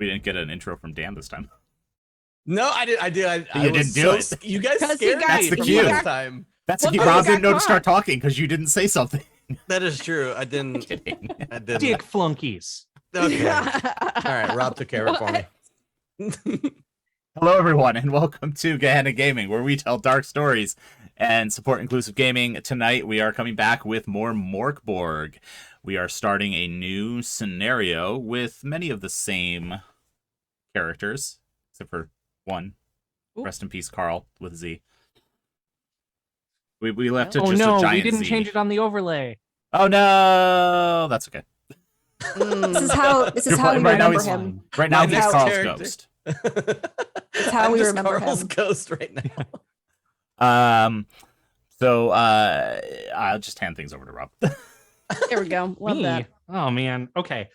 We didn't get an intro from Dan this time. No, I did. I You didn't do it. You guys 'Cause scared he got me the from cue. last time. That's Well, the but Rob you didn't got know to start caught. talking because you didn't say something. That is true. I didn't. Kidding. I didn't. Dick flunkies. Okay. All right, Rob took care of it for me. Hello, everyone, and welcome to Gehenna Gaming, where we tell dark stories and support inclusive gaming. Tonight, we are coming back with more Mork Borg. We are starting a new scenario with many of the same characters, except for one. Ooh. Rest in peace, Carl, with Z. We left it Oh just no, a giant we didn't Z. change it on the overlay. Oh no, that's okay. Mm. This is how we Right now remember he's him. Right now, My he's next Carl's character. ghost. It's how I'm we just remember Carl's him. ghost right now. So I'll just hand things over to Rob. There we go. Love Me? that. Oh man. Okay.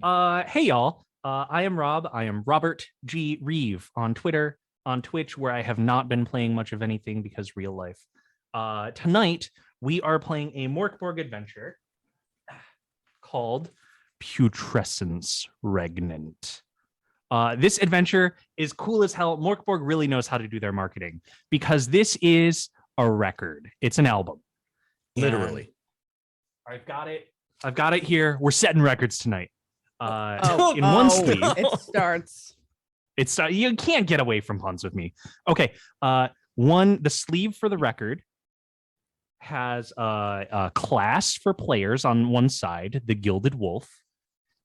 Hey y'all. I am Rob. I am Robert G. Reeve on Twitter, on Twitch, where I have not been playing much of anything because real life. Tonight we are playing a Mork Borg adventure called Putrescence Regnant. This adventure is cool as hell. Mork Borg really knows how to do their marketing because this is a record. It's an album. Literally. And I've got it here. We're setting records tonight. Oh, in one sleeve. It starts. It's you can't get away from puns with me. Okay. The sleeve for the record has a class for players on one side, the Gilded Wolf,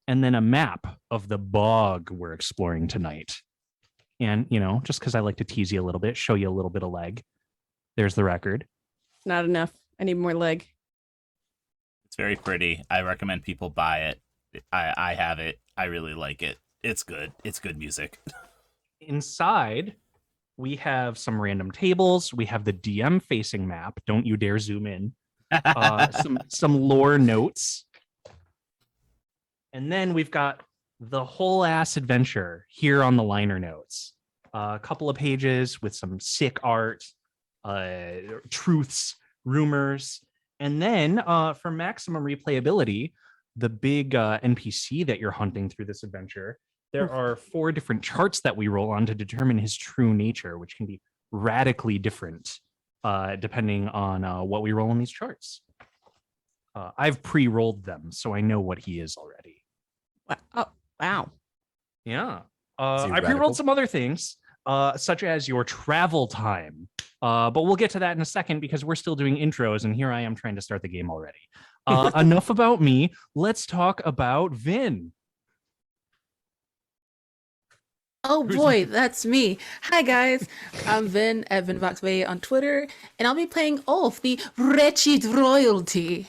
and then a map of the bog we're exploring tonight. And, you know, just because I like to tease you a little bit, show you a little bit of leg. There's the record. Not enough. I need more leg. It's very pretty. I recommend people buy it. I have it. I really like it. It's good. It's good music. Inside, we have some random tables. We have the DM facing map. Don't you dare zoom in. Some lore notes. And then we've got the whole ass adventure here on the liner notes. A couple of pages with some sick art, truths, rumors. And then for maximum replayability, the big NPC that you're hunting through this adventure, there are 4 different charts that we roll on to determine his true nature, which can be radically different depending on what we roll in these charts. I've pre-rolled them, so I know what he is already. Oh, wow. Yeah. Seems I radical. pre-rolled some other things, such as your travel time. But we'll get to that in a second because we're still doing intros, and here I am trying to start the game already. Enough about me. Let's talk about Vin. Oh boy, that's me. Hi guys, I'm Vin at VinVoxBay on Twitter, and I'll be playing Ulf, the wretched royalty.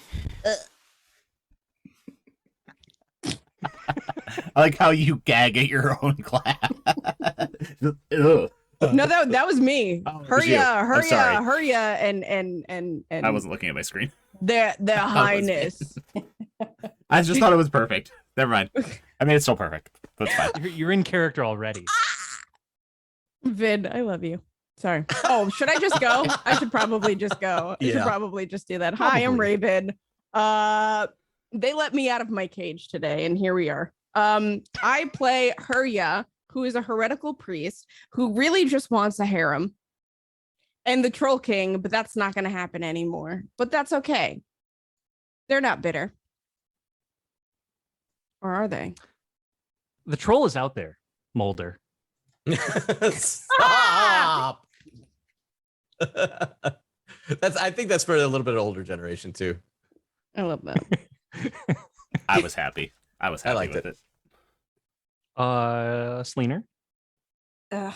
I like how you gag at your own class. Ugh. No, that was me. Oh, it was Hurry you. ya, I'm hurry sorry. ya, hurry ya, and I wasn't looking at my screen. their was me. highness. I just thought it was perfect. Never mind. I mean, it's still perfect. That's fine. You're in character already. Vin, I love you. Sorry. Oh, should I just go? I should probably just go. I should Yeah. probably just do that. Hi, I'm Probably. Raven. They let me out of my cage today, and here we are. I play Hurya, who is a heretical priest who really just wants a harem, and the Troll King, but that's not going to happen anymore. But that's okay. They're not bitter. Or are they? The troll is out there, Mulder. Stop. I think that's for a little bit older generation too. I love that. I was happy. I was happy liked with it. it. Sleener. Ugh.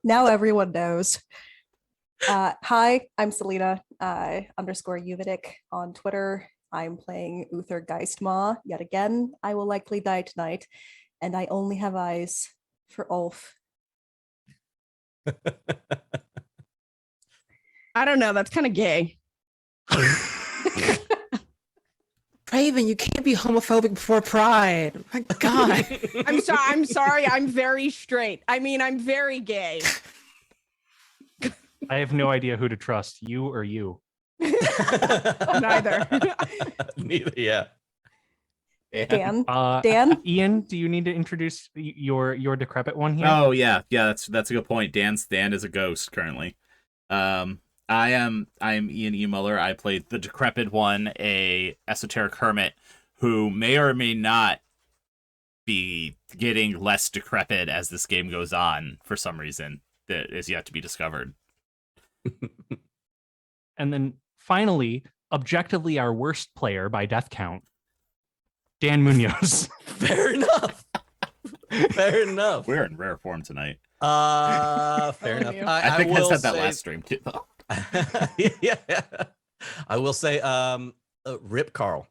Now everyone knows. Hi, I'm Selena _Uvidic on Twitter. I'm playing Uther Geistmaw yet again. I will likely die tonight, and I only have eyes for Ulf. I don't know. That's kind of gay. Raven, you can't be homophobic before Pride. My God. I'm sorry. I'm very straight. I mean, I'm very gay. I have no idea who to trust, you or you. Neither. Neither, yeah. Dan. Uh, Dan? Ian, do you need to introduce your decrepit one here? Oh yeah, that's a good point. Dan is a ghost currently. I am Ian E. Muller. I played the decrepit one, a esoteric hermit who may or may not be getting less decrepit as this game goes on for some reason that is yet to be discovered. And then finally, objectively our worst player by death count, Dan Munoz. Fair enough. Fair enough. We're in rare form tonight. Fair enough. you. I think I will said that say- last stream too. yeah. I will say, rip Carl.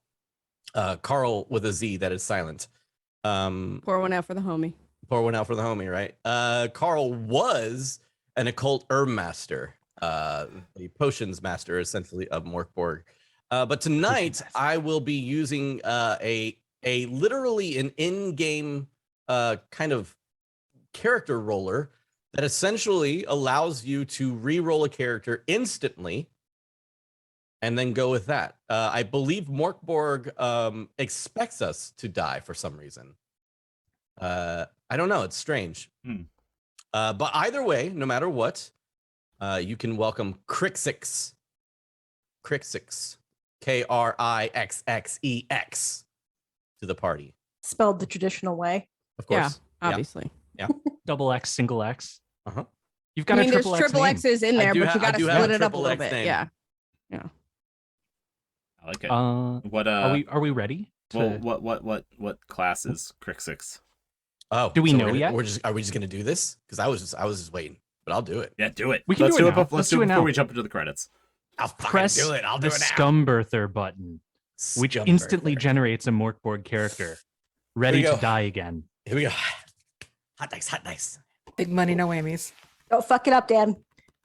Carl with a Z that is silent. Pour one out for the homie. Pour one out for the homie, right? Carl was an occult herb master, the potions master, essentially, of Mork Borg. But tonight, I will be using a literally an in-game kind of character roller that essentially allows you to re-roll a character instantly and then go with that. I believe Mork Borg expects us to die for some reason. I don't know. It's strange. But either way, no matter what, you can welcome Krixix. Krixix. Krixxex to the party. Spelled the traditional way. Of course. Obviously. Double X, single X. Uh-huh. You've got I mean, a there's triple X triple name. X's in I there, do but ha- you I got to do have split a it up a triple little X bit. name. Yeah. I like it. What are we ready? To... What class is Krixix? Oh, Do we so know we're yet? are we just gonna do this? Because I was just waiting, but I'll do it. Yeah, do it. We can Let's do it it. now. Let's Let's do do it it before now. we jump into the credits. I'll fucking Press do it. I'll do the it now. Scumbirther button, which Scumberger. instantly generates a Mork Borg character ready Here we to go. die again. Here we go. Hot dice, hot dice. Big money, no whammies. Don't fuck it up, Dan.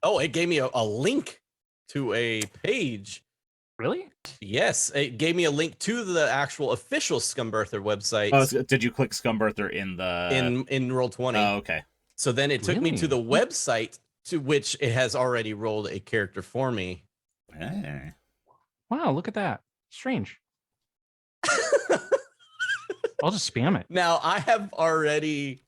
Oh, it gave me a link to a page. Really? Yes, it gave me a link to the actual official Scumbirther website Oh, did you click Scumbirther in the in Roll20. Oh, okay. So then it took me to Really? the website to which it has already rolled a character for me. Hey. Wow, look at that. Strange. I'll just spam it. Now I have already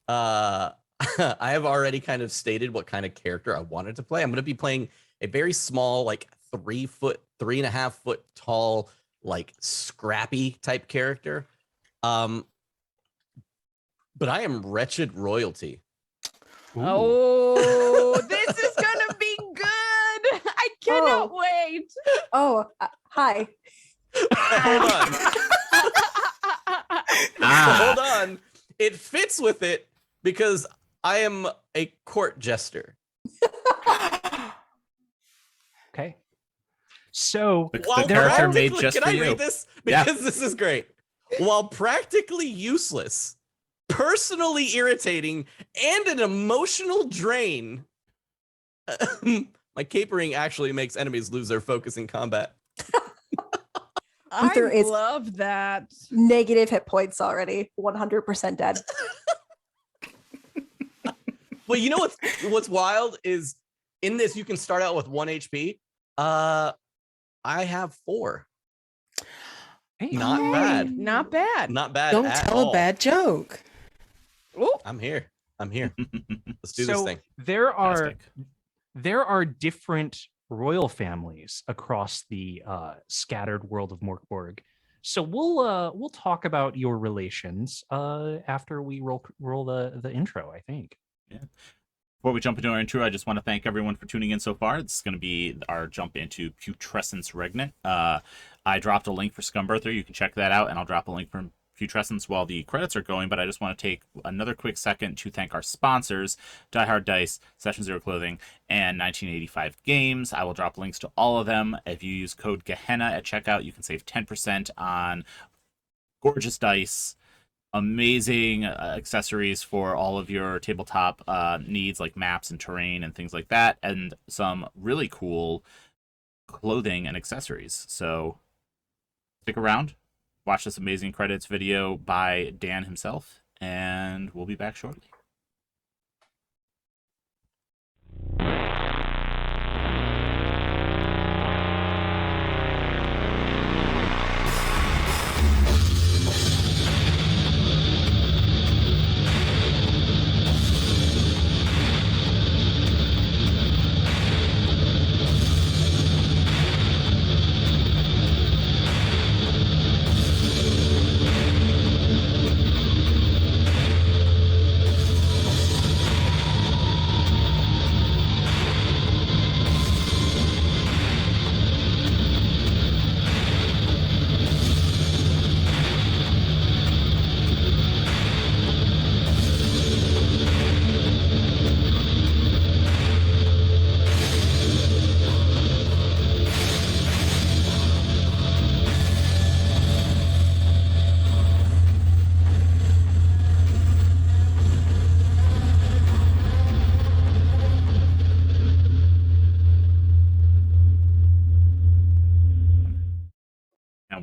I have already kind of stated what kind of character I wanted to play. I'm going to be playing a very small, like 3.5 foot tall, like scrappy type character. But I am wretched royalty. Oh, this is gonna be good. I cannot wait. Oh, hi. Hold on. Hold on. It fits with it because I am a court jester. Okay. So The While character made practically- just can for I you. read this? Yeah. Because this is great. While practically useless, personally irritating, and an emotional drain, my capering actually makes enemies lose their focus in combat. Uther I is- love that. Negative hit points already. 100% dead. Well, you know what's wild is in this you can start out with 1 HP. I have 4. hey, Not bad. Not bad. Not bad. Don't at tell all. a bad joke. Ooh, I'm here. Let's do so this thing. there are different royal families across the scattered world of Mork Borg. So we'll talk about your relations after we roll the intro, I think. Before we jump into our intro, I just want to thank everyone for tuning in so far. This is going to be our jump into Putrescence Regnant. I dropped a link for Scumbirther. You can check that out, and I'll drop a link for Putrescence while the credits are going, but I just want to take another quick second to thank our sponsors, Die Hard Dice, Session Zero Clothing, and 1985 Games. I will drop links to all of them. If you use code Gehenna at checkout, you can save 10% on gorgeous dice, amazing accessories for all of your tabletop needs like maps and terrain and things like that, and some really cool clothing and accessories. So stick around, watch this amazing credits video by Dan himself, and we'll be back shortly.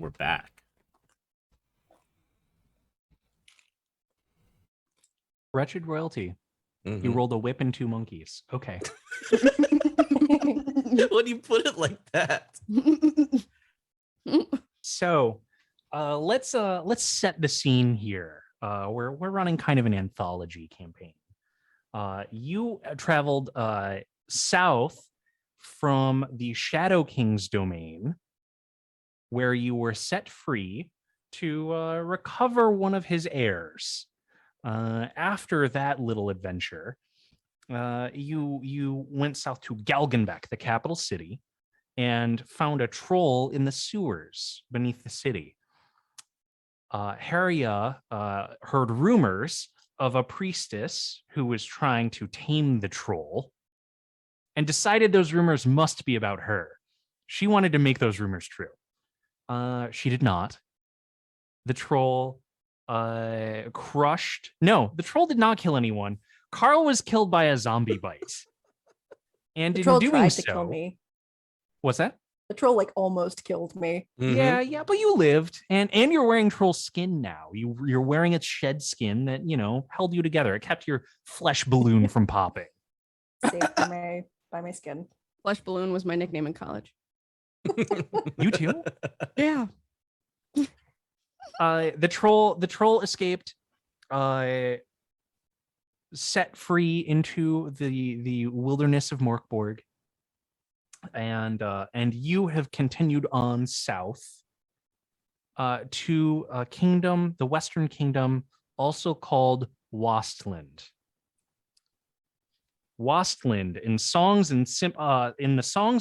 we're back. Wretched royalty. You Mhm. rolled a whip and 2 monkeys. Okay. When you put it like that. So let's set the scene here. We're running kind of an anthology campaign. You traveled south from the Shadow King's domain, where you were set free to recover one of his heirs. After that little adventure, you went south to Galgenbeck, the capital city, and found a troll in the sewers beneath the city. Haria heard rumors of a priestess who was trying to tame the troll and decided those rumors must be about her. She wanted to make those rumors true. She did not. The troll crushed. No, the troll did not kill anyone. Carl was killed by a zombie bite. And The in troll doing tried so, to kill me. what's that? The troll like almost killed me. Yeah, but you lived, and you're wearing troll skin now. You're wearing its shed skin that held you together. It kept your flesh balloon from popping. Saved by my skin. Flesh balloon was my nickname in college. You too? Yeah. The troll escaped, set free into the wilderness of Mork Borg, and you have continued on south to a kingdom, the Western Kingdom, also called Wastland. Wastland, in the songs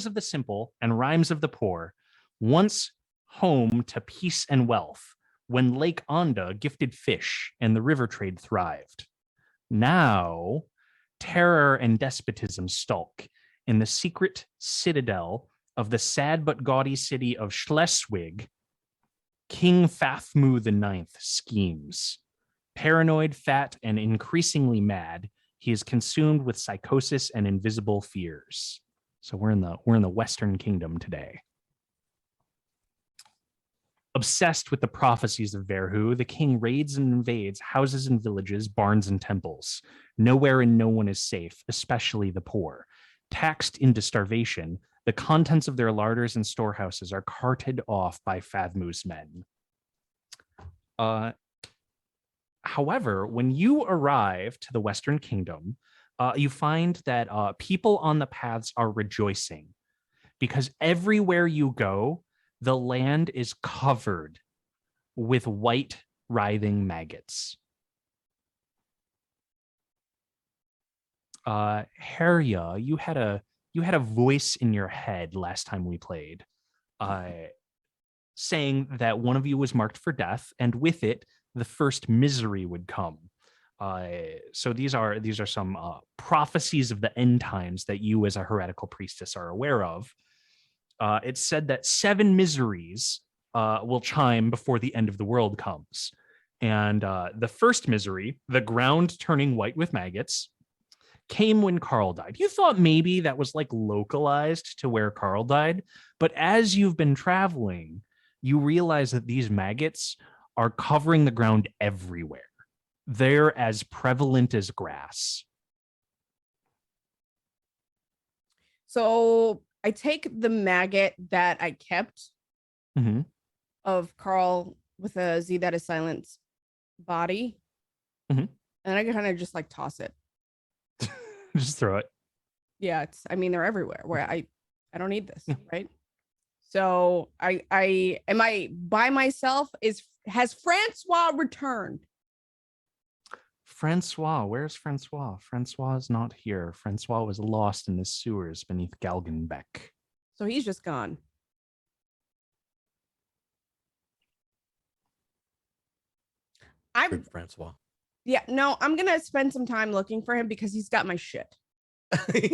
of the simple and rhymes of the poor, once home to peace and wealth, when Lake Onda gifted fish and the river trade thrived. Now, terror and despotism stalk in the secret citadel of the sad but gaudy city of Schleswig. King Fathmu IX schemes. Paranoid, fat, and increasingly mad, he is consumed with psychosis and invisible fears. So we're in the Western Kingdom today. Obsessed with the prophecies of Verhu, the king raids and invades houses and villages, barns and temples. Nowhere and no one is safe, especially the poor. Taxed into starvation, the contents of their larders and storehouses are carted off by Fathmu's men. However, when you arrive to the Western Kingdom, you find that people on the paths are rejoicing because everywhere you go, the land is covered with white writhing maggots. Haria, you had a voice in your head last time we played, saying that one of you was marked for death, and with it, the first misery would come. So these are some prophecies of the end times that you, as a heretical priestess, are aware of. It's said that 7 miseries will chime before the end of the world comes. And the first misery, the ground turning white with maggots, came when Carl died. You thought maybe that was like localized to where Carl died, but as you've been traveling, you realize that these maggots are covering the ground everywhere. They're as prevalent as grass. So I take the maggot that I kept Mm-hmm. of Carl with a Z that is silent body, Mhm. and I kind of just like toss it. Just throw it. Yeah, they're everywhere. Where I don't need this, Yeah. right? So I am I by myself? Has Francois returned? Francois, where's Francois? Francois is not here. Francois was lost in the sewers beneath Galgenbeck. So he's just gone. Good Francois. Yeah, no, I'm gonna spend some time looking for him because he's got my shit. Yeah,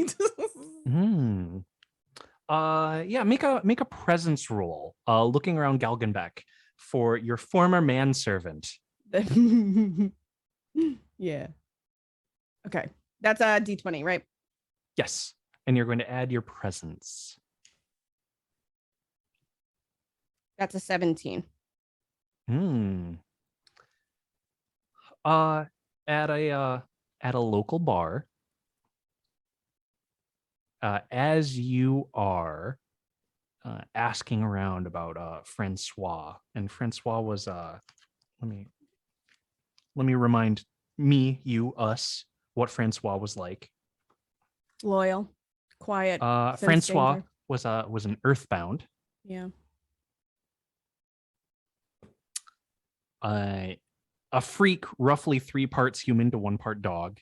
make a presence roll, looking around Galgenbeck for your former manservant. Yeah. Okay. That's a D20, right? Yes. And you're going to add your presence. That's a 17. At a local bar, as you are asking around about Francois, and Francois was let me remind us what Francois was like. Loyal, quiet. sense Francois danger. was an earthbound. Yeah. A freak, roughly 3 parts human to 1 part dog.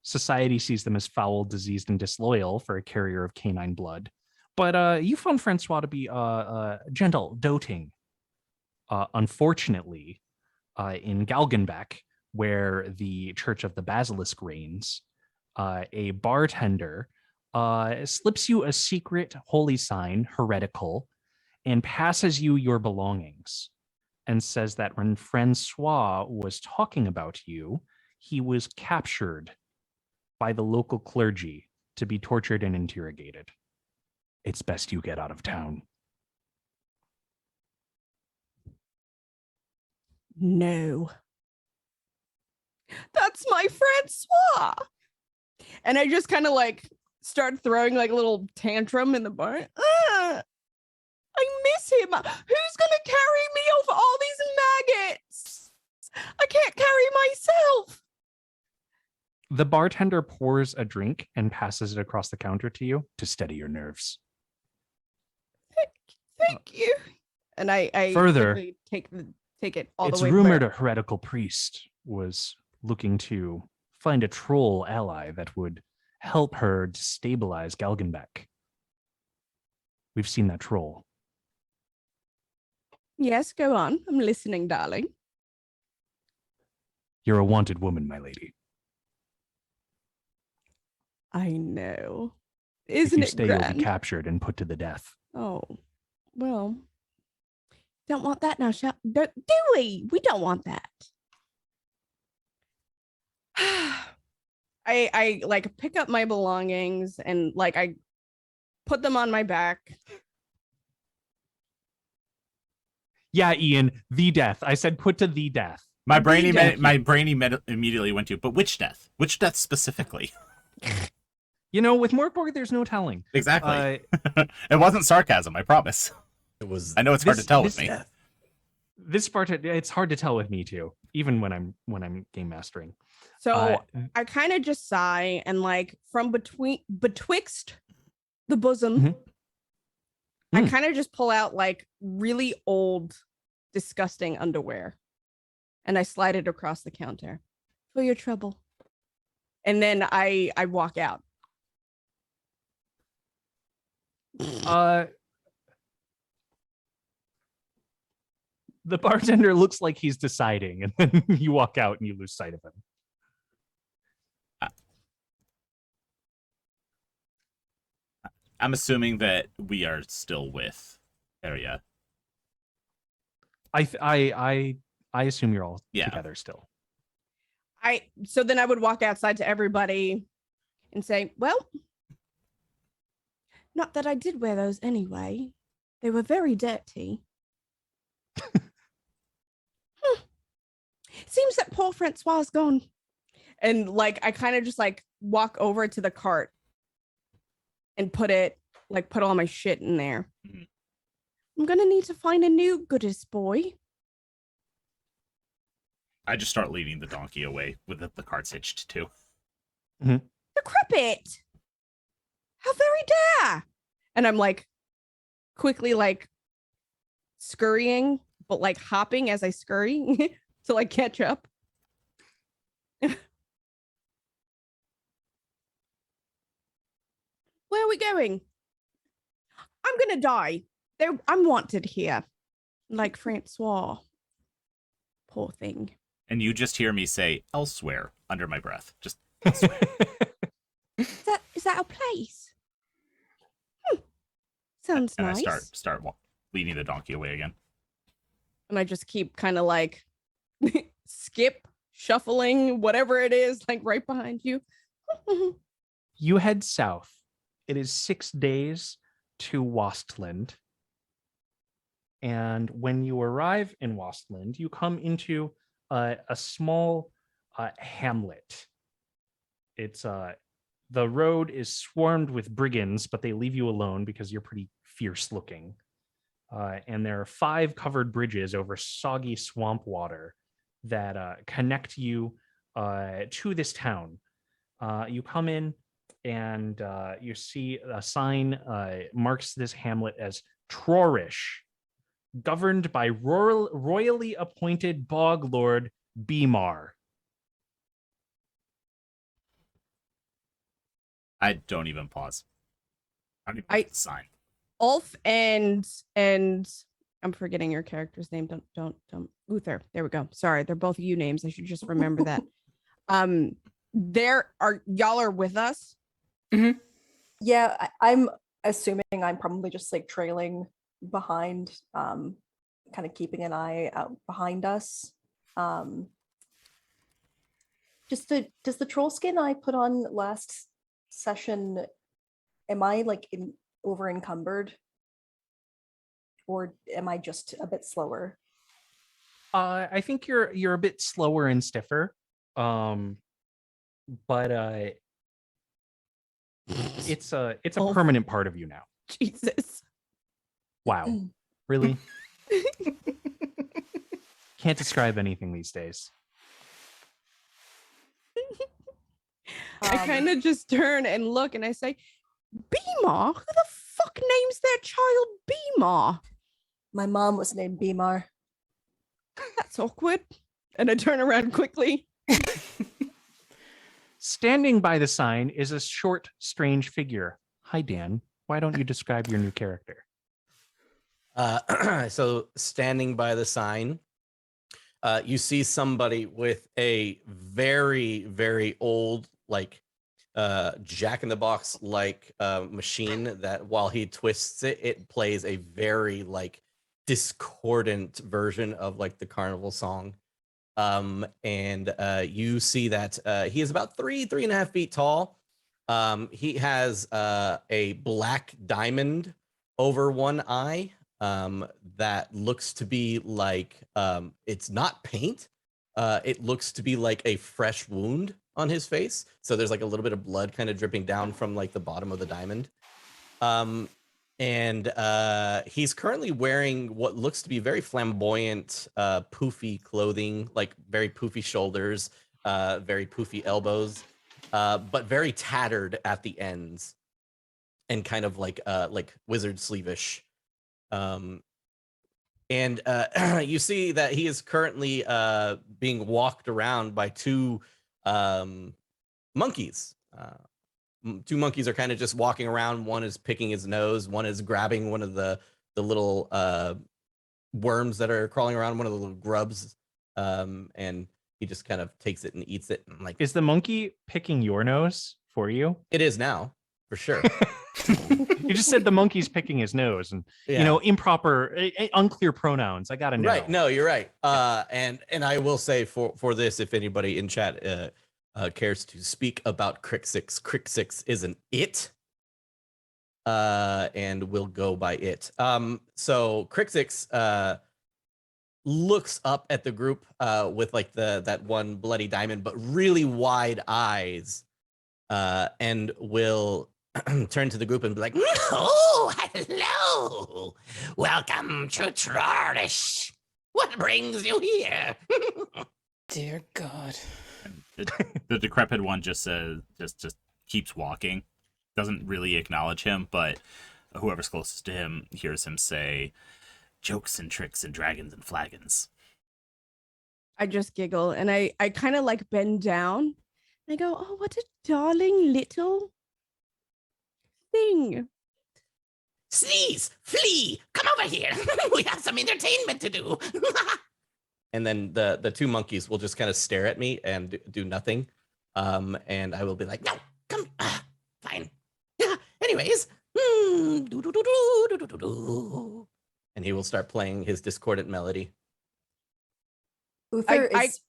Society sees them as foul, diseased, and disloyal for a carrier of canine blood. But you found Francois to be gentle, doting. Unfortunately, in Galgenbeck, where the Church of the Basilisk reigns, a bartender slips you a secret holy sign, heretical, and passes you your belongings, and says that when Francois was talking about you, he was captured by the local clergy to be tortured and interrogated. It's best you get out of town. No. That's my Francois. And I just kind of like start throwing like a little tantrum in the bar. I miss him. Who's gonna carry me over all these maggots? I can't carry myself. The bartender pours a drink and passes it across the counter to you to steady your nerves. Thank you. And I Further, quickly take it all it's the way. rumored back. a heretical priest was looking to find a troll ally that would help her to stabilize Galgenbeck. We've seen that troll. Yes, go on. I'm listening, darling. You're a wanted woman, my lady. I know. If Isn't you it stay, you'll grand? be captured and put to the death. Oh, well, don't want that now, shall do we? We don't want that. I like pick up my belongings and like I put them on my back. Yeah, Ian, the death. I said put to the death. My brain death. immediately went to, but which death? Which death specifically? You know, with Mork Borg, there's no telling. Exactly. It wasn't sarcasm, I promise. It was. I know it's hard to tell with me. This part, it's hard to tell with me too, even when I'm game mastering. So I kind of just sigh and like from betwixt the bosom, I kind of just pull out like really old, disgusting underwear and I slide it across the counter for your trouble. And then I walk out. The bartender looks like he's deciding, and then you walk out and you lose sight of him. I'm assuming that we are still with Area. I assume you're all together still. So then I would walk outside to everybody and say, well, not that I did wear those anyway. They were very dirty. Seems that poor Francois is gone. And like I kind of just like walk over to the cart and put all my shit in there. Mm-hmm. I'm gonna need to find a new goodest boy. I just start leading the donkey away with the cart's hitched too. Mm-hmm. Decrepit! How very dare! And I'm like quickly like scurrying, but like hopping as I scurry to like catch up. Where are we going? I'm gonna die. I'm wanted here. Like Francois. Poor thing. And you just hear me say elsewhere under my breath. Just elsewhere. Is that a place? Sounds and nice. I start leading the donkey away again. And I just keep kind of like shuffling, whatever it is, like right behind you. You head south. It is 6 days to Wastland. And when you arrive in Wastland, you come into a small hamlet. It's the road is swarmed with brigands, but they leave you alone because you're pretty fierce looking. And there are 5 covered bridges over soggy swamp water that connect you to this town. You come in and you see a sign marks this hamlet as Traurish, governed by royally appointed bog lord Beemar. I don't even pause. I don't even have to sign. Ulf and I'm forgetting your character's name. Don't Uther. There we go. Sorry, they're both you names. I should just remember that. Y'all are with us. Mm-hmm. Yeah, I'm assuming I'm probably just like trailing behind, kind of keeping an eye out behind us. Does the troll skin I put on last session, am I like over encumbered, or am I just a bit slower? I think you're a bit slower and stiffer, but it's a permanent part of you now. Jesus. Wow, really? Can't describe anything these days. I kind of just turn and look and I say, Beemar? Who the fuck names their child Beemar? My mom was named Beemar. That's awkward. And I turn around quickly. Standing by the sign is a short, strange figure. Hi, Dan. Why don't you describe your new character? So standing by the sign, you see somebody with a very, very old, like jack-in-the-box like machine that while he twists it, it plays a very like discordant version of like the carnival song. And you see that he is about 3.5 feet tall. He has a black diamond over one eye that looks to be like it's not paint. It looks to be like a fresh wound on his face. So there's like a little bit of blood kind of dripping down from like the bottom of the diamond. And he's currently wearing what looks to be very flamboyant, poofy clothing, like very poofy shoulders, very poofy elbows, but very tattered at the ends and kind of like wizard sleevish. And you see that he is currently being walked around by 2 monkeys. 2 monkeys are kind of just walking around. One is picking his nose. One is grabbing one of the little worms that are crawling around, one of the little grubs. And he just kind of takes it and eats it. And like, Is the monkey picking your nose for you? It is now, for sure. You just said the monkey's picking his nose, and you know, improper, unclear pronouns. I gotta know. Right? No, you're right. And I will say for this, if anybody in chat cares to speak about Crixix isn't it, and we'll go by it. So Crixix looks up at the group with like that one bloody diamond, but really wide eyes, and will turn to the group and be like, "Oh, hello! Welcome to Traurish. What brings you here?" Dear God. The decrepit one just says, just keeps walking, doesn't really acknowledge him, but whoever's closest to him hears him say, "Jokes and tricks and dragons and flagons." I just giggle and I kind of like bend down. I go, "Oh, what a darling little thing." Sneeze, flee, come over here. We have some entertainment to do. And then the 2 monkeys will just kind of stare at me and do nothing. And I will be like, "No, come, fine. Yeah, anyways. And he will start playing his discordant melody. Uther is...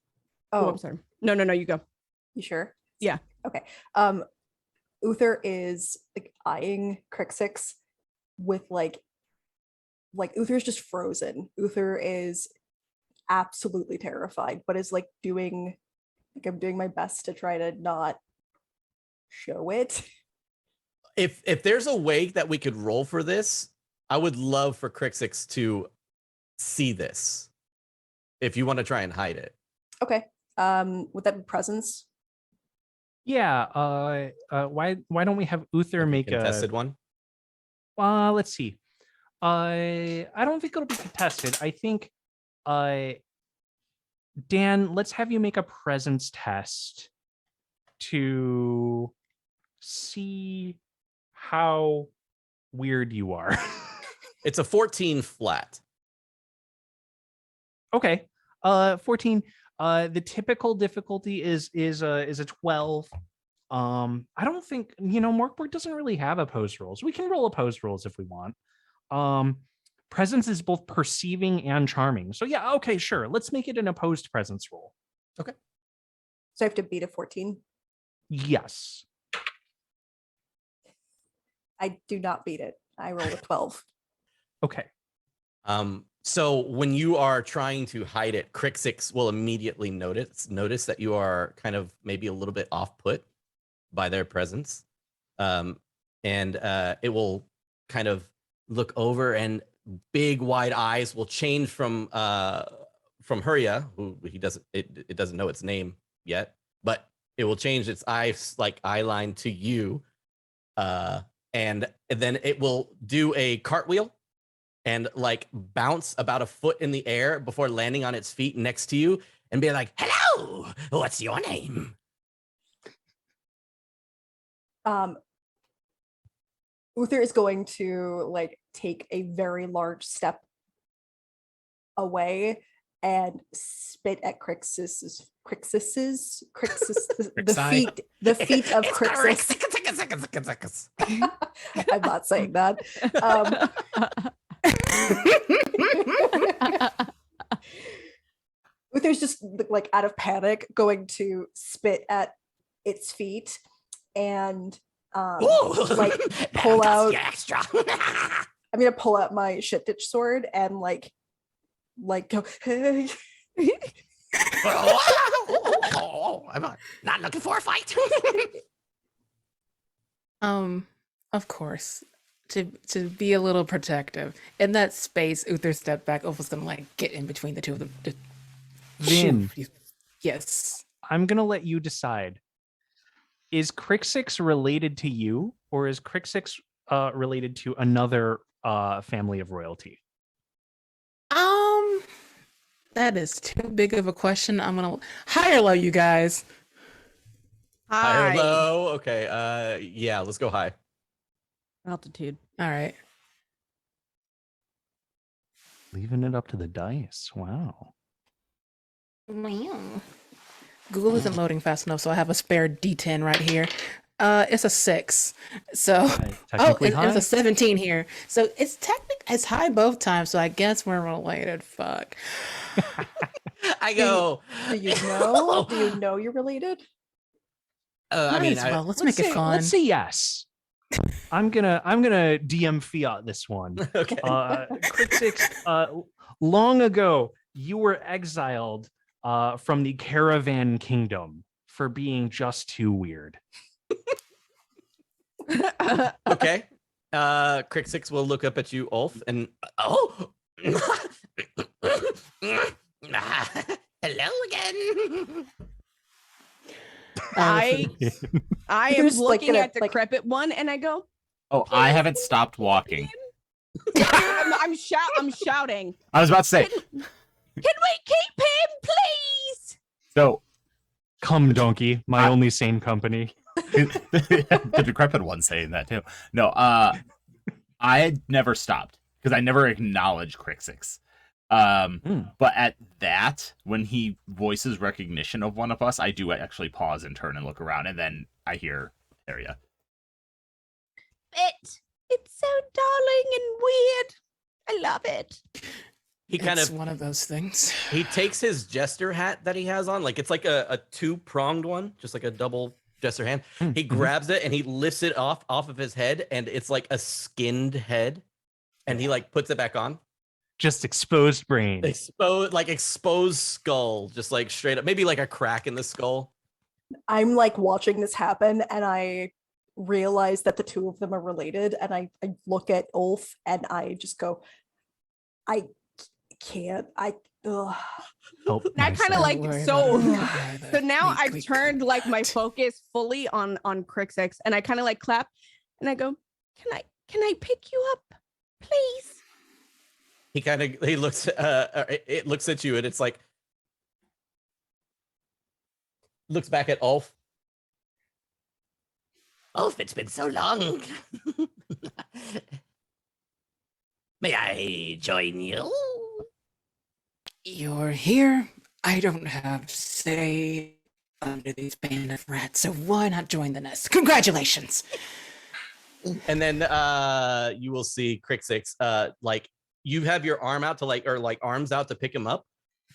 Oh, I'm sorry. No, you go. You sure? Yeah. Okay. Uther is like eyeing Crixix with like like Uther's just frozen. Uther is absolutely terrified, but is like I'm doing my best to try to not show it. If there's a way that we could roll for this, I would love for Crixix to see this. If you want to try and hide it. Okay. Would that be presence? Yeah. Why don't we have Uther make a contested one? Let's see. I don't think it'll be contested. I think Dan, let's have you make a presence test to see how weird you are. It's a 14 flat. Okay. 14. The typical difficulty is a 12. I don't think, Mork Borg doesn't really have opposed rolls. We can roll opposed rolls if we want. Presence is both perceiving and charming. So yeah, okay, sure. Let's make it an opposed presence roll. Okay. So I have to beat a 14. Yes. I do not beat it. I roll a 12. Okay. So when you are trying to hide it, Crixix will immediately notice that you are kind of maybe a little bit off put by their presence. And it will kind of look over, and big wide eyes will change from Hurya, who it doesn't know its name yet, but it will change its eyes like eye line to you. And then it will do a cartwheel and like bounce about a foot in the air before landing on its feet next to you and be like, "Hello, what's your name?" Uther is going to like take a very large step away and spit at Crixus, the feet of Crixus. I'm not saying that. Uther's just like out of panic going to spit at its feet and like pull out I'm gonna pull out my shit ditch sword and like go, hey. I'm not looking for a fight. Of course, to be a little protective in that space, Uther stepped back. Was gonna like get in between the two of them. Vin, yes, I'm gonna let you decide. Is Crixix related to you, or is Crixix related to another family of royalty? that is too big of a question. I'm gonna high or low, you guys. High or low? Okay. Yeah, let's go high. Altitude. All right. Leaving it up to the dice. Wow. Google isn't loading fast enough, so I have a spare D10 right here. It's a 6. So it's a 17 here. So it's high both times. So I guess we're related. Fuck. I go. Do you know? Do you know you're related? Let's make it fun. Let's say yes. I'm gonna DM fiat this one. Okay. Crixix, long ago you were exiled from the Caravan Kingdom for being just too weird. Okay. Crixix will look up at you, Ulf, and hello again. I am There's, like, looking gonna, at the decrepit one, and I go, Oh, I haven't stopped walking. I'm shouting. I was about to say. Can we keep him, please? So Come, donkey, my only sane company. the decrepit one saying that too. No, I had never stopped because I never acknowledged Crixix. But at that, when he voices recognition of one of us, I do actually pause and turn and look around, and then I hear Arya. It's so darling and weird. I love it. He kind It's of one of those things. he takes his jester hat that he has on, like it's like a two-pronged one, just like a double jester hand. He grabs it and he lifts it off of his head, and it's like a skinned head. And he like puts it back on. Just exposed brain. Exposed skull, just like straight up, maybe like a crack in the skull. I'm like watching this happen, and I realize that the two of them are related, and I look at Ulf and I just go, I can't. Help That kind of myself. like worry so. about it. So now Weak, I've weak, turned weak. like my focus fully on Crixix, and I kind of like clap, and I go, "Can I pick you up, please?" He looks it looks at you and it's like looks back at Ulf. Ulf, it's been so long. May I join you? You're here. I don't have say under these band of rats, so why not join the nest? Congratulations. And then you will see Crixix like you have your arm out to arms out to pick him up,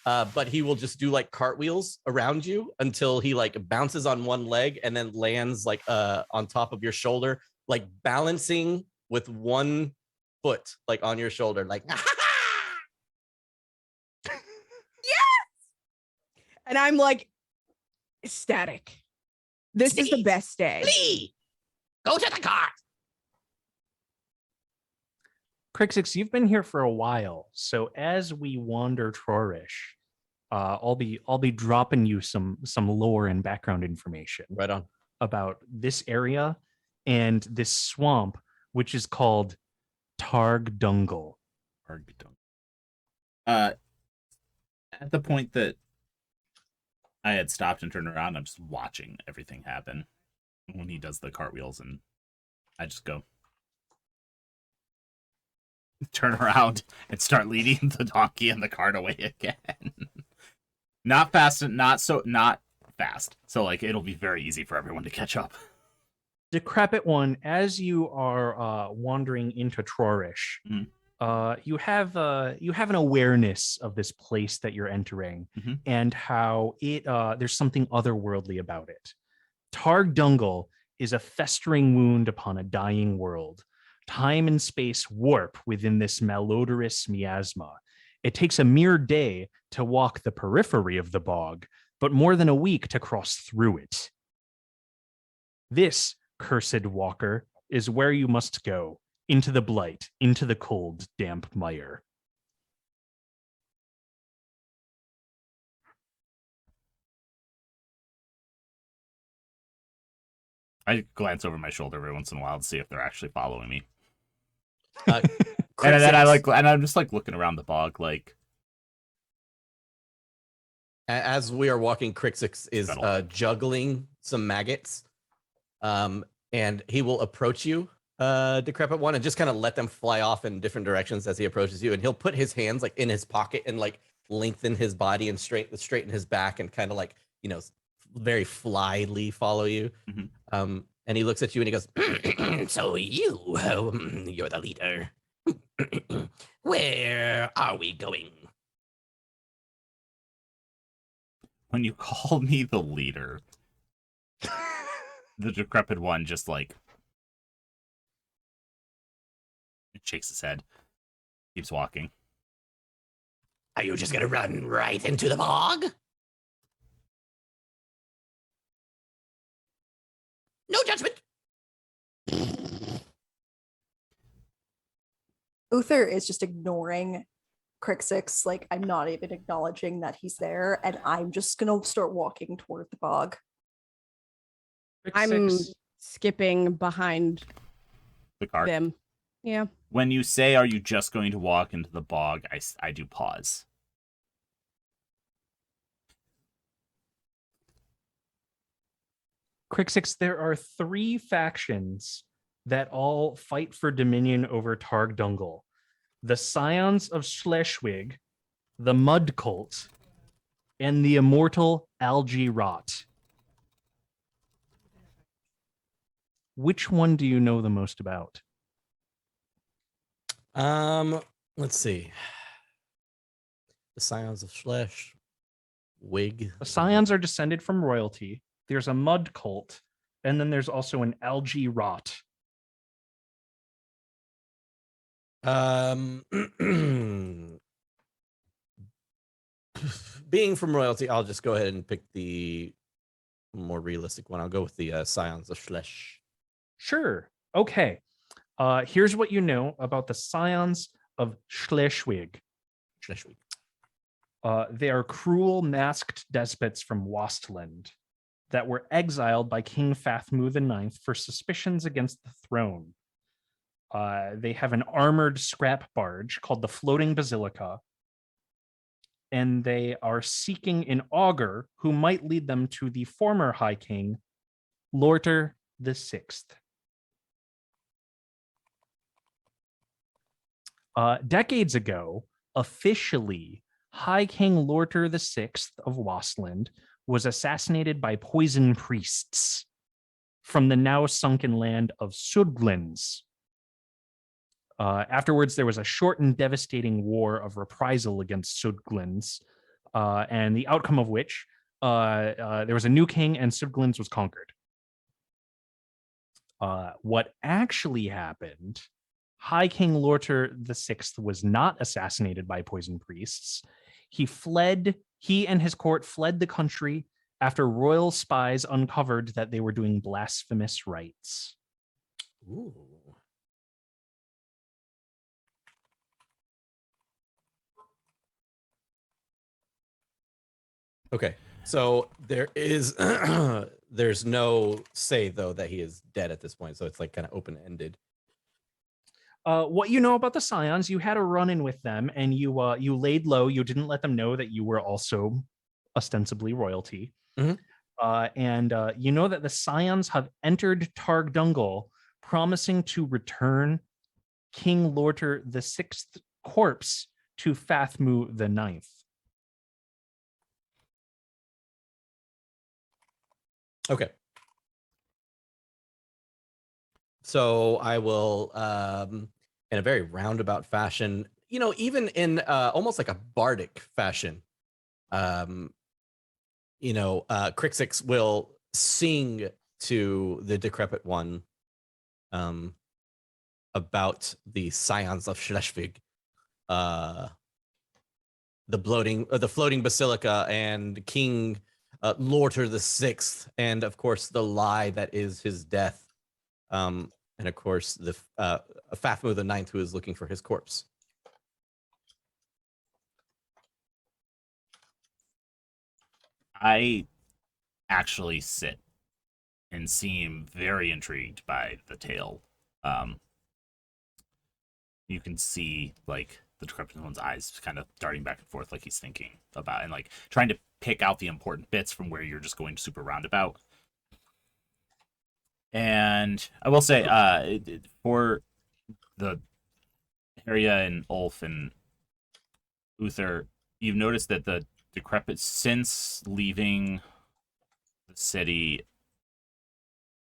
but he will just do like cartwheels around you until he like bounces on one leg and then lands like on top of your shoulder, like balancing with one foot like on your shoulder, like Yes. And I'm like ecstatic. This is the best day. Lee, go to the cart. Crixix, you've been here for a while, so as we wander Traurish, I'll be dropping you some lore and background information Right on. about this area and this swamp, which is called Targdungle. At the point that I had stopped and turned around, I'm just watching everything happen when he does the cartwheels, and I just go turn around and start leading the donkey and the cart away again. Not fast. So like it'll be very easy for everyone to catch up. Decrepit One, as you are wandering into Traurish, you have an awareness of this place that you're entering and how it there's something otherworldly about it. Targdungle is a festering wound upon a dying world. Time and space warp within this malodorous miasma. It takes a mere day to walk the periphery of the bog, but more than a week to cross through it. This, cursed walker, is where you must go, into the blight, into the cold, damp mire. I glance over my shoulder every once in a while to see if they're actually following me. And then I'm just like looking around the bog, like. As we are walking, Crixix is juggling some maggots, and he will approach you, Decrepit One, and just kind of let them fly off in different directions as he approaches you. And he'll put his hands like in his pocket and like lengthen his body and straighten his back and kind of like, you know, very flyly follow you. And he looks at you and he goes, "So you're the leader. Where are we going?" When you call me the leader, the Decrepit One just like shakes his head, keeps walking. Are you just gonna run right into the bog? No judgment. Uther is just ignoring Crixix, like I'm not even acknowledging that he's there, and I'm just gonna start walking toward the bog. I'm skipping behind The cart. them. Yeah. When you say, "Are you just going to walk into the bog?" I do pause. Crixix, there are 3 factions that all fight for dominion over Targdungle. The Scions of Schleswig, the Mud Cult, and the immortal Algae Rot. Which one do you know the most about? Let's see. The Scions of Schleswig. The Scions are descended from royalty. There's a Mud Cult, and then there's also an Algae Rot. Being from royalty, I'll just go ahead and pick the more realistic one. I'll go with the Scions of Schlesh. Sure. Okay. Here's what you know about the Scions of Schleswig. Schleswig. They are cruel, masked despots from Wastland that were exiled by King Fathmu IX for suspicions against the throne. They have an armored scrap barge called the Floating Basilica, and they are seeking an augur who might lead them to the former High King, Lorter VI. Decades ago, officially, High King Lorter VI of Wastland was assassinated by poison priests from the now sunken land of Sudglins. Afterwards, there was a short and devastating war of reprisal against Sudglins, and the outcome of which there was a new king and Sudglins was conquered. What actually happened, High King Lorter VI was not assassinated by poison priests. He and his court fled the country after royal spies uncovered that they were doing blasphemous rites. Ooh. Okay, so there is there's no say though that he is dead at this point, so it's like kind of open-ended. What you know about the Scions, you had a run-in with them, and you laid low. You didn't let them know that you were also ostensibly royalty. And you know that the Scions have entered Targdungal, promising to return King Lorter VI corpse to Fathmu IX. Okay. So I will, in a very roundabout fashion, you know, even in almost like a bardic fashion, you know, Crixix will sing to the decrepit one about the Scions of Schleswig, the floating basilica, and King Lorter VI, and of course the lie that is his death. And of course, the Fathmu IX, who is looking for his corpse. I actually sit and seem very intrigued by the tale. You can see like the decrepit one's eyes kind of darting back and forth, like he's thinking about and like trying to pick out the important bits from where you're just going super roundabout. And I will say, for the Harya and Ulf and Uther, you've noticed that the decrepit, since leaving the city,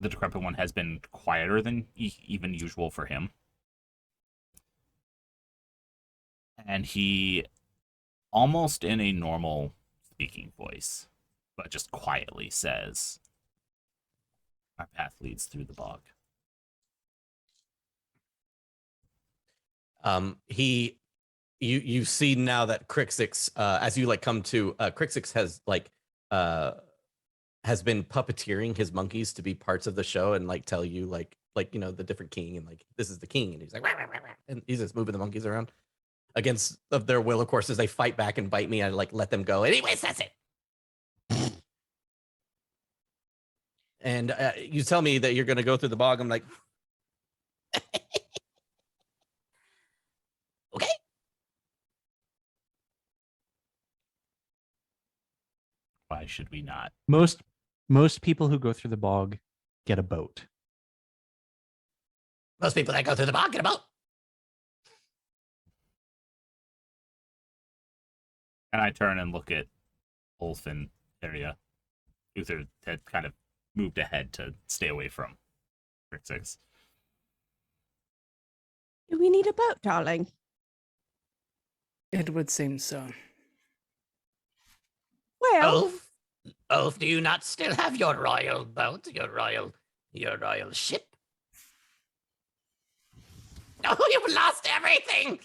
the decrepit one has been quieter than even usual for him. And he, almost in a normal speaking voice, but just quietly says, "Our path leads through the bog." You see now that Crixix, as you like come to, Crixix has been puppeteering his monkeys to be parts of the show and like tell you like you know the different king and like this is the king and he's like rah, rah, rah, rah, and he's just moving the monkeys around against of their will, of course, as they fight back and bite me. I like let them go. Anyways, that's it. And you tell me that you're going to go through the bog. I'm like, okay. Why should we not? Most people who go through the bog get a boat. Most people that go through the bog get a boat. And I turn and look at Ulf and Harya. Uther had kind of moved ahead to stay away from Crixix. Do we need a boat, darling? It would seem so. Well, Ulf, do you not still have your royal boat, your royal ship? No, you've lost everything.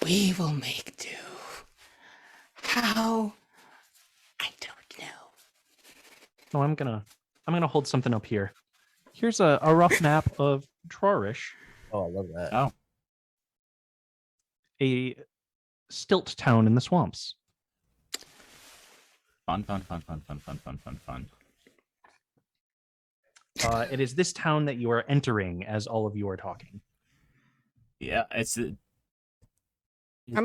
We will make do. How? I don't know. No, I'm gonna hold something up here. Here's a rough map of Traurish, Oh, I love that. Oh, a stilt town in the swamps. fun. It is this town that you are entering as all of you are talking. Yeah, is I'm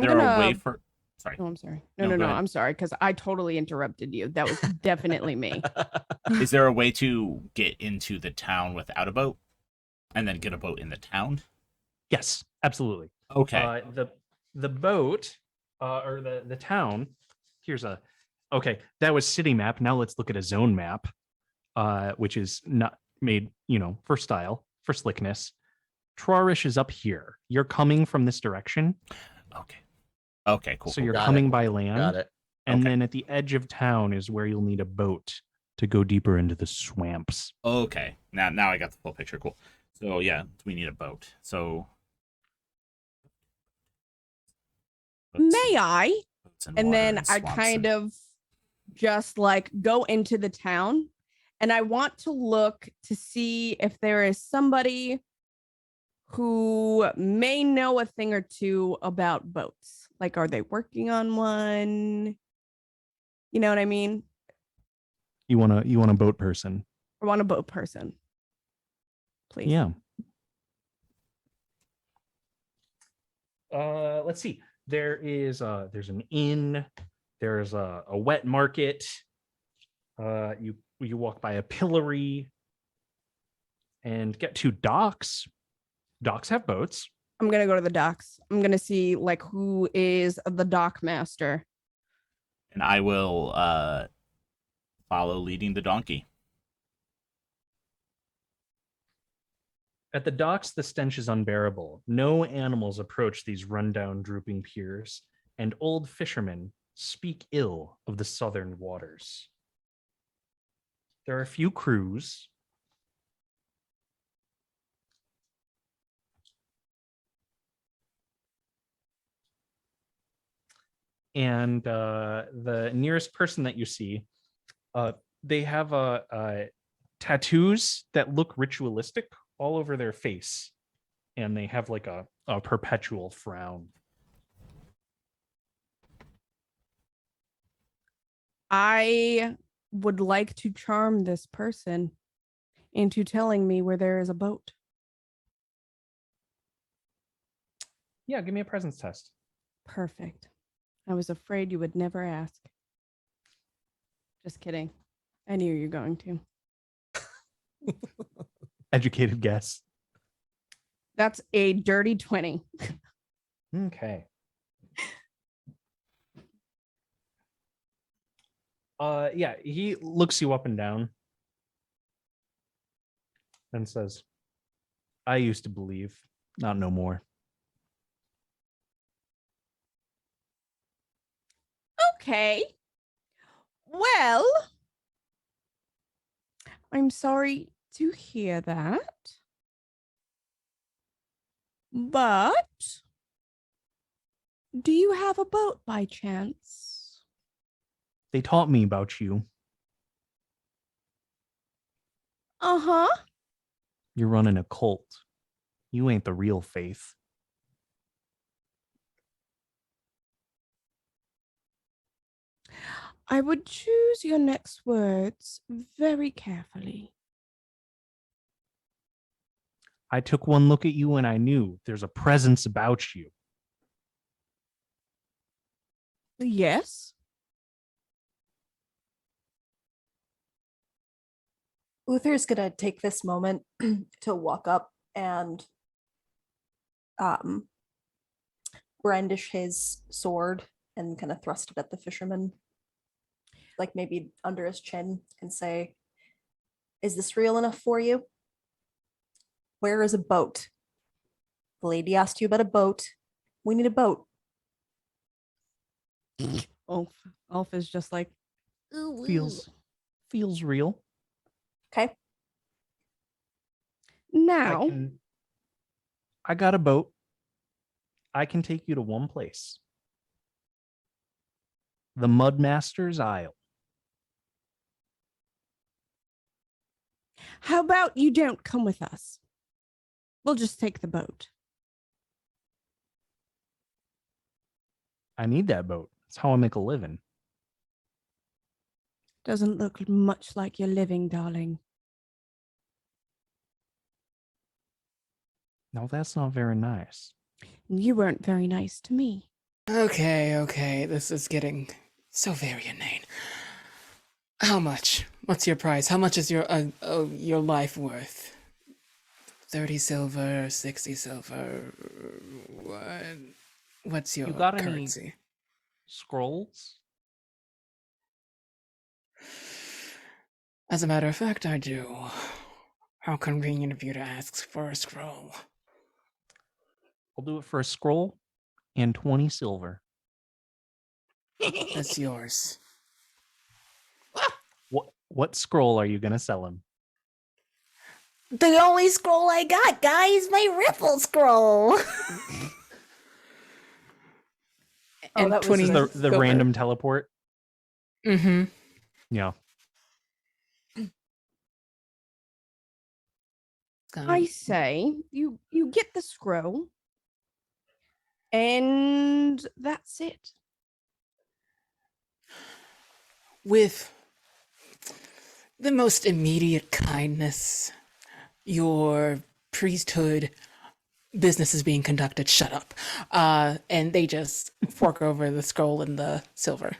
there a way gonna- for? Sorry. Oh, I'm sorry. No, No, go ahead. I'm sorry because I totally interrupted you. That was definitely me. Is there a way to get into the town without a boat, and then get a boat in the town? Yes, absolutely. Okay. The boat or the town. Here's a okay. That was city map. Now let's look at a zone map, which is not made, for style, for slickness. Traurish is up here. You're coming from this direction, Okay. Okay. Cool. so you're Got coming it. by land. Got it. And Okay. then at the edge of town is where you'll need a boat to go deeper into the swamps. Okay. Now I got the full picture. Cool. So yeah, we need a boat. So. May I? And then I swamps kind of just like go into the town and I want to look to see if there is somebody who may know a thing or two about boats. Like, are they working on one? You know what I mean? You want a boat person? I want a boat person. Please. Yeah. Let's see. There's an inn. There's a wet market. You walk by a pillory and get to docks. Docks have boats. I'm gonna go to the docks. I'm gonna see like who is the dock master. and I will follow leading the donkey. At the docks, the stench is unbearable. No animals approach these rundown, drooping piers, and old fishermen speak ill of the southern waters. There are a few crews. And the nearest person that you see, they have tattoos that look ritualistic all over their face, and they have like a perpetual frown. I would like to charm this person into telling me where there is a boat. Yeah, give me a presence test. Perfect. I was afraid you would never ask. Just kidding. I knew you were going to. Educated guess. That's a dirty 20. Okay. Yeah, he looks you up and down and says, I used to believe, not no more. Okay. Well, I'm sorry to hear that. But do you have a boat by chance? They taught me about you. Uh-huh. You're running a cult. You ain't the real faith. I would choose your next words very carefully. I took one look at you and I knew there's a presence about you. Yes. Uther's gonna take this moment to walk up and brandish his sword and kind of thrust it at the fisherman, like maybe under his chin, and say, "Is this real enough for you? Where is a boat? The lady asked you about a boat. We need a boat." Ulf is just like, Feels real. Okay. Now, I got a boat. I can take you to one place. The Mudmaster's Isle. how about you don't come with us? We'll just take the boat. I need that boat. That's how I make a living. Doesn't look much like you're living, darling. No, that's not very nice. You weren't very nice to me. Okay. This is getting so very inane. How much? What's your price? How much is your life worth? 30 silver, 60 silver. What's your You got any currency? Scrolls? As a matter of fact, I do. How convenient of you to ask for a scroll. I'll do it for a scroll and 20 silver. That's yours. What scroll are you gonna sell him? The only scroll I got, guys, my ripple scroll. And that was 20 The silver. random teleport. Mm-hmm. Yeah. I say you get the scroll, and that's it. With the most immediate kindness, your priesthood business is being conducted. Shut up. And they just fork over the scroll and the silver.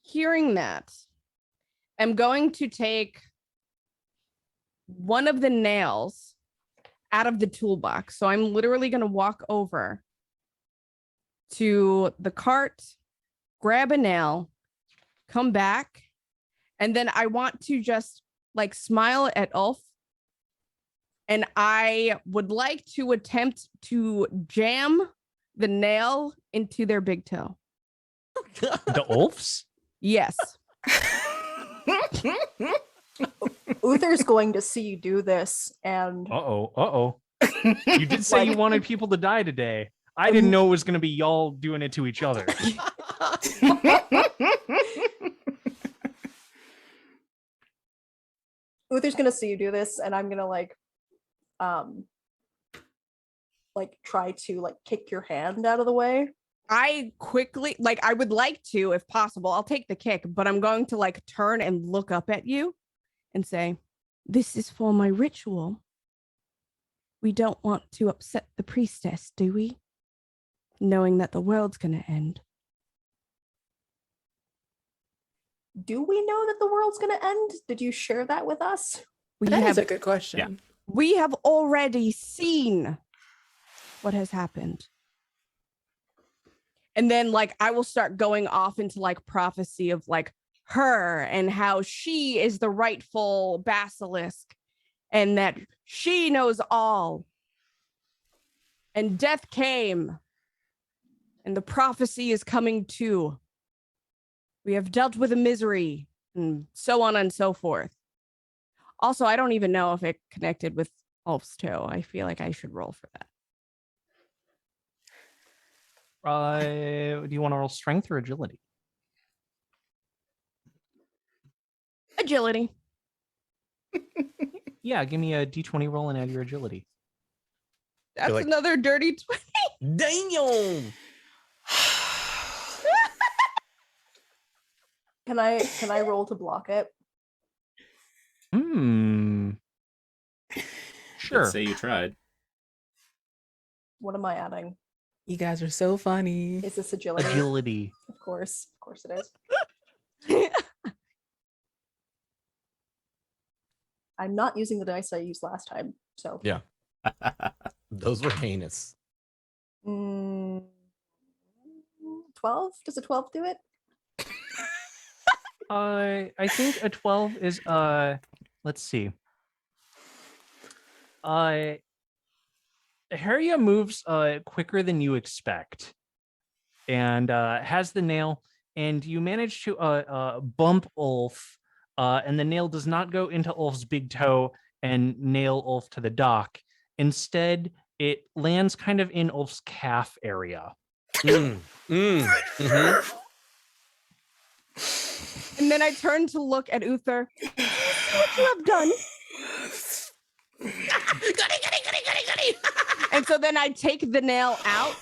Hearing that, am going to take one of the nails out of the toolbox. So I'm literally going to walk over to the cart, grab a nail, come back, and then I want to just like smile at Ulf. And I would like to attempt to jam the nail into their big toe. The Ulfs? Yes. Uther's going to see you do this, and Uh-oh. You did say you wanted people to die today. I didn't know it was going to be y'all doing it to each other. Uther's gonna see you do this, and I'm gonna like try to like kick your hand out of the way. I quickly, like, I would like to, if possible, I'll take the kick, but I'm going to like turn and look up at you and say, this is for my ritual. We don't want to upset the priestess, do we? Knowing that the world's going to end. Do we know that the world's gonna end? Did you share that with us? That is a good question. Yeah. We have already seen what has happened. And then like I will start going off into like prophecy of like her and how she is the rightful basilisk and that she knows all. And death came and the prophecy is coming too. We have dealt with a misery and so on and so forth. Also, I don't even know if it connected with Ulf's toe. I feel like I should roll for that. Do you want to roll strength or agility? Agility. Yeah, give me a d20 roll and add your agility. That's like- another dirty 20. Damn. Can I roll to block it? Sure. Let's say you tried. What am I adding? You guys are so funny. Is this agility? Agility. Of course it is. I'm not using the dice I used last time, so Yeah. Those were heinous. 12? Does a 12 do it? I think a 12 is let's see. Harriet moves quicker than you expect and has the nail and you manage to bump Ulf, and the nail does not go into Ulf's big toe and nail Ulf to the dock. Instead, it lands kind of in Ulf's calf area. Mm-hmm. And then I turn to look at Uther. What you have done? Goody. And so then I take the nail out.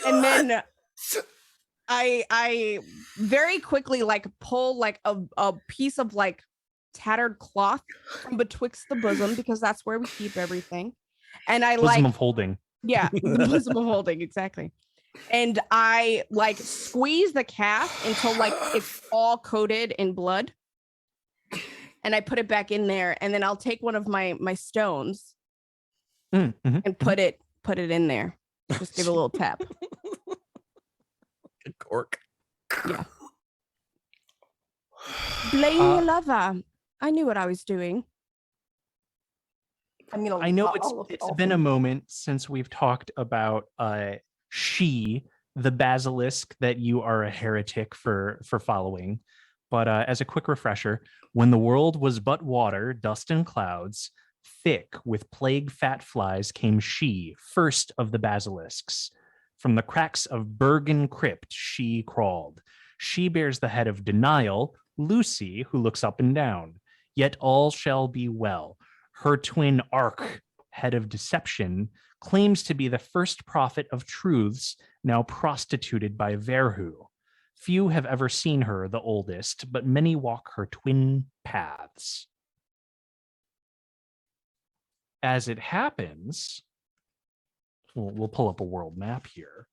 And then I very quickly like pull like a piece of like tattered cloth from betwixt the bosom, because that's where we keep everything. And I bosom of holding. Yeah, the bosom of holding, exactly. And I like squeeze the calf until like it's all coated in blood. And I put it back in there, and then I'll take one of my stones and put it in there. Just give it a little tap. Good cork. Yeah. Blame your lover. I knew what I was doing. I know it's been a moment since we've talked about she, the basilisk that you are a heretic for following. But as a quick refresher, when the world was but water, dust and clouds, thick with plague fat flies came she, first of the basilisks. From the cracks of Bergen crypt she crawled. She bears the head of denial, Lucy, who looks up and down. Yet all shall be well. Her twin Ark, head of deception, claims to be the first prophet of truths, now prostituted by Verhu. Few have ever seen her, the oldest, but many walk her twin paths. As it happens, we'll pull up a world map here.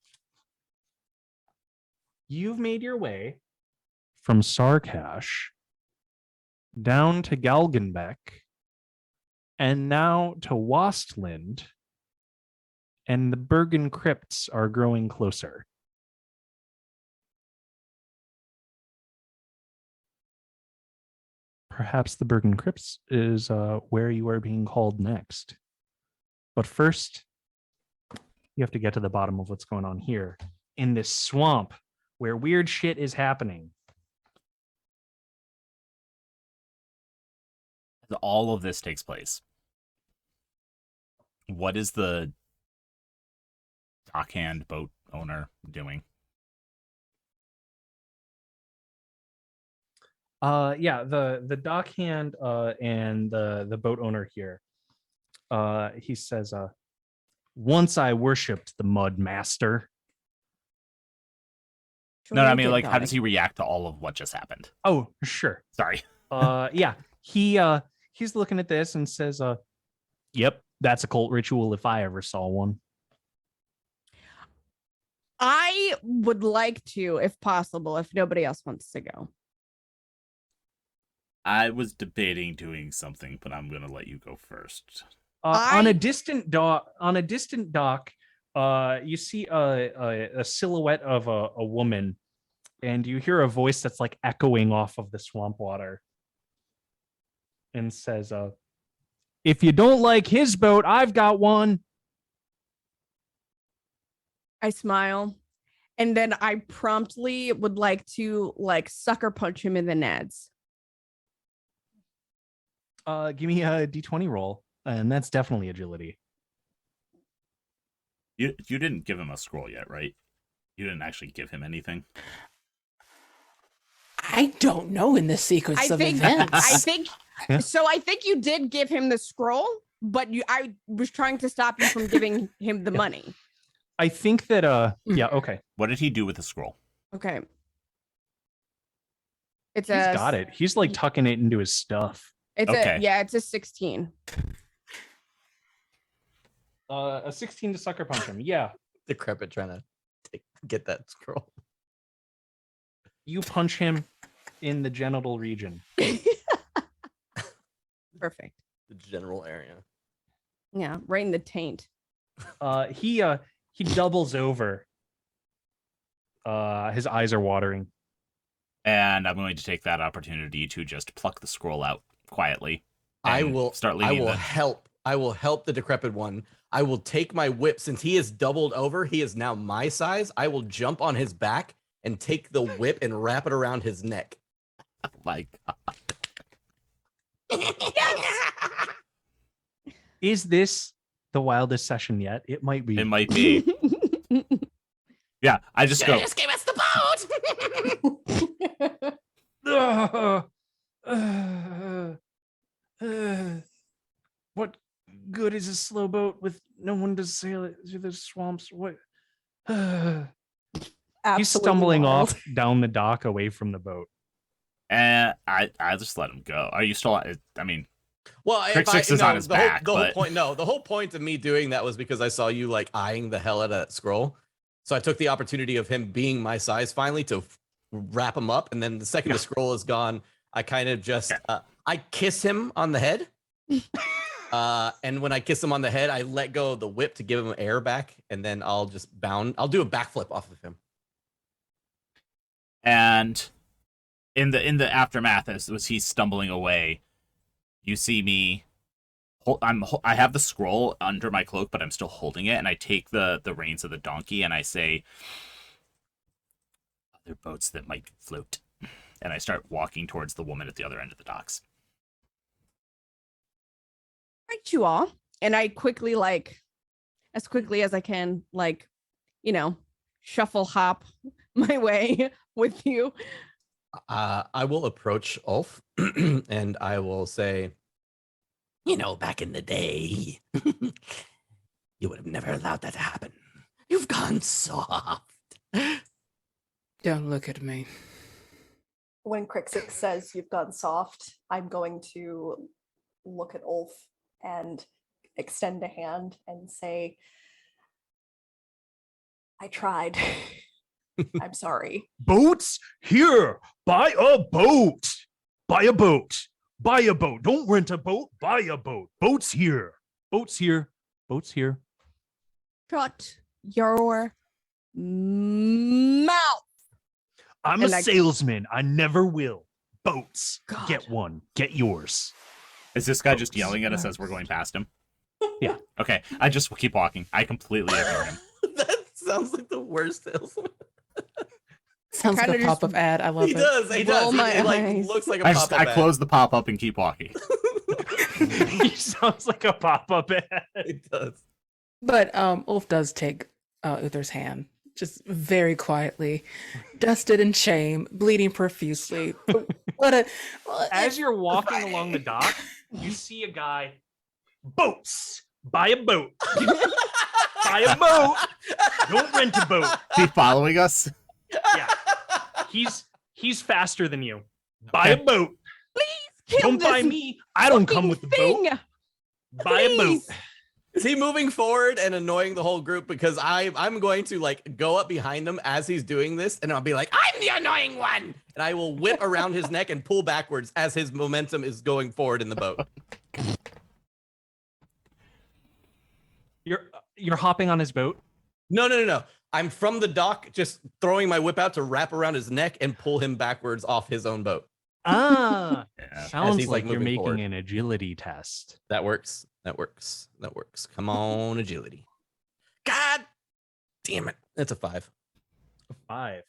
You've made your way from Sarkash down to Galgenbeck, and now to Wastland, and the Bergen crypts are growing closer. Perhaps the Bergen crypts is where you are being called next. But first, you have to get to the bottom of what's going on here in this swamp where weird shit is happening. All of this takes place. What is the dockhand boat owner doing? The dockhand and the boat owner here. He says, once I worshipped the mud master. No, I mean, like, how does he react to all of what just happened? Oh, sure. Sorry. He's looking at this and says, yep, that's a cult ritual if I ever saw one. I would like to, if possible, if nobody else wants to go. I was debating doing something, but I'm going to let you go first. On a distant dock, you see a silhouette of a woman, and you hear a voice that's like echoing off of the swamp water, and says, "If you don't like his boat, I've got one." I smile, and then I promptly would like to like sucker punch him in the nads. Give me a D20 roll, and that's definitely agility. You didn't give him a scroll yet, right? You didn't actually give him anything. I don't know in this sequence of events. I think you did give him the scroll, but I was trying to stop you from giving him the money. I think that yeah, okay. What did he do with the scroll? Okay. He's got it. He's like tucking it into his stuff. It's a 16. A 16 to sucker punch him. Yeah. Decrepit trying to get that scroll. You punch him in the genital region. Perfect. The general area. Yeah, right in the taint. He doubles over. His eyes are watering. And I'm going to take that opportunity to just pluck the scroll out quietly. I will start leaving. I will help I will help the decrepit one. I will take my whip. Since he is doubled over, he is now my size. I will jump on his back and take the whip and wrap it around his neck. Oh my God. Is this the wildest session yet? It might be. It might be. Yeah, I just go. Just give us the boat. What good is a slow boat with no one to sail it through the swamps? What? He's stumbling wild. off down the dock away from the boat. And I just let him go. Are you still? I mean, well, Trick Six is on his back. The whole But... point. No, the whole point of me doing that was because I saw you like eyeing the hell out of that scroll. So I took the opportunity of him being my size finally to wrap him up. And then the second the scroll is gone, I kind of just I kiss him on the head. And when I kiss him on the head, I let go of the whip to give him air back, and then I'll just bound. I'll do a backflip off of him. And in the aftermath, as he's stumbling away, you see me. I have the scroll under my cloak, but I'm still holding it, and I take the reins of the donkey, and I say, "Other boats that might float," and I start walking towards the woman at the other end of the docks. Right, you all. And I quickly, like, as quickly as I can, like, shuffle hop my way with you. I will approach Ulf and I will say, back in the day, you would have never allowed that to happen. You've gone soft. Don't look at me. When Crixix says you've gone soft, I'm going to look at Ulf and extend a hand and say, I tried. I'm sorry. Boats here. Buy a boat. Buy a boat. Buy a boat. Don't rent a boat. Buy a boat. Boats here. Boats here. Boats here. Shut your mouth. I'm And a salesman. I never will. Boats. God. Get one. Get yours. Is this guy just yelling at us as we're going past him? Yeah. Okay, I just keep walking. I completely ignore him. That sounds like the worst salesman. Sounds like Kinda a pop-up ad. I love He it. does. He Roll does. my It like eyes. looks like a I pop-up ad. close the pop up and keep walking. He sounds like a pop-up ad. It does. But Ulf does take Uther's hand, just very quietly, dusted in shame, bleeding profusely. As you're walking along the dock, you see a guy. Boats. Buy a boat. Buy a boat. Don't rent a boat. Is he following us? Yeah. He's faster than you. Buy a boat. Kill Don't buy this me. I don't come with the boat. thing. Buy a boat. Please. Is he moving forward and annoying the whole group? Because I'm going to like go up behind him as he's doing this, and I'll be like, I'm the annoying one, and I will whip around his neck and pull backwards as his momentum is going forward in the boat. You're hopping on his boat. No. I'm from the dock, just throwing my whip out to wrap around his neck and pull him backwards off his own boat. Ah, Yeah. sounds he's, like like, you're moving making forward. an agility test. That works. Come on, agility. God damn it. That's a 5. 5.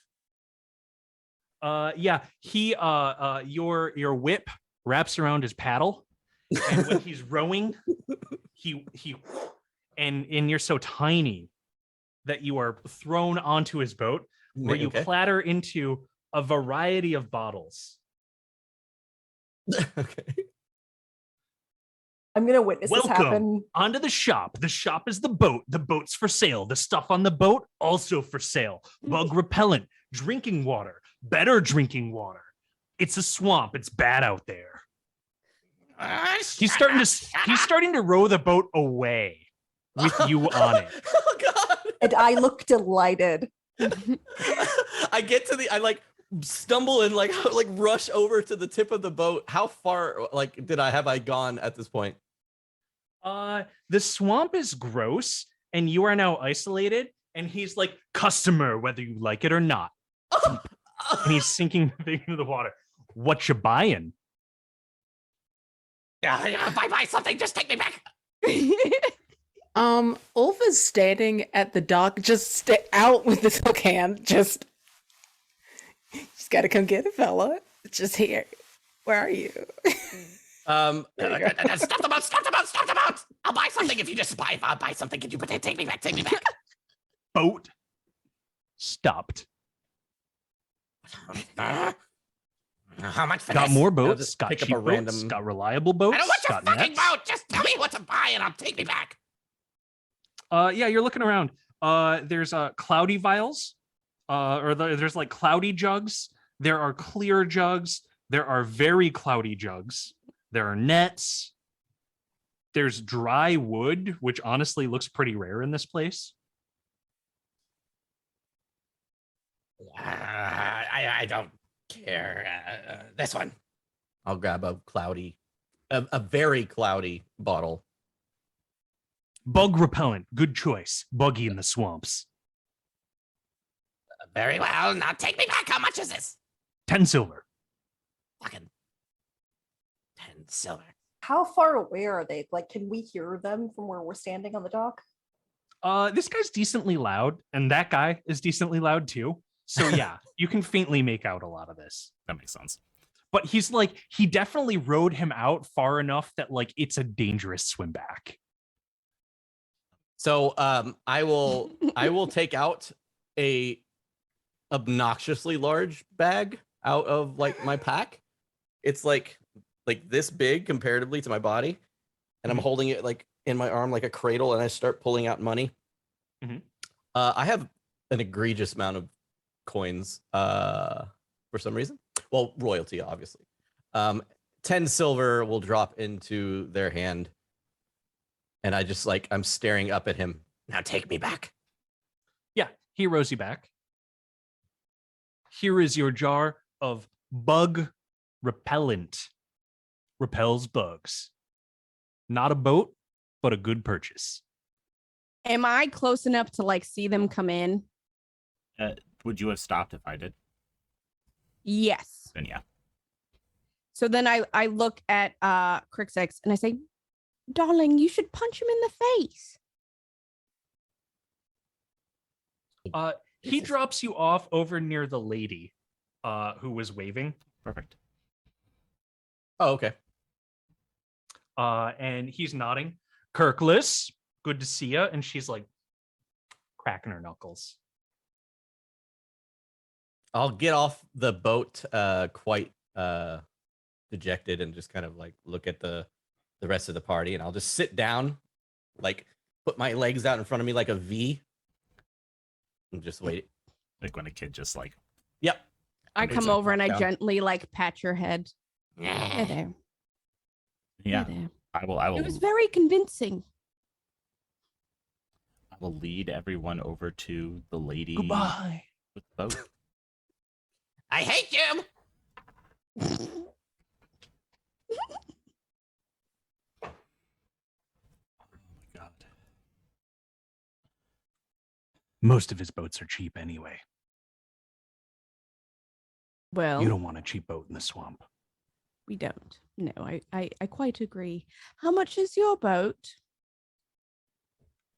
Yeah, he your whip wraps around his paddle, and when he's rowing, he and you're so tiny that you are thrown onto his boat, where you Okay. clatter into a variety of bottles. Okay. I'm gonna witness this Welcome happen. onto the shop. The shop is the boat. The boat's for sale. The stuff on the boat also for sale. Bug repellent, drinking water, better drinking water. It's a swamp. It's bad out there. He's starting to row the boat away with you on it. Oh God. And I look delighted. I get to I like stumble and like rush over to the tip of the boat. How far have I gone at this point? The swamp is gross, and you are now isolated. And he's like, customer, whether you like it or not. And he's sinking the thing into the water. What you buying? Yeah, if I buy something, just take me back. Ulf is standing at the dock, just out with his hook hand. Just gotta come get it, fella. Just here. Where are you? Stop the boat! Stop the boat! Stop the boat! I'll buy something if you just buy. I'll buy something. Can you take me back? Take me back. Boat stopped. How much for Got this? more I'll boats. just Got pick up cheap a boats. random. Got reliable boats. I don't want your got fucking nets. boat. Just tell me what to buy and I'll take me back. Yeah, you're looking around. There's cloudy vials, there's like cloudy jugs. There are clear jugs. There are very cloudy jugs. There are nets. There's dry wood, which honestly looks pretty rare in this place. I don't care. This one. I'll grab a cloudy, a very cloudy bottle. Bug repellent, good choice. Buggy in the swamps. Very well. Now take me back. How much is this? 10 silver. Fucking 10 silver. How far away are they? Like, can we hear them from where we're standing on the dock? This guy's decently loud, and that guy is decently loud too. So yeah, you can faintly make out a lot of this. That makes sense. But he's like, he definitely rode him out far enough that like it's a dangerous swim back. So I will take out a obnoxiously large bag out of like my pack. It's like this big comparatively to my body, and I'm holding it like in my arm like a cradle, and I start pulling out money. I have an egregious amount of coins for some reason. Well, royalty, obviously. 10 silver will drop into their hand, and I just like, I'm staring up at him. Now take me back. Yeah, he rows you back. Here is your jar of bug repellent. Repels bugs. Not a boat, but a good purchase. Am I close enough to like see them come in? Would you have stopped if I did? Yes. Then yeah. So then I look at Crixix and I say, darling, you should punch him in the face. He drops you off over near the lady who was waving. Perfect. Oh, okay. And he's nodding. Kirkless, good to see you. And she's like cracking her knuckles. I'll get off the boat quite dejected and just kind of like look at the rest of the party, and I'll just sit down, like put my legs out in front of me like a V and just wait. Like when a kid just like, yep. I It's come like over and I down. gently like pat your head. Hey there. yeah, Hey there. I will It was very convincing. I will lead everyone over to the lady Goodbye. with the boat. I hate you. Oh my god. Most of his boats are cheap anyway. Well, You don't want a cheap boat in the swamp. we don't. No, I quite agree. How much is your boat?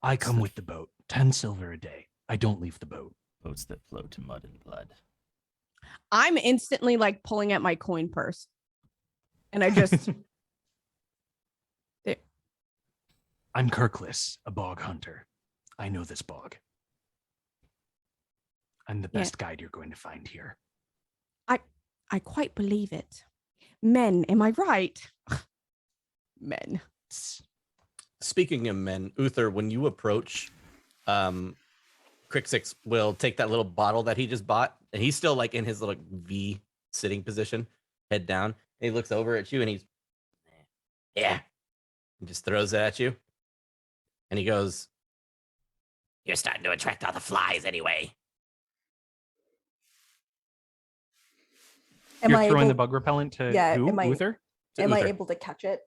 I come with the boat. 10 silver a day. I don't leave the boat. Boats that flow to mud and blood. I'm instantly like pulling at my coin purse. And I just I'm Kirkless, a bog hunter. I know this bog. I'm the best guide you're going to find here. I quite believe it. Men, am I right? Men. Speaking of men, Uther, when you approach, Crixix will take that little bottle that he just bought, and he's still like in his little V sitting position, head down. And he looks over at you and he's, yeah, and just throws it at you. And he goes, "You're starting to attract all the flies anyway." Am You're I throwing able, the bug repellent to Yeah, who? am I- Uther? To am I Uther. able to catch it?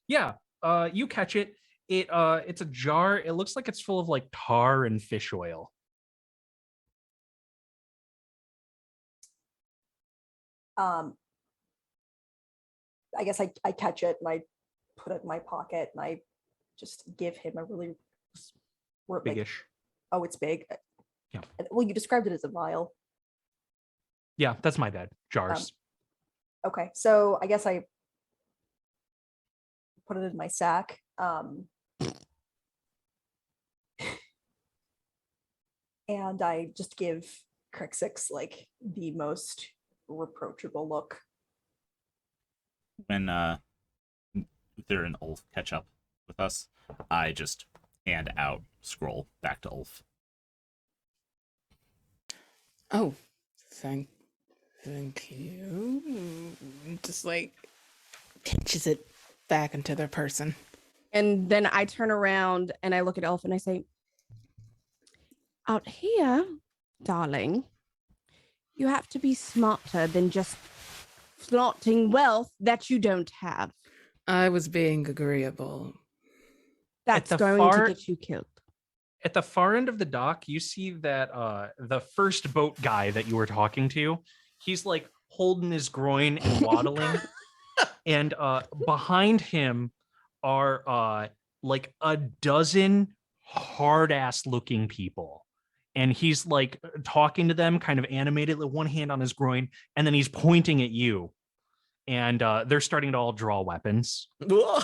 Yeah. You catch it. It's a jar. It looks like it's full of like tar and fish oil. I guess I catch it and I put it in my pocket and I just give him a really like, Biggish. oh, it's big. Yeah. Well, you described it as a vial. Yeah, that's my bad. Jars. Okay, so I guess I put it in my sack. And I just give Crixix like the most reproachable look. When Uther and Ulf catch up with us, I just hand out scroll back to Ulf. Oh, thank you. Just like pinches it back into their person. And then I turn around and I look at Elf and I say, out here, darling, you have to be smarter than just flaunting wealth that you don't have. I was being agreeable. That's the going far- to get you killed. At the far end of the dock, you see that the first boat guy that you were talking to, he's like holding his groin and waddling. And behind him are like a dozen hard ass looking people. And he's like talking to them, kind of animated with one hand on his groin, and then he's pointing at you. And they're starting to all draw weapons. Come,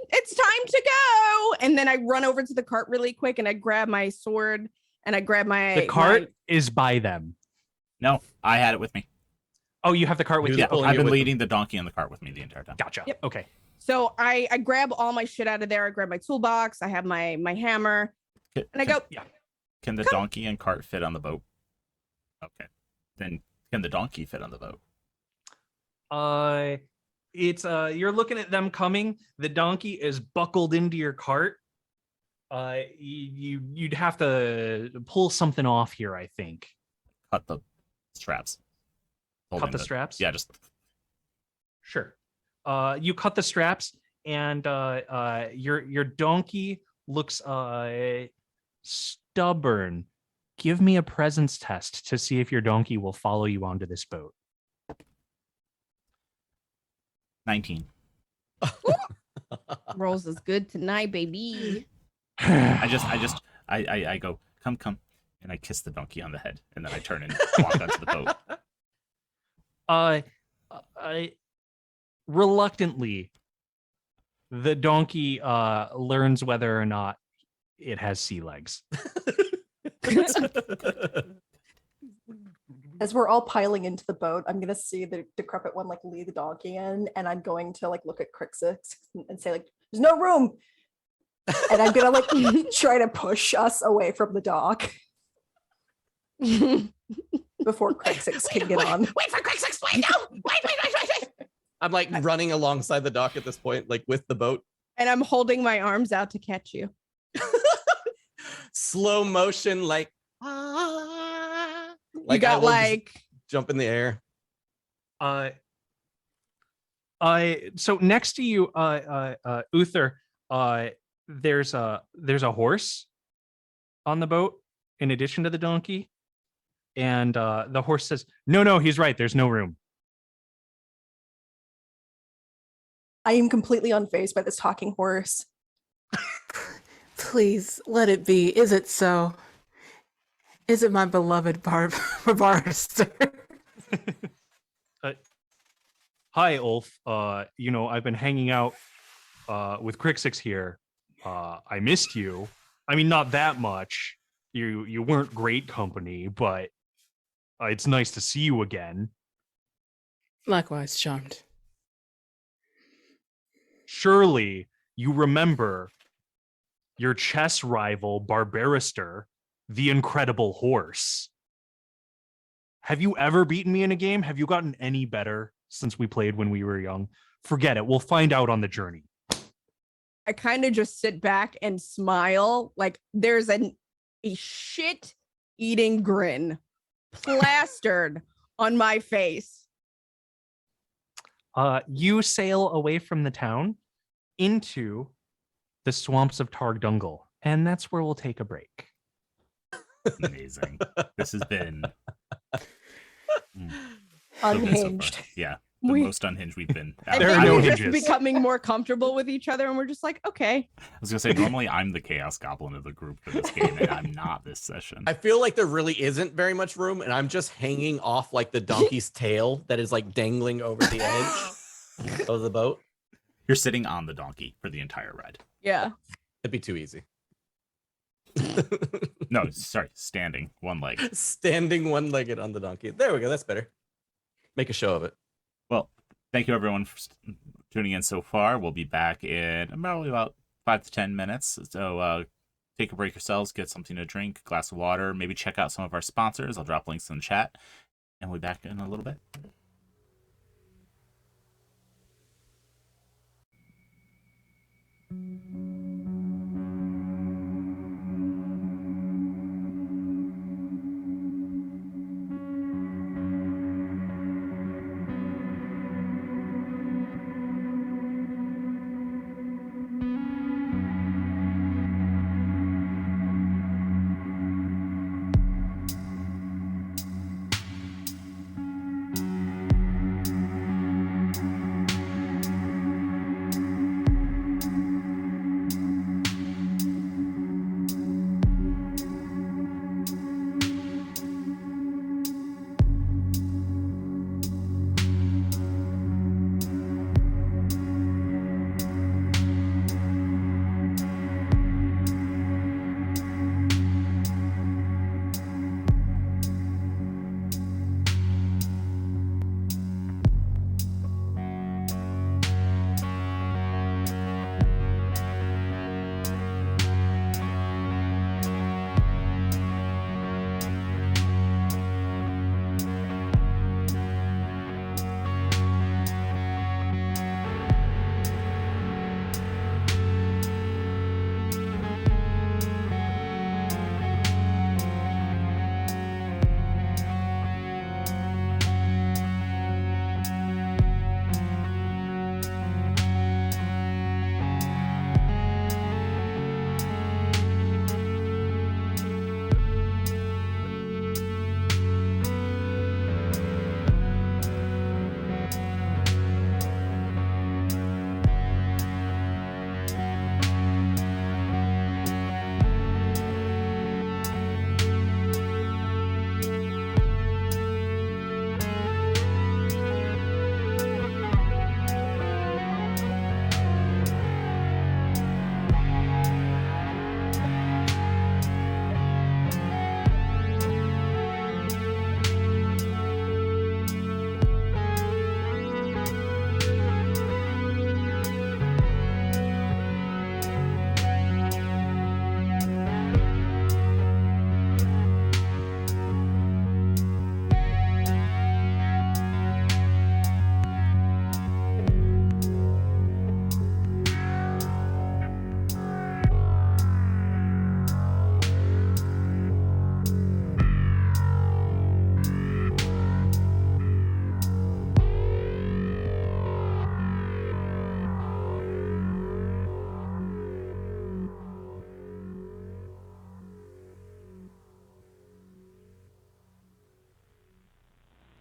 it's time to go. And then I run over to the cart really quick and I grab my sword and I grab my... The cart is by them. No, I had it with me. Oh, you have the cart with you? Yeah, pulling I've it been with leading the donkey and the cart with me the entire time. Gotcha. Yep. Okay. So I grab all my shit out of there. I grab my toolbox. I have my hammer. And I go, Yeah. Can the donkey and cart fit on the boat? Okay. Then can the donkey fit on the boat? It's you're looking at them coming. The donkey is buckled into your cart. You'd have to pull something off here, I think. Cut the straps. Cut the straps? Yeah, just Sure. You cut the straps, and your donkey looks stubborn. Give me a presence test to see if your donkey will follow you onto this boat. 19. rolls is good tonight, baby. I go, come, and I kiss the donkey on the head, and then I turn and walk onto the boat. I reluctantly, the donkey learns whether or not it has sea legs. As we're all piling into the boat, I'm gonna see the decrepit one like lead the donkey in, and I'm going to like look at Crixix and say like, "There's no room," and I'm gonna like try to push us away from the dock before Crixix can get on. Wait for Crixix! Wait, no! Wait! I'm like running alongside the dock at this point, like with the boat. And I'm holding my arms out to catch you. Slow motion, like You got I will just like jump in the air. So next to you, Uther, there's a horse on the boat in addition to the donkey, and the horse says, "No, he's right. There's no room." I am completely unfazed by this talking horse. Please let it be. Is it so? Is it my beloved barbaster? Hi, Ulf. I've been hanging out with Crixix here. I missed you. I mean, not that much. You weren't great company, but it's nice to see you again. Likewise, charmed. Surely you remember your chess rival, Barbarister, the incredible horse. Have you ever beaten me in a game? Have you gotten any better since we played when we were young? Forget it. We'll find out on the journey. I kind of just sit back and smile. Like there's a shit-eating grin plastered on my face. You sail away from the town into the swamps of Targdungle, and that's where we'll take a break. Amazing. This has been so good so Unhinged. far. Yeah. the We- most unhinged we've been. I There think are no we're just hinges. becoming more comfortable with each other, and we're just like, okay. I was gonna say normally I'm the chaos goblin of the group for this game, and I'm not this session. I feel like there really isn't very much room, and I'm just hanging off like the donkey's tail that is like dangling over the edge of the boat. You're sitting on the donkey for the entire ride. Yeah. It'd be too easy. No, sorry, standing, one leg. Standing one-legged on the donkey. There we go. That's better. Make a show of it. Well, thank you everyone for tuning in so far. We'll be back in about 5 to 10 minutes. So take a break yourselves, get something to drink, a glass of water, maybe check out some of our sponsors. I'll drop links in the chat, and we'll be back in a little bit.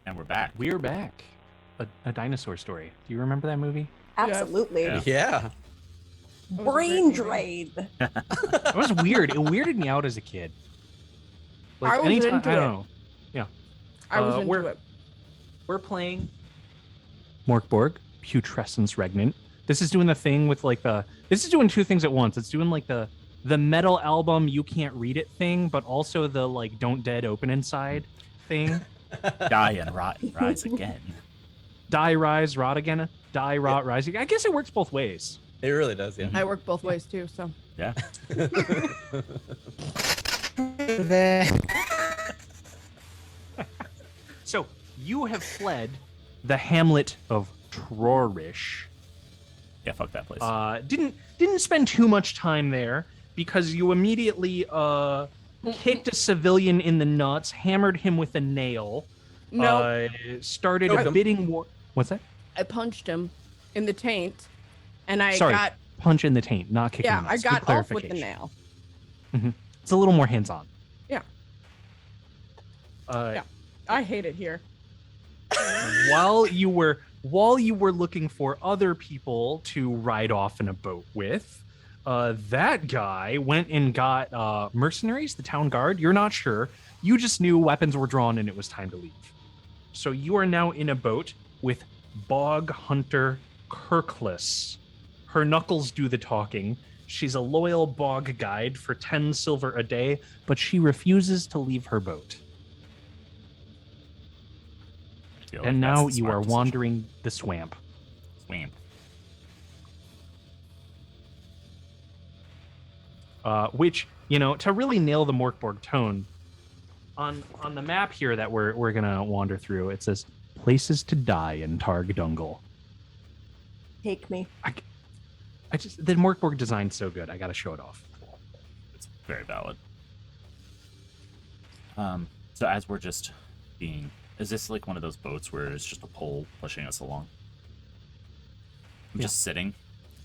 And we're back. We're back. A dinosaur story. Do you remember that movie? Absolutely. Yeah. Yeah. Brain drain. It was weird. It weirded me out as a kid. I was anytime, into I it. don't know. Yeah. I was into we're, it. We're playing Mork Borg, Putrescence Regnant. This is doing the thing with like this is doing two things at once. It's doing like the metal album you can't read it thing, but also the like don't dead open inside thing. Die and rot and rise again. Die, rise, rot again. Die, rot, rise again. I guess it works both ways. It really does, yeah. I work both ways too, so. Yeah. So you have fled the hamlet of Traurish. Yeah, fuck that place. Didn't spend too much time there because you immediately kicked a civilian in the nuts, hammered him with a nail, No, started Choked a him. bidding war. What's that? I punched him in the taint, and I Sorry, got punch in the taint, not kicking. yeah, the I nuts. Good got off with the clarification. nail. It's a little more hands-on. Yeah. Uh, Yeah. I hate it here. While you were while you were looking for other people to ride off in a boat with, that guy went and got mercenaries, the town guard. You're not sure. You just knew weapons were drawn and it was time to leave. So you are now in a boat with Bog Hunter Kirkless. Her knuckles do the talking. She's a loyal bog guide for 10 silver a day, but she refuses to leave her boat. And now you are wandering the swamp. Which, you know, to really nail the Mork Borg tone, on the map here that we're gonna wander through, it says places to die in Targ Dungle. Take me. I just, the Mork Borg design's so good, I gotta show it off. It's very valid. So as we're just being, is this like one of those boats where it's just a pole pushing us along? I'm just sitting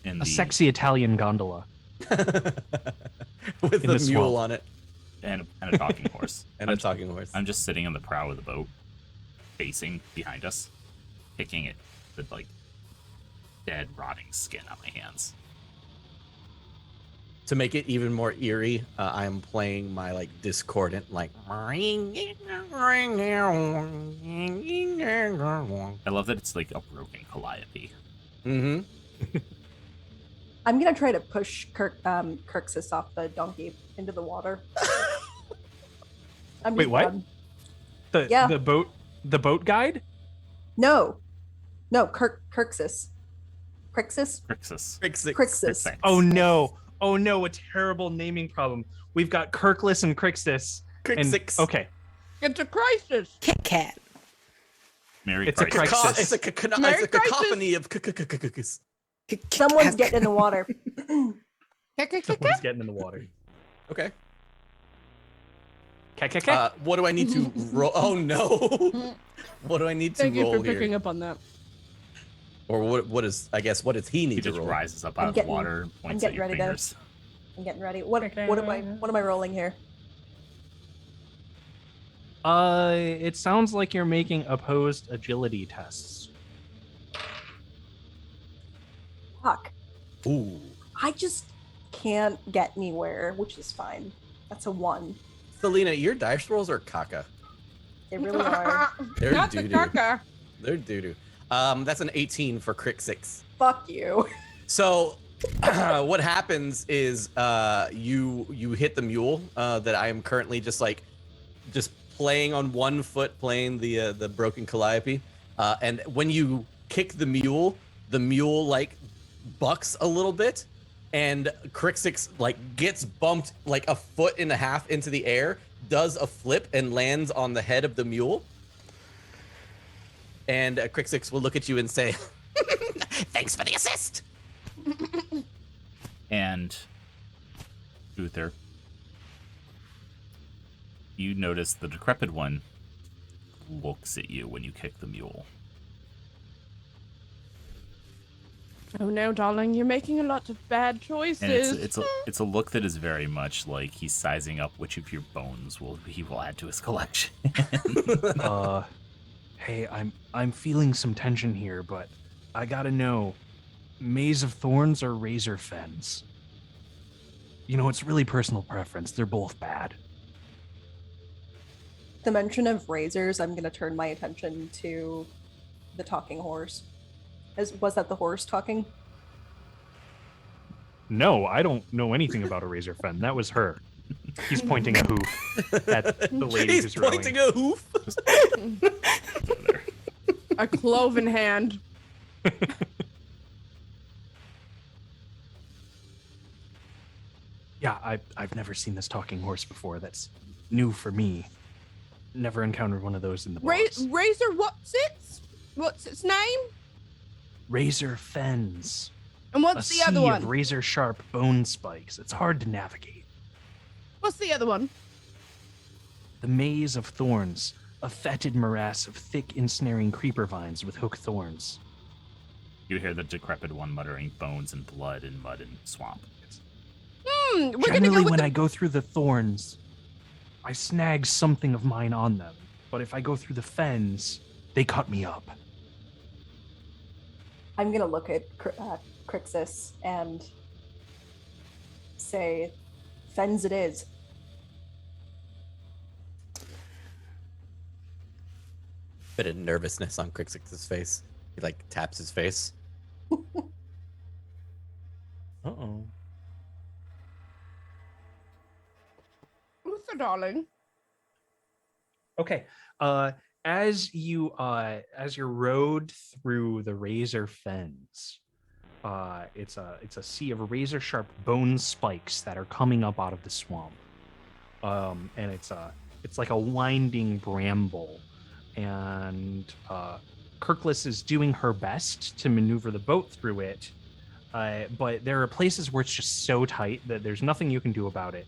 in a sexy Italian gondola with the mule on it. And a talking horse. A talking horse. I'm just sitting on the prow of the boat, facing behind us, picking it with like dead, rotting skin on my hands. To make it even more eerie, I am playing my like discordant like. I love that it's like a broken calliope. Mm-hmm. I'm gonna try to push Kirksis off the donkey into the water. Wait, what? The boat guide? No, Kirksis. Crixus. Oh no, a terrible naming problem. We've got Kirkless and Crixus. Okay. It's a crisis. Kit Kat. It's a crisis. It's a cacophony of cookies. Someone's getting in the water. Someone's getting in the water. Okay. Okay. What do I need to roll? Oh no! What do I need to roll here? Thank you for picking up on that. Or what is? I guess what does he need He to just roll? rises up out of the water and points at your fingers. I'm getting ready. What am I rolling here? It sounds like you're making opposed agility tests. Fuck. Ooh. I just can't get anywhere, which is fine. That's a 1. Selena, your dice rolls are caca. They really are. They're Not doo-doo. the caca. They're doo-doo. That's an 18 for Crixix. Fuck you. So what happens is you hit the mule that I am currently just playing on one foot, playing the broken calliope, and when you kick the mule like bucks a little bit, and Crixix like gets bumped like a foot and a half into the air, does a flip and lands on the head of the mule. And Crixix will look at you and say, "Thanks for the assist." And Uther, you notice the decrepit one looks at you when you kick the mule. Oh no, darling, you're making a lot of bad choices. And it's a look that is very much like he's sizing up which of your bones he will add to his collection. Hey, I'm feeling some tension here, but I gotta know, Maze of Thorns or Razor Fens? You know, it's really personal preference. They're both bad. The mention of razors, I'm gonna turn my attention to the talking horse. Was that the horse talking? No, I don't know anything about a Razor Fen. That was her. He's pointing a hoof at the lady who's rowing. He's pointing a hoof. A cloven hand. Yeah, I've never seen this talking horse before. That's new for me. Never encountered one of those in the box. Razor, what's its name? Razor Fens. And what's the other sea one? Of razor sharp bone spikes. It's hard to navigate. What's the other one? The Maze of Thorns, a fetid morass of thick ensnaring creeper vines with hooked thorns. You hear the decrepit one muttering bones and blood and mud and swamp. Generally, when I go through the thorns, I snag something of mine on them. But if I go through the fens, they cut me up. I'm gonna look at Crixus and say, "Fens it is." Bit of nervousness on Crixus's face. He like taps his face. Uh-oh. Uther, darling. Okay. As you're rowed through the Razor Fens, it's a sea of razor sharp bone spikes that are coming up out of the swamp. And it's like a winding bramble. And Kirkless is doing her best to maneuver the boat through it. But there are places where it's just so tight that there's nothing you can do about it.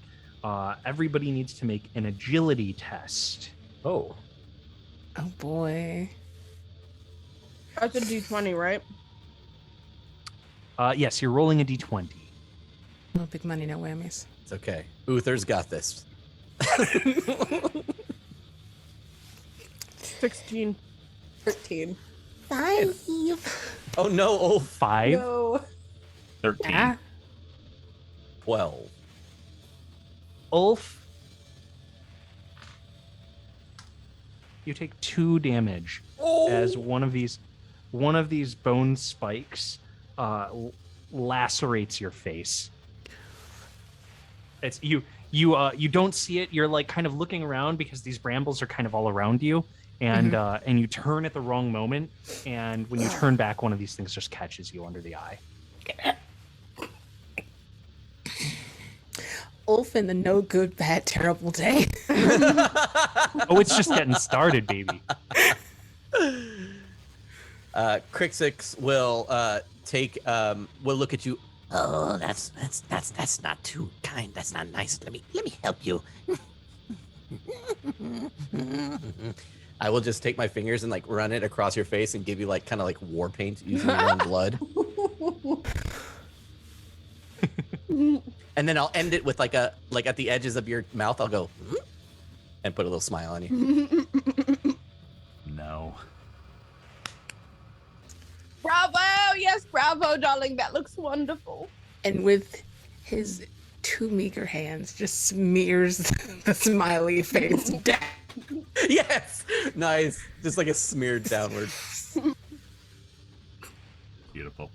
Everybody needs to make an agility test. Oh. Oh boy. That's a D20, right? Yes, you're rolling a d20. No big money, no whammies. It's okay. Uther's got this. 16. 13. 5. Oh no, oh 5. No. 13. Ah, 12. Ulf, you take 2 damage as one of these bone spikes lacerates your face. It's you don't see it. You're like kind of looking around because these brambles are kind of all around you, and and you turn at the wrong moment, and when you turn back, one of these things just catches you under the eye. Ulf in the no good, bad, terrible day. Oh, it's just getting started, baby. Crixus will will look at you. Oh, that's not too kind. That's not nice. Let me help you. I will just take my fingers and like run it across your face and give you like kind of like war paint using your own blood. And then I'll end it with like at the edges of your mouth, I'll go and put a little smile on you. No. Bravo! Yes, bravo, darling. That looks wonderful. And with his 2 meager hands, just smears the smiley face down. Yes, nice. Just like a smeared downward. Beautiful.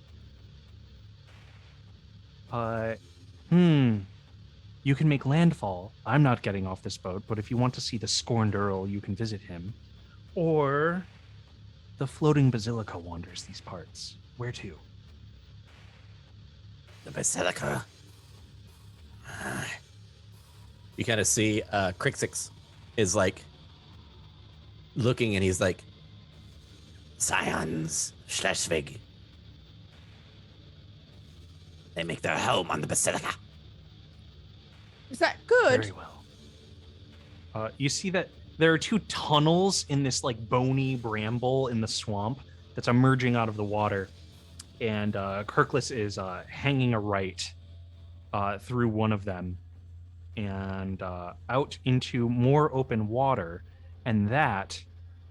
You can make landfall. I'm not getting off this boat, but if you want to see the scorned Earl, you can visit him. Or the floating basilica wanders these parts. Where to? The basilica. You kind of see Crixus is like looking and he's like, Scions Schleswig. They make their home on the basilica. Is that good? Very well. You see that there are 2 tunnels in this like bony bramble in the swamp that's emerging out of the water, and Kirkless is hanging a right through one of them and out into more open water, and that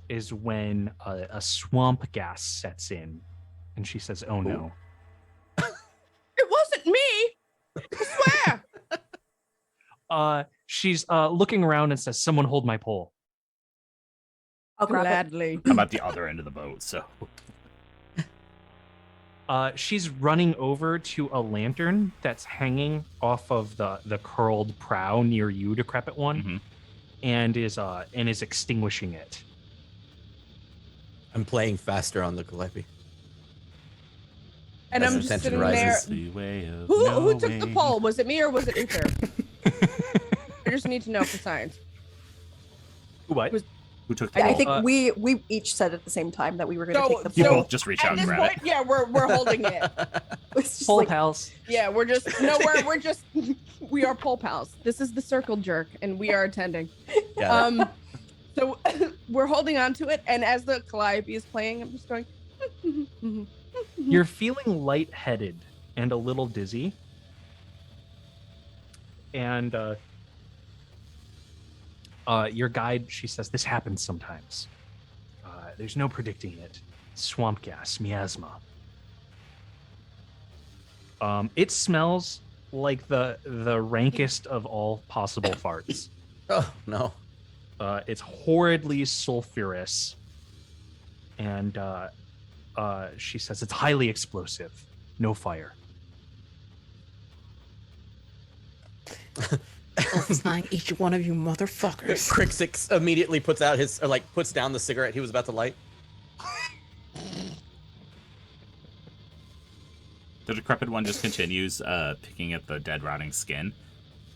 is when a swamp gas sets in, and she says, "Oh no." It wasn't me. I swear. She's looking around and says, "Someone hold my pole." I'll grab it. Gladly. I'm at the other end of the boat, so. She's running over to a lantern that's hanging off of the curled prow near you, Decrepit One, and is extinguishing it. I'm playing faster on the Calliope. And As I'm just attention sitting rises. there. Who took the poll? Was it me or was it Uther? I just need to know for science. What? Who took the Yeah, I poll? think we each said at the same time that we were going to take the You poll. both just reach out At and this grab point, it. yeah, we're holding it. It's just Pole like, pals. Yeah, we're just we are pole pals. This is the circle jerk, and we are attending. Got it. So we're holding on to it, and as the Calliope is playing, I'm just going. You're feeling lightheaded and a little dizzy. And your guide, she says, this happens sometimes. There's no predicting it. Swamp gas, miasma. It smells like the rankest of all possible farts. Oh no. It's horridly sulfurous, and she says it's highly explosive. No fire. Flying each one of you motherfuckers. Crixix immediately puts down the cigarette he was about to light. The decrepit one just continues picking at the dead, rotting skin,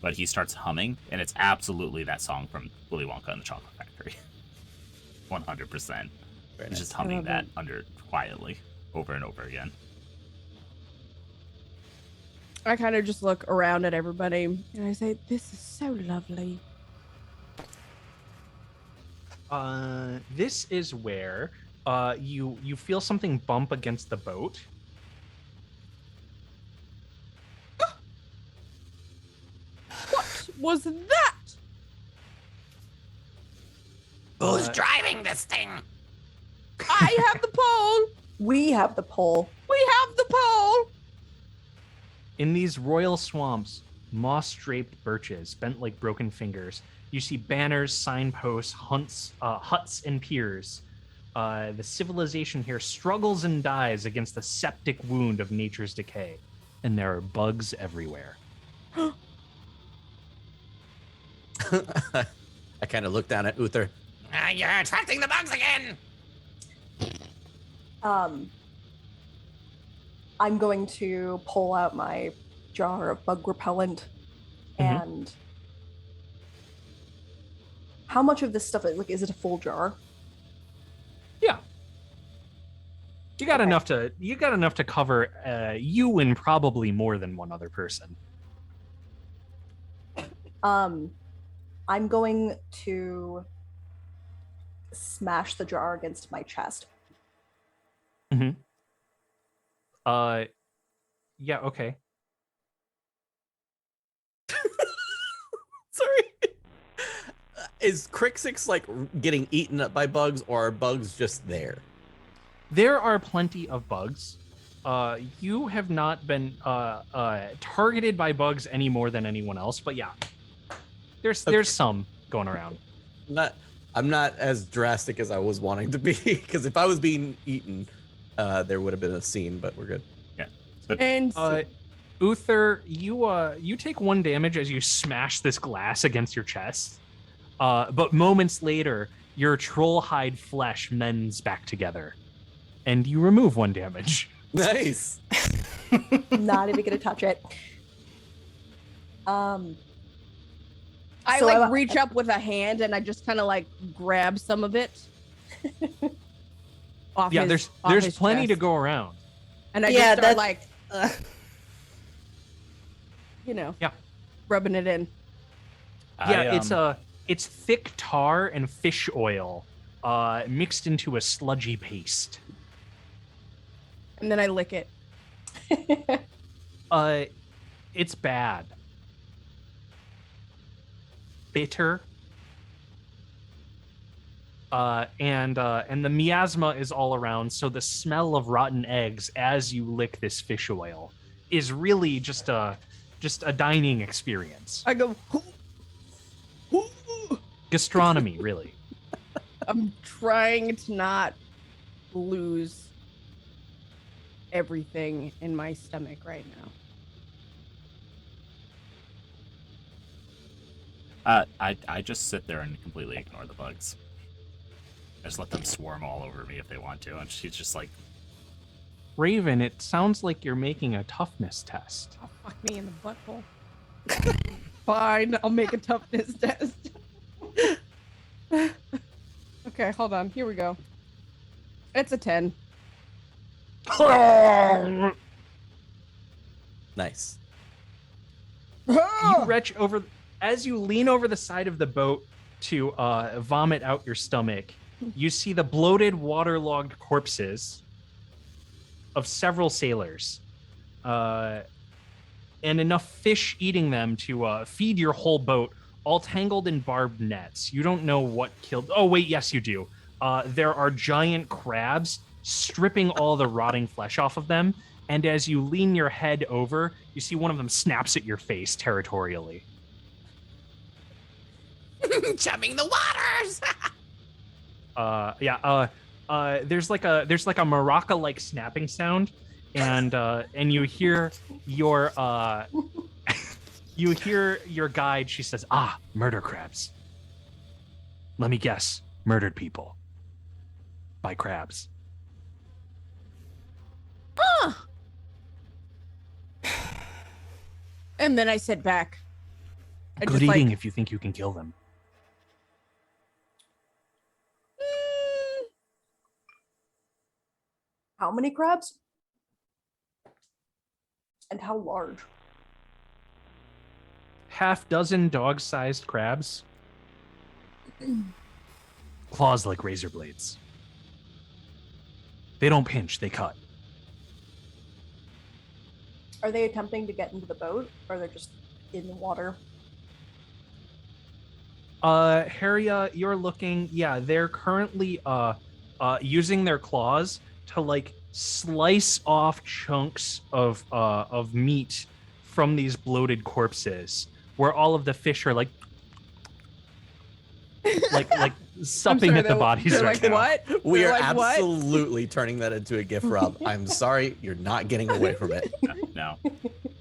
but he starts humming, and it's absolutely that song from Willy Wonka and the Chocolate Factory. 100%. He's just humming that quietly over and over again. I kind of just look around at everybody and I say, "This is so lovely." This is where you feel something bump against the boat. What was that? Who's driving this thing? I have the pole. We have the pole. We have the pole. In these royal swamps, moss-draped birches bent like broken fingers. You see banners, signposts, huts, and piers. The civilization here struggles and dies against the septic wound of nature's decay, and there are bugs everywhere. I kind of look down at Uther. You're attracting the bugs again. I'm going to pull out my jar of bug repellent and how much of this stuff, like, is it a full jar? Yeah. You got enough to cover you and probably more than one other person. I'm going to smash the jar against my chest. Mm-hmm. Yeah, okay. Sorry. Is Crixix like getting eaten up by bugs, or are bugs just there? There are plenty of bugs. You have not been targeted by bugs any more than anyone else, but yeah, there's some going around. I'm not as drastic as I was wanting to be, because if I was being eaten, there would have been a scene, but we're good. Yeah. But, And Uther, you take 1 damage as you smash this glass against your chest. But moments later, your troll hide flesh mends back together, and you remove 1 damage. Nice. Not even gonna touch it. I So reach up with a hand and I just kind of like grab some of it. Off Yeah, his- off there's his plenty to chest. go around. And I Yeah, just start that's- Yeah. rubbing it in. Yeah, it's thick tar and fish oil mixed into a sludgy paste. And then I lick it. It's bad. Bitter. And the miasma is all around, so the smell of rotten eggs as you lick this fish oil is really just a dining experience. I go, Gastronomy, really. I'm trying to not lose everything in my stomach right now. I just sit there and completely ignore the bugs. I just let them swarm all over me if they want to, and she's just like, Raven, it sounds like you're making a toughness test. Oh, fuck me in the butthole. Fine, I'll make a toughness test. Okay, hold on. Here we go. It's a 10. Nice. You retch over as you lean over the side of the boat to vomit out your stomach. You see the bloated, waterlogged corpses of several sailors, and enough fish eating them to feed your whole boat, all tangled in barbed nets. You don't know what killed. Oh wait, yes you do. There are giant crabs stripping all the rotting flesh off of them. And as you lean your head over, you see one of them snaps at your face territorially. Chumming the waters. There's like a maraca like snapping sound, and you hear your you hear your guide. She says, murder crabs. Let me guess, murdered people by crabs. And then I sit back. Good eating if you think you can kill them. How many crabs? And how large? Half dozen dog-sized crabs. Claws like razor blades. They don't pinch, they cut. Are they attempting to get into the boat, or they're just in the water? Haria, you're looking. Yeah, they're currently using their claws to like slice off chunks of meat from these bloated corpses, where all of the fish are like supping at the bodies they're right like, now. What? We They're are like, what? absolutely turning that into a GIF, Rob. I'm sorry, you're not getting away from it. No,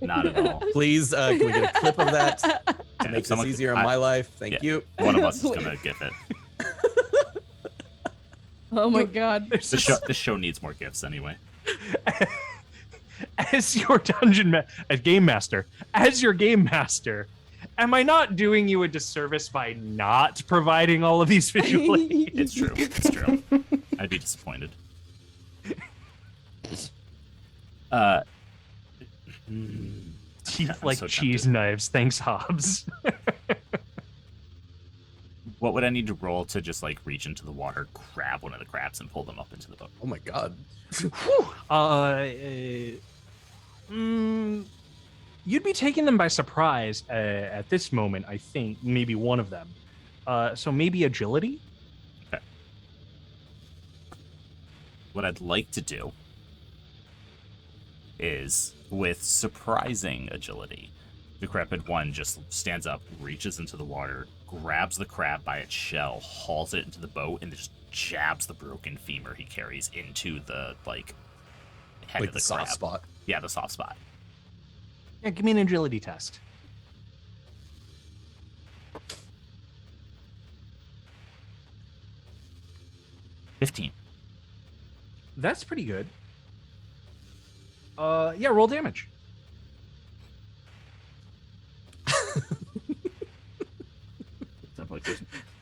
not at all. Please, can we get a clip of that to Yeah, make this someone- easier in my life? Thank you. One of us is gonna get it. Oh my god. This show needs more gifts anyway. As your game master, am I not doing you a disservice by not providing all of these visual aids? It's true. It's true. I'd be disappointed. Teeth I'm like so cheese tempted. knives. Thanks, Hobbs. What would I need to roll to just like reach into the water, grab one of the crabs, and pull them up into the boat? Oh my god. You'd be taking them by surprise at this moment, I think. Maybe one of them. So maybe agility? Okay. What I'd like to do is, with surprising agility, the decrepit one just stands up, reaches into the water, grabs the crab by its shell, hauls it into the boat, and just jabs the broken femur he carries into the head Like of the the soft crab. spot. Yeah, the soft spot. Yeah, give me an agility test. $15. That's pretty good. Yeah, roll damage.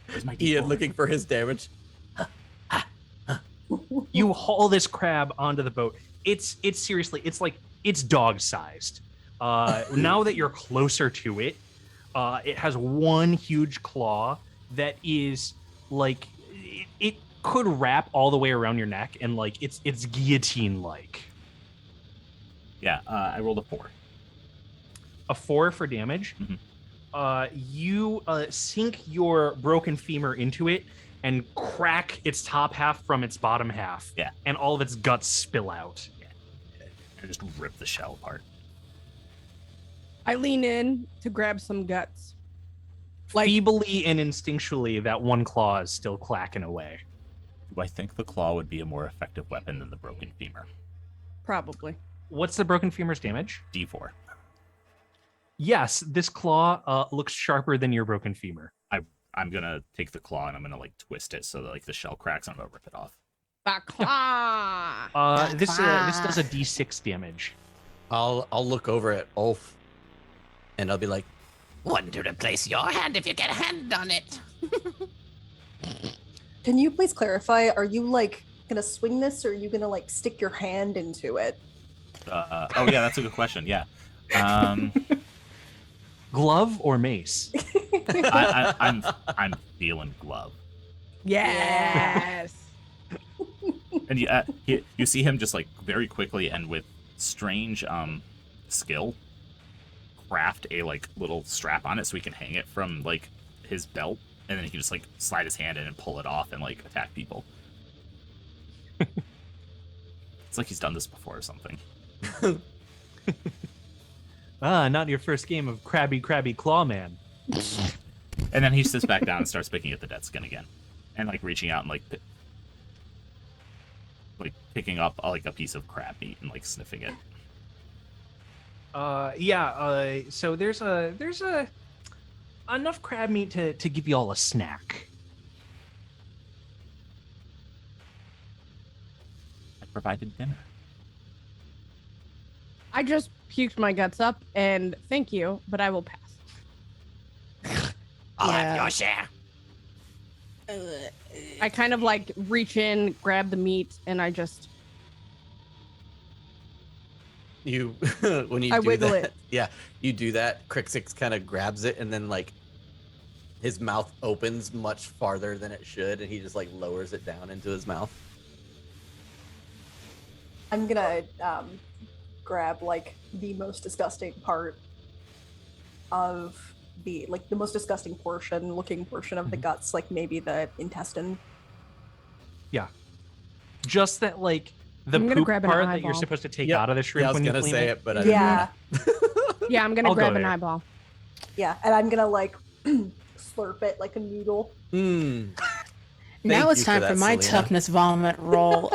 Where's my Ian D4? looking for his damage. You haul this crab onto the boat. It's seriously, it's dog sized. Now that you're closer to it, it has one huge claw that is like it could wrap all the way around your neck, and like it's guillotine like. Yeah, I rolled a 4. A 4 for damage. Mhm. You sink your broken femur into it and crack its top half from its bottom half. Yeah. And all of its guts spill out. I just rip the shell apart. I lean in to grab some guts. Like- Feebly and instinctually, that one claw is still clacking away. Do I think the claw would be a more effective weapon than the broken femur? Probably. What's the broken femur's damage? D4. Yes, this claw looks sharper than your broken femur. I'm gonna take the claw and I'm gonna twist it so that the shell cracks and I'm gonna rip it off. This does a d6 damage. I'll look over at Ulf and I'll be like, wouldn't do to place your hand if you get a hand on it. Can you please clarify? Are you gonna swing this, or are you gonna stick your hand into it? Oh yeah, that's a good question. Yeah. Glove or mace? I'm feeling glove. Yes. And you see him just very quickly and with strange skill craft a little strap on it so he can hang it from his belt, and then he can just slide his hand in and pull it off and attack people. It's like he's done this before or something. Not your first game of Krabby Clawman. And then he sits back down and starts picking at the dead skin again, and like reaching out and like picking up like a piece of crab meat and like sniffing it. So there's enough crab meat to give you all a snack. I provided dinner. I just puked my guts up, and thank you, but I will pass. I'll have your share. I kind of like reach in, grab the meat, and I just You when you I do wiggle that, it. yeah, you do that. Crixix kind of grabs it, and then like his mouth opens much farther than it should, and he just like lowers it down into his mouth. I'm gonna grab like the most disgusting part of the most disgusting looking portion of the guts, like maybe the intestine. Yeah. Just that, like, the I'm gonna poop grab an part that you're eyeball. supposed to take Yep. out of the shrimp Yeah, I was when you gonna clean say it. it, but I Yeah, yeah, I'm gonna I'll go grab an there. eyeball. yeah, and I'm gonna like slurp it like a noodle. Mm. Now Thank it's you time for that, my Selena. toughness vomit roll.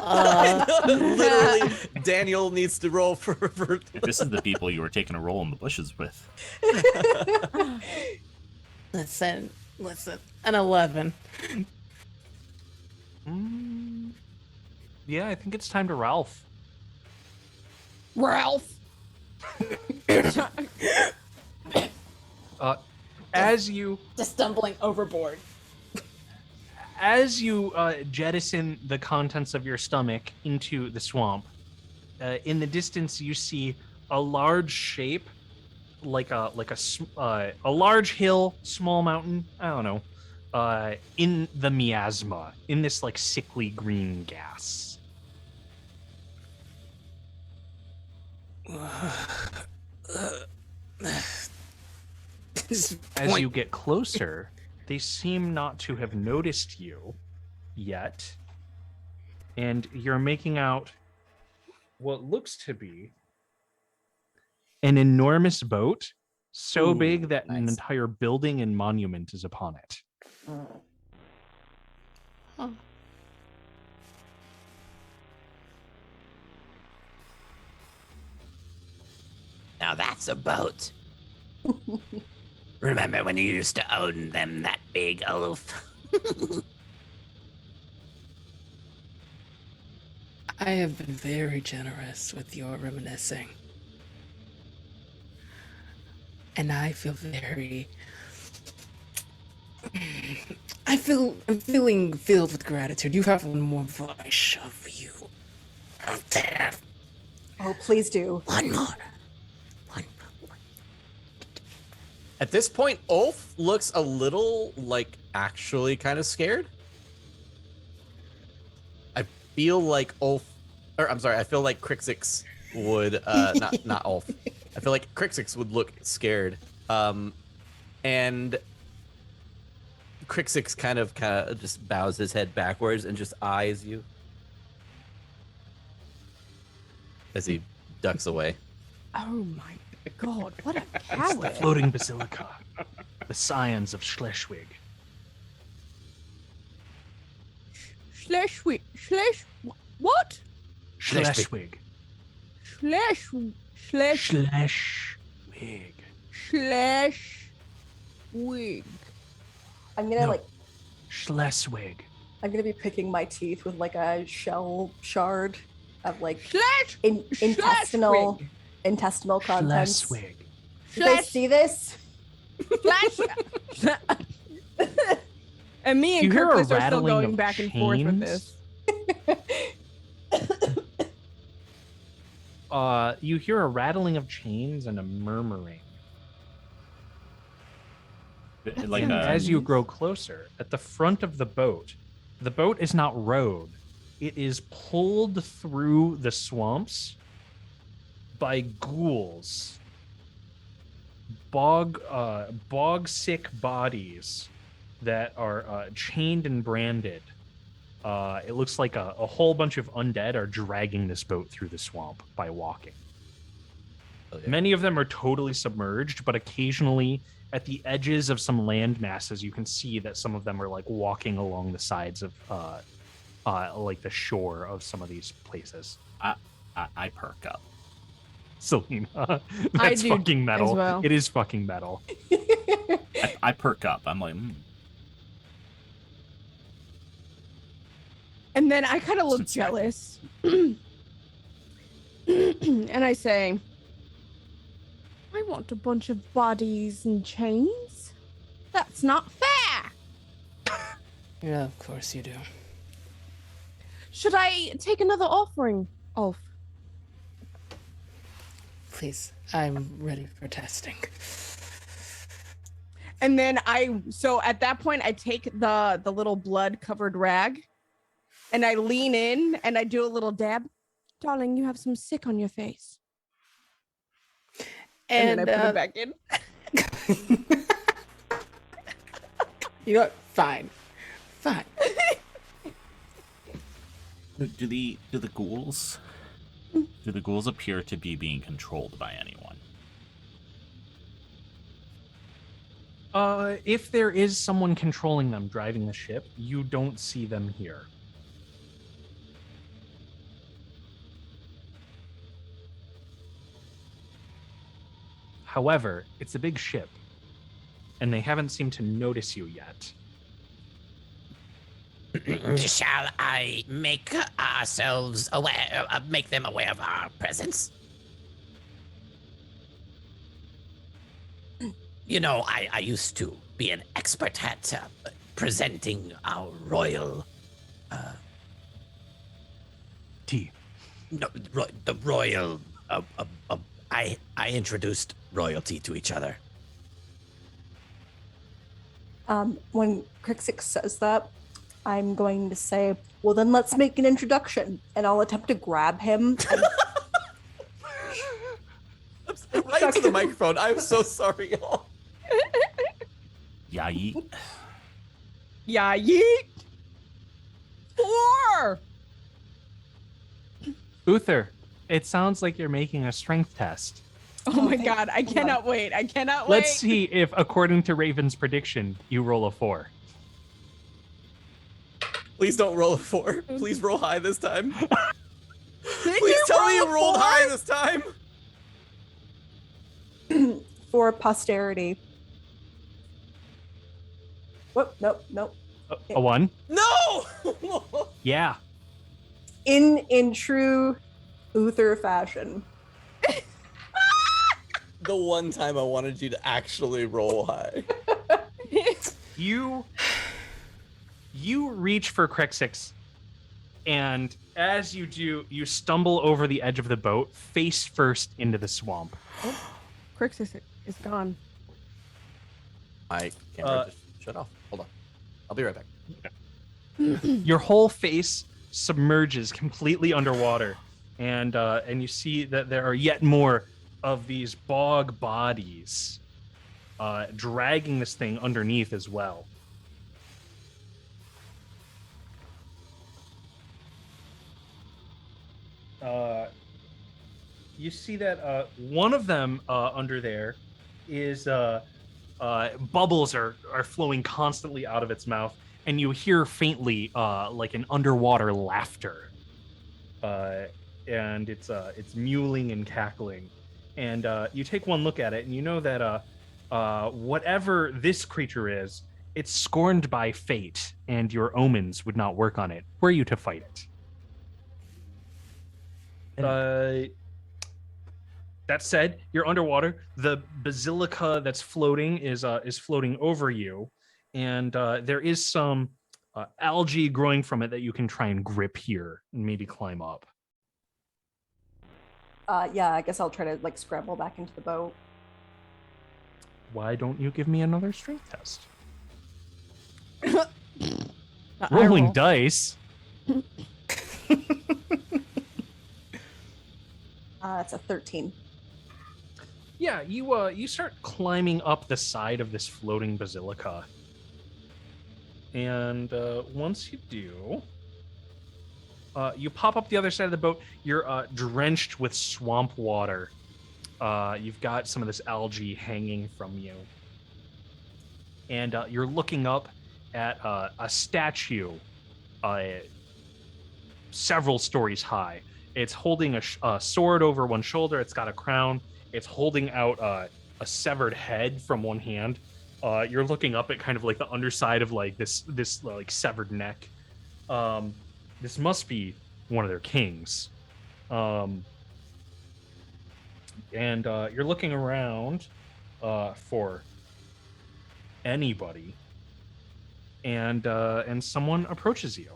Literally, Daniel needs to roll for. This is the people you were taking a roll in the bushes with. Listen, an 11. Yeah, I think it's time to Ralph. Ralph. As you Just stumbling overboard. as you jettison the contents of your stomach into the swamp, in the distance you see a large shape, like a large hill, small mountain. I don't know. In the miasma, in this like sickly green gas. As you get closer, they seem not to have noticed you yet, and you're making out what looks to be an enormous boat, so Ooh, big that an nice. entire building and monument is upon it. Now that's a boat. Remember when you used to own them, that big oaf? I have been very generous with your reminiscing. And I feel I'm feeling filled with gratitude. You have one more voice of you out there. Oh, please do. One more. At this point, Ulf looks a little like actually kind of scared. I feel like I feel like Crixix would not Ulf. I feel like Crixix would look scared. And Crixix kind of just bows his head backwards and just eyes you as he ducks away. Oh my god, what a It's the coward. floating basilica, the scions of Schleswig. What? Schleswig. Schleswig. I'm gonna No. like Schleswig. I'm gonna be picking my teeth with like a shell shard of like Slash. intestinal contents. Schleswig. You guys see this? Slash. And me and You hear a Kirklis are still rattling going of back and forth with chains? this. You hear a rattling of chains and a murmuring. Like And as you grow closer, at the front of the boat is not rowed. It is pulled through the swamps by ghouls. Bog sick bodies that are chained and branded It looks like a whole bunch of undead are dragging this boat through the swamp by walking. Oh, yeah. Many of them are totally submerged, but occasionally at the edges of some land masses, you can see that some of them are like walking along the sides of like the shore of some of these places. I perk up. Selena, that's do fucking metal. as well. It is fucking metal. I perk up. I'm like, And then I kind of look Since- jealous. And I say, I want a bunch of bodies and chains. That's not fair. Yeah, of course you do. Should I take another offering of? Please, I'm ready for testing. And then so at that point, I take the little blood covered rag and I lean in and I do a little dab. Darling, you have some sick on your face. And then I put it back in. You know what? Fine. do the ghouls appear to be being controlled by anyone? If there is someone controlling them driving the ship, you don't see them here. However, it's a big ship, and they haven't seemed to notice you yet. Shall I make ourselves aware, make them aware of our presence? You know, I used to be an expert at presenting our royal, Tea. no, the royal. I introduced royalty to each other. When Crixix says that, I'm going to say, well, then let's make an introduction. And I'll attempt to grab him. Right into the microphone. I'm so sorry, y'all. Yeah, yeet. Yeah, yeet. 4. Uther, it sounds like you're making a strength test. Oh my thank god, I God. cannot wait. I cannot wait. Let's see if, according to Raven's prediction, you roll a 4. Please don't roll a 4. Please roll high this time. Did Please tell me you a rolled 4? high this time. For posterity. Whoop, nope. A 1? No! Yeah. In true Uther fashion. The one time I wanted you to actually roll high. You reach for Crixix, and as you do, you stumble over the edge of the boat, face first into the swamp. Crixus is gone. My camera just shut off. Hold on. I'll be right back. Your whole face submerges completely underwater, and you see that there are yet more of these bog bodies dragging this thing underneath as well. You see that one of them under there is bubbles are flowing constantly out of its mouth, and you hear faintly like an underwater laughter, and it's mewling and cackling. And you take one look at it, and you know that whatever this creature is, it's scorned by fate, and your omens would not work on it were you to fight it. That said, you're underwater. The basilica that's floating is floating over you, and there is some algae growing from it that you can try and grip here and maybe climb up. Yeah, I guess I'll try to like scramble back into the boat. Why don't you give me another strength test? I Rolling roll. dice. It's a 13. Yeah, you start climbing up the side of this floating basilica, and once you do, You pop up the other side of the boat. You're drenched with swamp water. You've got some of this algae hanging from you. And you're looking up at a statue several stories high. It's holding a sword over one shoulder. It's got a crown. It's holding out a severed head from one hand. You're looking up at kind of like the underside of like this like severed neck. This must be one of their kings. And you're looking around for anybody, and someone approaches you.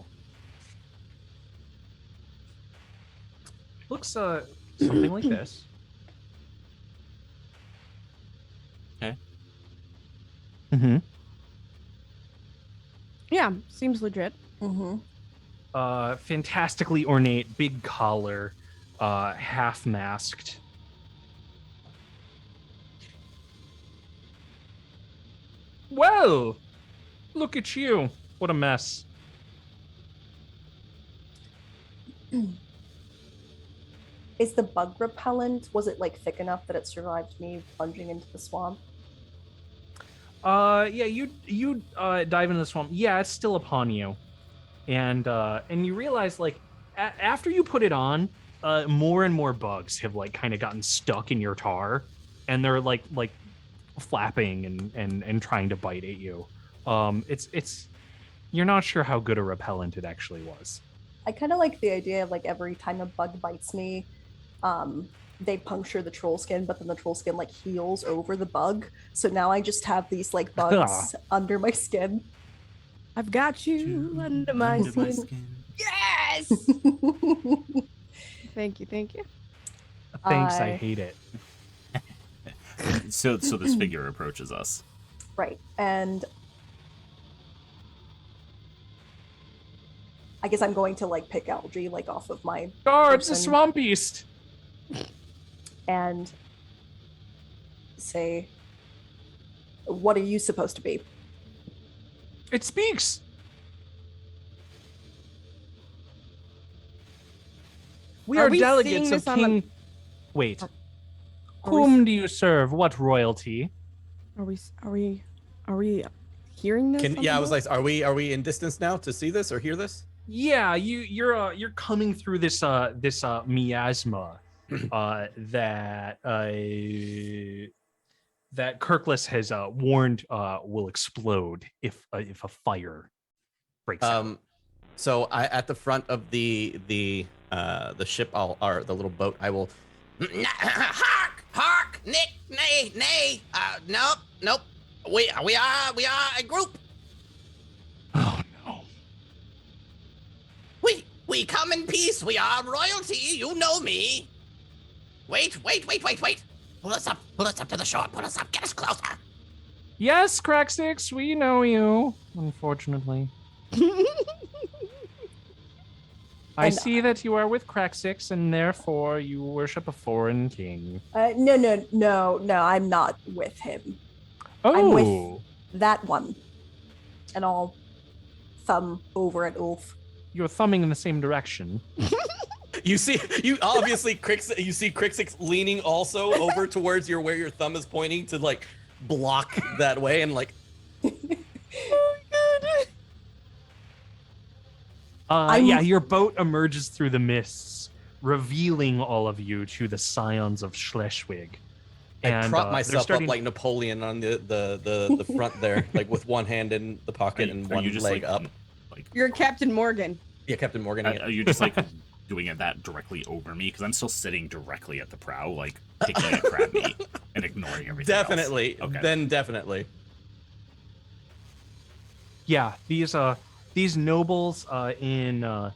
Looks something like this. Okay. Mm-hmm. Yeah, seems legit. Mm-hmm. Fantastically ornate, big collar, half masked. Well, look at you. What a mess. Is the bug repellent, was it like thick enough that it survived me plunging into the swamp? Yeah, you dive into the swamp. Yeah, it's still upon you. And you realize like after you put it on, more and more bugs have like kind of gotten stuck in your tar, and they're like flapping and trying to bite at you. It's you're not sure how good a repellent it actually was. I kind of like the idea of like every time a bug bites me, they puncture the troll skin, but then the troll skin like heals over the bug. So now I just have these like bugs under my skin. I've got you under my skin. Yes! Thank you. Thanks, I hate it. So this figure approaches us. Right. And I guess I'm going to like pick algae like off of my Guards, the person swamp beast. and say, what are you supposed to be? It speaks. We Are are we delegates seeing of this on the- King. Wait. Are Whom do you serve? What royalty? Are we hearing this? on the I was boat? like, are we in distance now to see this or hear this? Yeah, you're coming through this miasma that Kirkless has warned will explode if a fire breaks out. So I at the front of the ship, or the little boat, I will Hark! Nick! Nay! Nope. We are a group. Oh no. We come in peace. We are royalty. You know me. Wait. Pull us up to the shore. Pull us up. Get us closer. Yes, Cracksix, we know you. Unfortunately. I see that you are with Cracksix, and therefore you worship a foreign king. No, I'm not with him. Oh, I'm with that one. And I'll thumb over at Ulf. you're thumbing in the same direction. you see Crixix leaning also over towards where your thumb is pointing to like block that way and like Yeah, your boat emerges through the mists, revealing all of you to the scions of Schleswig. I prop they're myself starting- up like Napoleon on the front there, like with one hand in the pocket and one leg up. You're Captain Morgan. Yeah, Captain Morgan. Are you just like doing it that directly over me? Because I'm still sitting directly at the prow, like picking at crab meat and ignoring everything. Definitely. Else. Okay. Then definitely. Yeah, these nobles in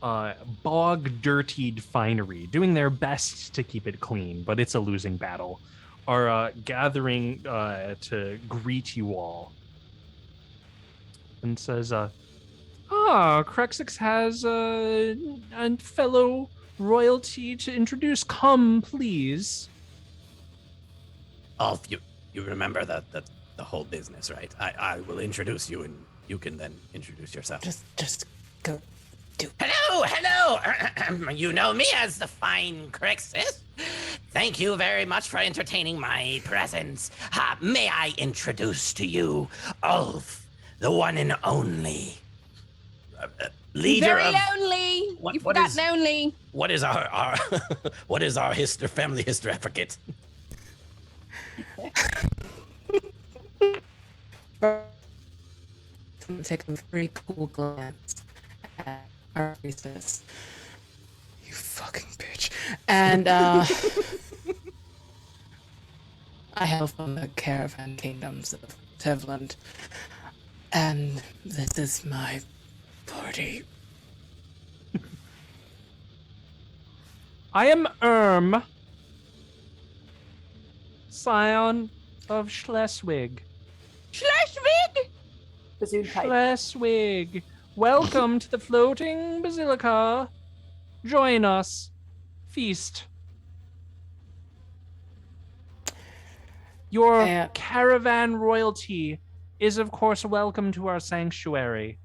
bog-dirtied finery, doing their best to keep it clean, but it's a losing battle, are gathering to greet you all. And says, Crexix has a fellow royalty to introduce. Come, please. Ulf, you remember the whole business, right? I will introduce you, and you can then introduce yourself. Just go. Hello. You know me as the fine Crixus. Thank you very much for entertaining my presence. May I introduce to you Ulf, the one and only leader Very of... lonely. What- You what forgot is- lonely. What is our what is our family history? I forget. Take a very cool glance at our priestess. You fucking bitch. And I hail from the caravan kingdoms of Tevland. And this is my party. I am scion of Schleswig. Schleswig. Bassoon pipe. Schleswig. Welcome to the floating basilica. Join us. Feast. Your caravan royalty is, of course, welcome to our sanctuary.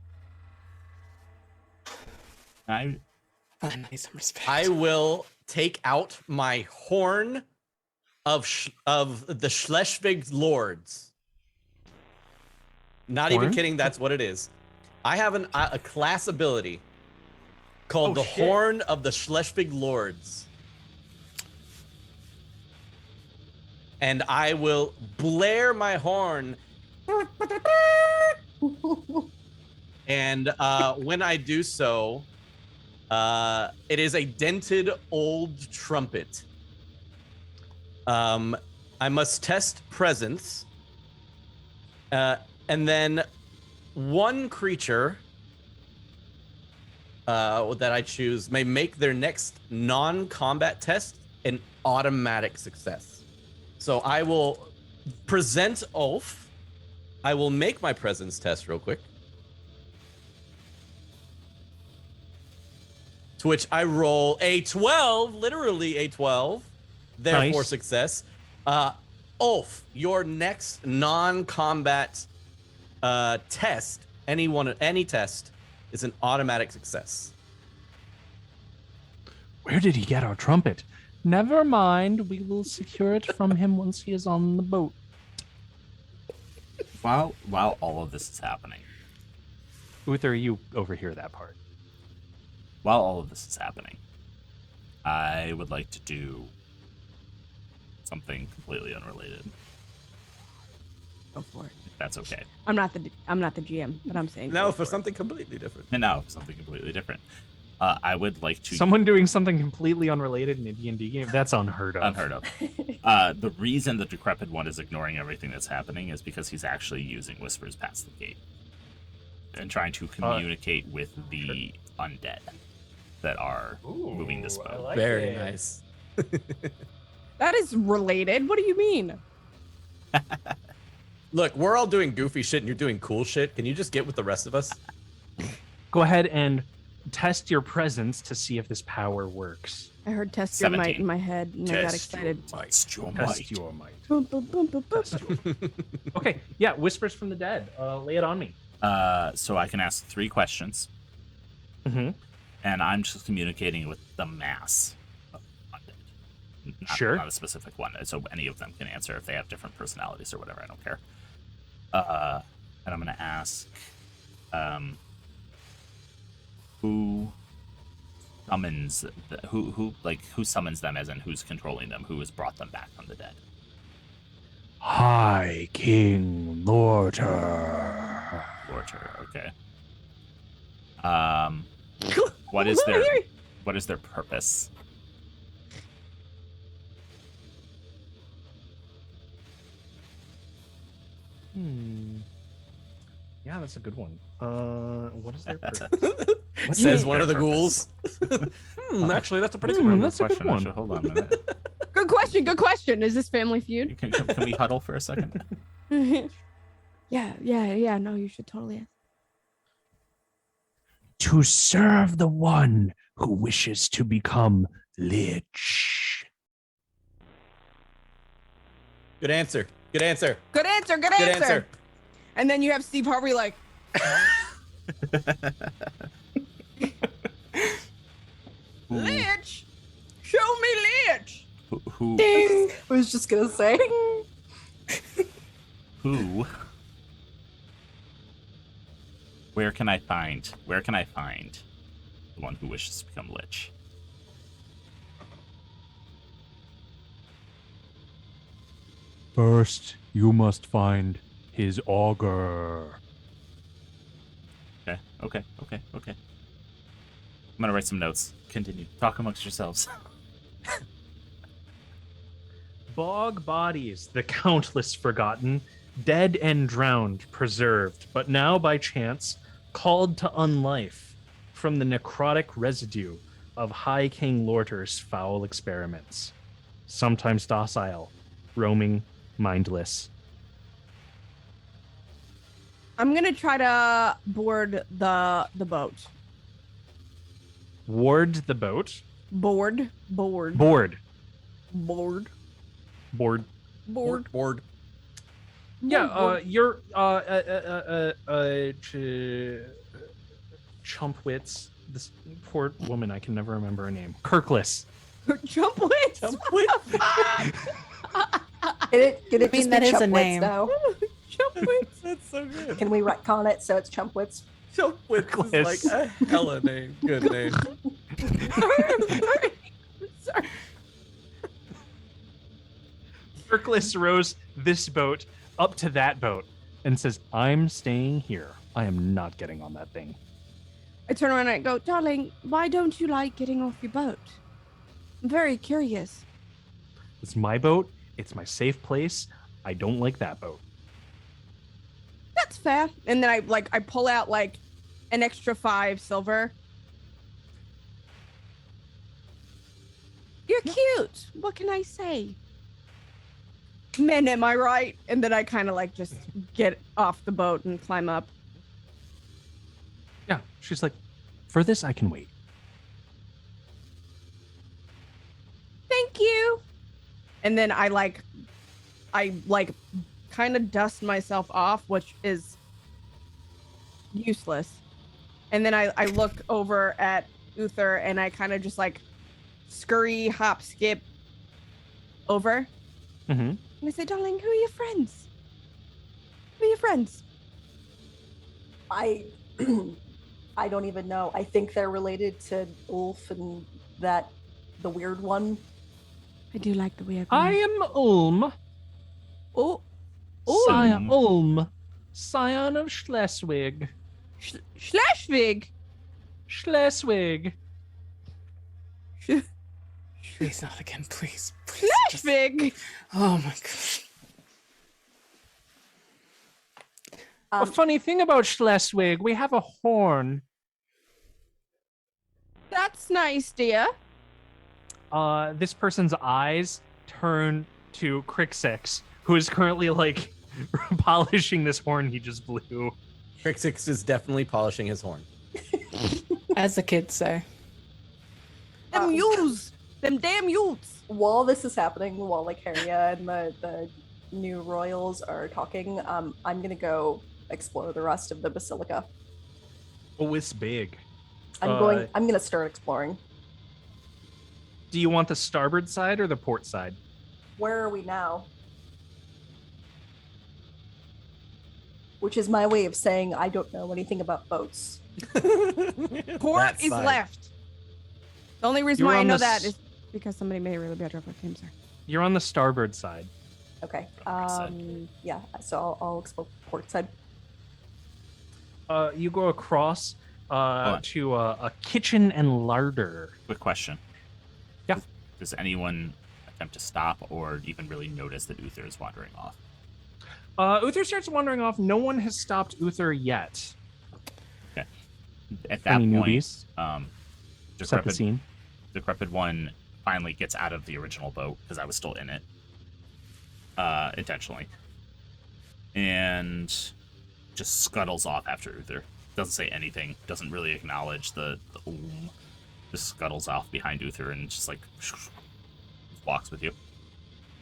I I need some respect. I will take out my horn of the Schleswig lords. Not even Horn? kidding. That's what it is. I have a class ability called the shit. Horn of the Schleswig Lords. And I will blare my horn. And when I do so, it is a dented old trumpet. I must test presence. And then one creature that I choose may make their next non-combat test an automatic success. So I will present Ulf. I will make my presence test real quick. To which I roll a 12, literally a 12. Therefore, Nice. success. Ulf, your next non-combat test, any test, is an automatic success. Where did he get our trumpet? Never mind. We will secure it from him once he is on the boat. while all of this is happening, Uther, you overhear that part. while all of this is happening, I would like to do something completely unrelated. Go for it. If that's okay. I'm not the GM, but I'm saying No, go for it. something completely different. And now something completely different. I would like to Someone doing something completely unrelated in a D&D game? That's unheard of. unheard of. The reason the decrepit one is ignoring everything that's happening is because he's actually using whispers past the gate and trying to communicate with the undead that are moving this boat. Very nice. That is related. What do you mean? Look, we're all doing goofy shit and you're doing cool shit. Can you just get with the rest of us? Go ahead and test your presence to see if this power works. I heard test your might 17. in my head and I got excited. Test your Test might. your might. Boom, boom, boom, boom, boom. Okay, yeah, whispers from the dead. Lay it on me. So I can ask 3 questions, Mm-hmm. and I'm just communicating with the mass of undead. Sure. Not a specific one. So any of them can answer if they have different personalities or whatever. I don't care. And I'm going to ask who summons who summons them, as in who's controlling them, who has brought them back from the dead. High King Lorter. Order, okay. What is their purpose? Yeah, that's a good one. What is their purpose? Says one of the ghouls. Actually, that's a pretty good one. That's a good Question. one. Hold on a minute. Good question. Good question. Is this Family Feud? Can we huddle for a second? Yeah. No, you should totally ask. To serve the one who wishes to become Lich. Good answer. Good answer. Good answer. Good Good answer. answer. And then you have Steve Harvey like, Lich! Show me Lich! Who? I was just gonna say. Who? Where can I find the one who wishes to become Lich? First, you must find his auger. Okay. I'm gonna write some notes. Continue. Talk amongst yourselves. Bog bodies, the countless forgotten, dead and drowned, preserved, but now by chance called to unlife from the necrotic residue of High King Lorter's foul experiments. Sometimes docile, roaming, mindless. I'm gonna try to board the boat. Ward the boat. Board. Board. Board. Board. Board. Yeah, you're Chumpwits. This poor woman, I can never remember her name. Kirkless. Jumpwits. Get it I mean, that is a name. Now. Jumpwits. That's so good. Can we retcon it so it's Chumpwits? Chumpwits is like a hella name. Good name. Sorry. Kirkless rows this boat up to that boat and says, I'm staying here. I am not getting on that thing. I turn around and I go, darling, why don't you like getting off your boat? I'm very curious. It's my boat. It's my safe place. I don't like that boat. That's fair. And then I pull out like an extra 5 silver. You're cute. What can I say? Men, am I right? And then I kind of like just get off the boat and climb up. Yeah, she's like, for this, I can wait. Thank you. And then I kind of dust myself off, which is useless. And then I look over at Uther and I kind of just like scurry, hop, skip over. Mm-hmm. And I say, darling, who are your friends? Who are your friends? I don't even know. I think they're related to Ulf and the weird one. I do like the weird one. I am Ulm. Oh, Scion Ulm. Scion of Schleswig. Schleswig. Schleswig. Please not again, please. Please. Schleswig. Oh my god. A funny thing about Schleswig, we have a horn. That's nice, dear. This person's eyes turn to Crixix, who is currently like polishing this horn he just blew. Crixix is definitely polishing his horn. As the kids say. Them mules. Them damn mules. While this is happening, while like Harriet and the new royals are talking, I'm gonna go explore the rest of the basilica. Oh, it's big. I'm gonna start exploring. Do you want the starboard side or the port side? Where are we now? Which is my way of saying I don't know anything about boats. Port That is side. left. The only reason You're why I on know the that s- is because somebody made a really bad joke with names there. You're on the starboard side. Okay. side. Yeah. So I'll explore port side. You go across on. to a kitchen and larder. Quick question. Yeah. Does anyone attempt to stop or even really notice that Uther is wandering off? Uther starts wandering off. No one has stopped Uther yet. At that Any point, newbies? Set the scene. Decrepit one finally gets out of the original boat because I was still in it, intentionally, and just scuttles off after Uther. Doesn't say anything. Doesn't really acknowledge the just scuttles off behind Uther and just like walks with you.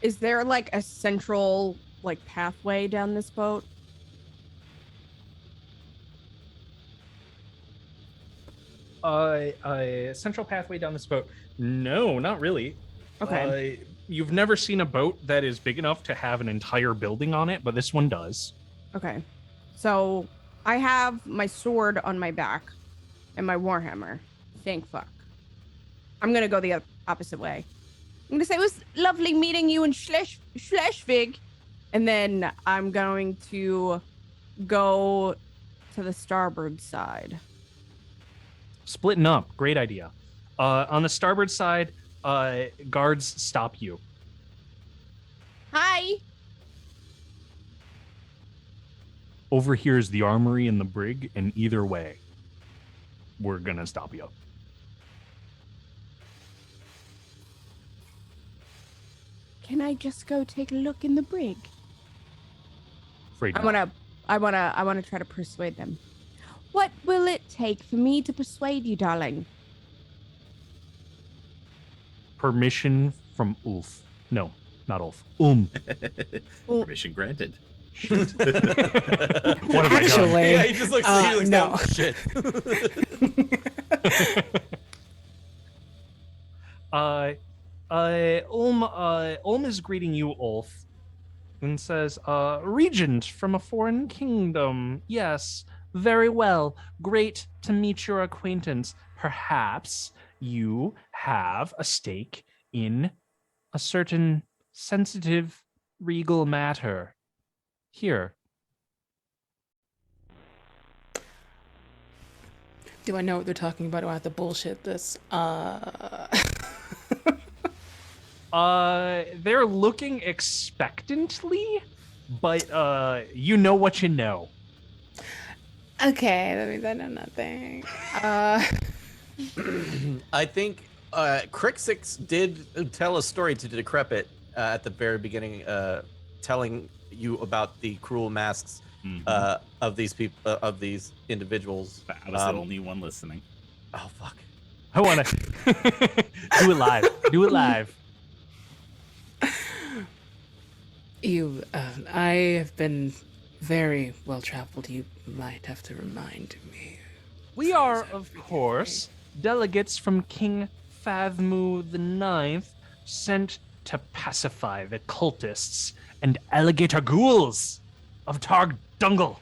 Is there like a central like pathway down this boat? Central pathway down this boat. No, not really. Okay. You've never seen a boat that is big enough to have an entire building on it, but this one does. Okay. So I have my sword on my back and my warhammer. Thank fuck. I'm gonna go the opposite way. I'm gonna say it was lovely meeting you in Schleswig, and then I'm going to go to the starboard side. Splitting up, great idea. On the starboard side, guards stop you. Hi. Over here is the armory and the brig, and either way, we're gonna stop you. Can I just go take a look in the brig? Afraid I not. wanna try to persuade them. What will it take for me to persuade you, darling? Permission from Ulf. No, not Ulf. Permission granted. Shit. What have I done? Actually, Yeah, he just looks at you like, no. oh, shit. Ulm is greeting you, Ulf, and says, Regent from a foreign kingdom. Yes, very well. Great to meet your acquaintance. Perhaps you have a stake in a certain sensitive regal matter. Here. Do I know what they're talking about? Do I have to bullshit this? They're looking expectantly, but you know what you know. Okay, that means I know nothing. I think Crixix did tell a story to Decrepit at the very beginning, telling you about the cruel masks of these people, of these individuals. I was the only one listening. Oh fuck! I want to do it live. Do it live. I have been very well traveled. You might have to remind me. We are, of course, delegates from King Fathmu IX, sent to pacify the cultists and alligator ghouls of Targ Dungle.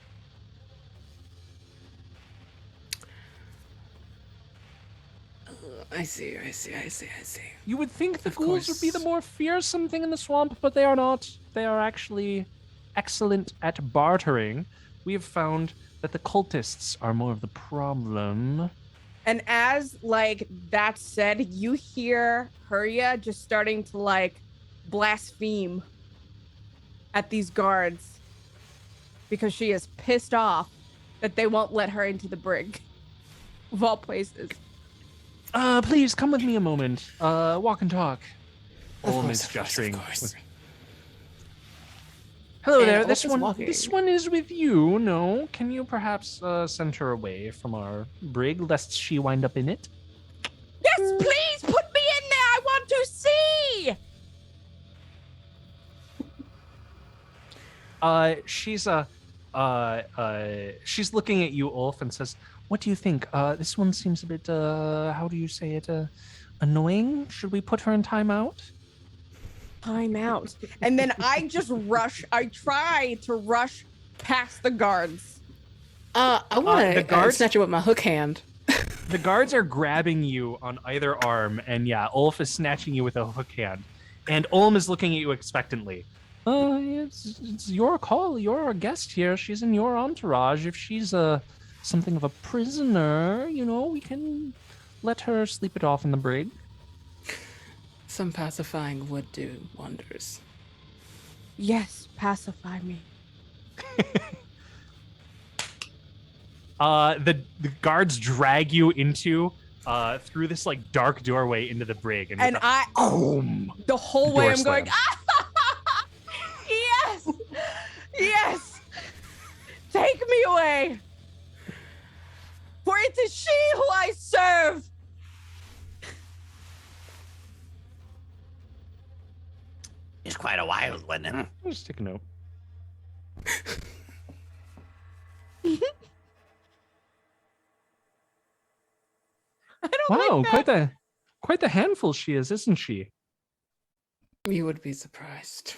I see. You would think the Of ghouls would be the course. more fearsome thing in the swamp, but they are not. They are actually excellent at bartering. We have found that the cultists are more of the problem. And as like that said, you hear Hurya just starting to like blaspheme at these guards because she is pissed off that they won't let her into the brig of all places. Please come with me a moment. Walk and talk. Of Olm course, is of course, gesturing. of course. Hello And there. Olaf This is one. walking. This one is with you. No, can you perhaps send her away from our brig, lest she wind up in it? Yes, please put me in there. I want to see. She's looking at you, Ulf, and says, "What do you think? This one seems a bit. How do you say it? Annoying. Should we put her in timeout?" I'm out. And then I just rush. I try to rush past the guards. I want the to guards- snatch it with my hook hand. The guards are grabbing you on either arm, and yeah, Ulf is snatching you with a hook hand, and Ulm is looking at you expectantly. It's your call. You're our guest here. She's in your entourage. If she's something of a prisoner, we can let her sleep it off in the brig. Some pacifying would do wonders. Yes, pacify me. The guards drag you into through this like dark doorway into the brig, and the whole way Door I'm going, slams. yes, yes, take me away, for it is she who I serve. It's quite a wild one. I'll just take a note. Wow, quite the handful she is, isn't she? You would be surprised.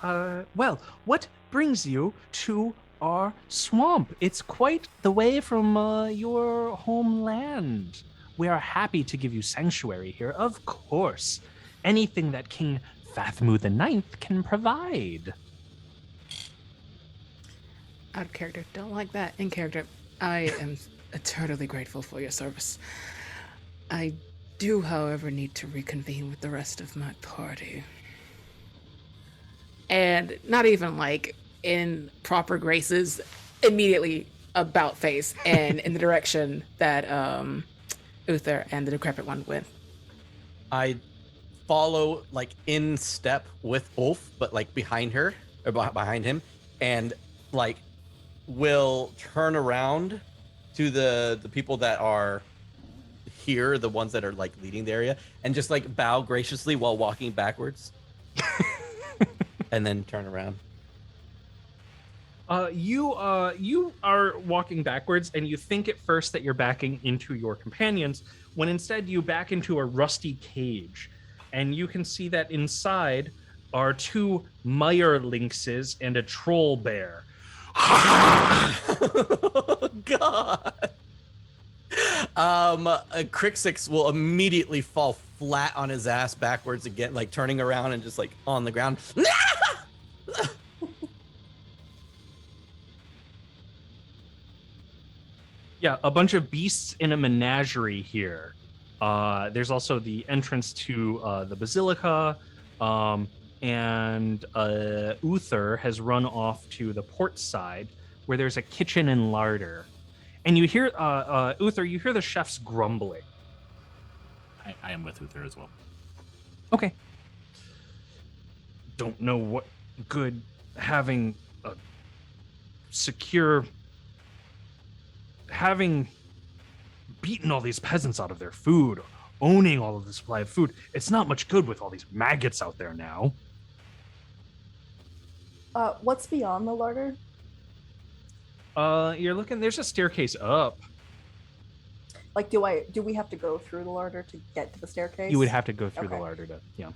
Well, what brings you to our swamp? It's quite the way from your homeland. We are happy to give you sanctuary here, of course. Anything that King Fathmu the Ninth can provide. Out of character. Don't like that. In character. I am eternally grateful for your service. I do, however, need to reconvene with the rest of my party. And not even like in proper graces, immediately about face and in the direction that Uther and the decrepit one went. I follow like in step with Ulf, but like behind her or behind him, and like will turn around to the people that are here, the ones that are like leading the area, and just like bow graciously while walking backwards. And then turn around. You are walking backwards, and you think at first that you're backing into your companions, when instead you back into a rusty cage, and you can see that inside are 2 mire lynxes and a troll bear. Oh, God. Crixix will immediately fall flat on his ass backwards again, like turning around and just like on the ground. Yeah, a bunch of beasts in a menagerie here. There's also the entrance to the basilica, and Uther has run off to the port side where there's a kitchen and larder. And you hear, Uther, you hear the chefs grumbling. I am with Uther as well. Okay. Don't know what good having a secure... having beaten all these peasants out of their food, owning all of the supply of food, it's not much good with all these maggots out there now. What's beyond the larder? You're looking, there's a staircase up. Like, do we have to go through the larder to get to the staircase? You would have to go through the Okay. larder to, yeah.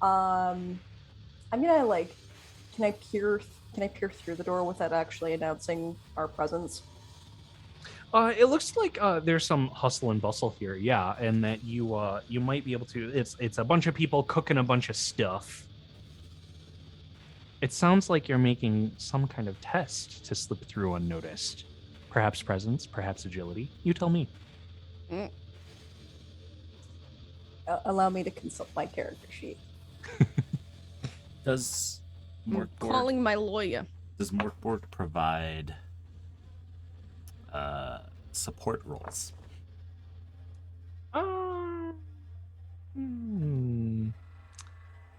I'm gonna like, can I peer through the door without actually announcing our presence? It looks like there's some hustle and bustle here, yeah, and that you might be able to. It's a bunch of people cooking a bunch of stuff. It sounds like you're making some kind of test to slip through unnoticed. Perhaps presence, perhaps agility. You tell me. Allow me to consult my character sheet. Does I'm Mork Borg, calling my lawyer. does Mork Borg provide support roles?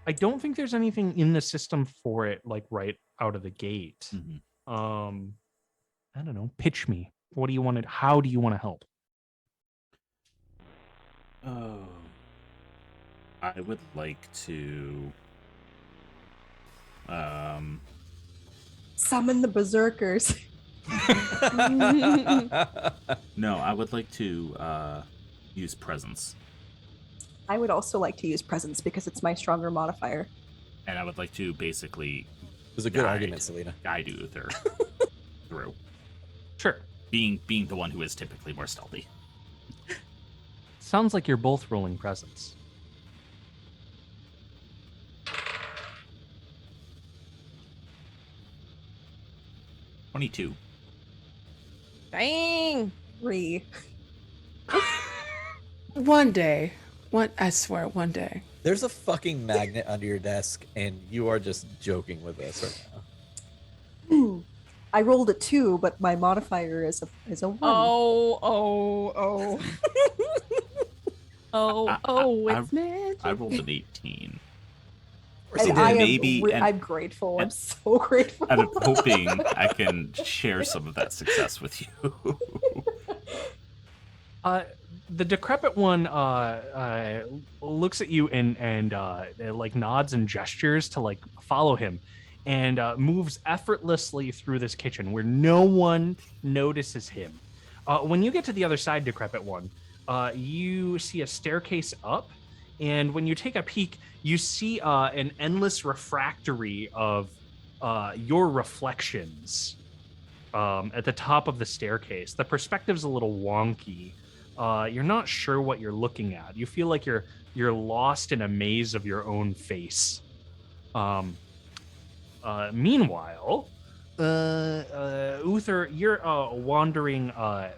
I don't think there's anything in the system for it, like right out of the gate. Mm-hmm. I don't know. Pitch me. What do you want to? How do you want to help? Oh, I would like to Summon the berserkers. no, I would like to use presence, I would also like to use presence because it's my stronger modifier. and I would like to basically It was a good Guide. argument, Selena. guide Uther through, Sure. being the one who is typically more stealthy. Sounds like you're both rolling presence. $22. Dang. 3. One day. I swear, one day. There's a fucking magnet under your desk, and you are just joking with us right now. I rolled a 2, but my modifier is a 1. Oh. It's magic. I rolled an 18. And So I am maybe- and- I'm grateful. I'm so grateful. And I'm hoping I can share some of that success with you. The decrepit one looks at you and like nods and gestures to like follow him, and moves effortlessly through this kitchen where no one notices him. When you get to the other side, Decrepit One, you see a staircase up, and when you take a peek, you see an endless refractory of your reflections at the top of the staircase. The perspective's a little wonky. You're not sure what you're looking at. You feel like you're lost in a maze of your own face. Meanwhile, Uther, you're wandering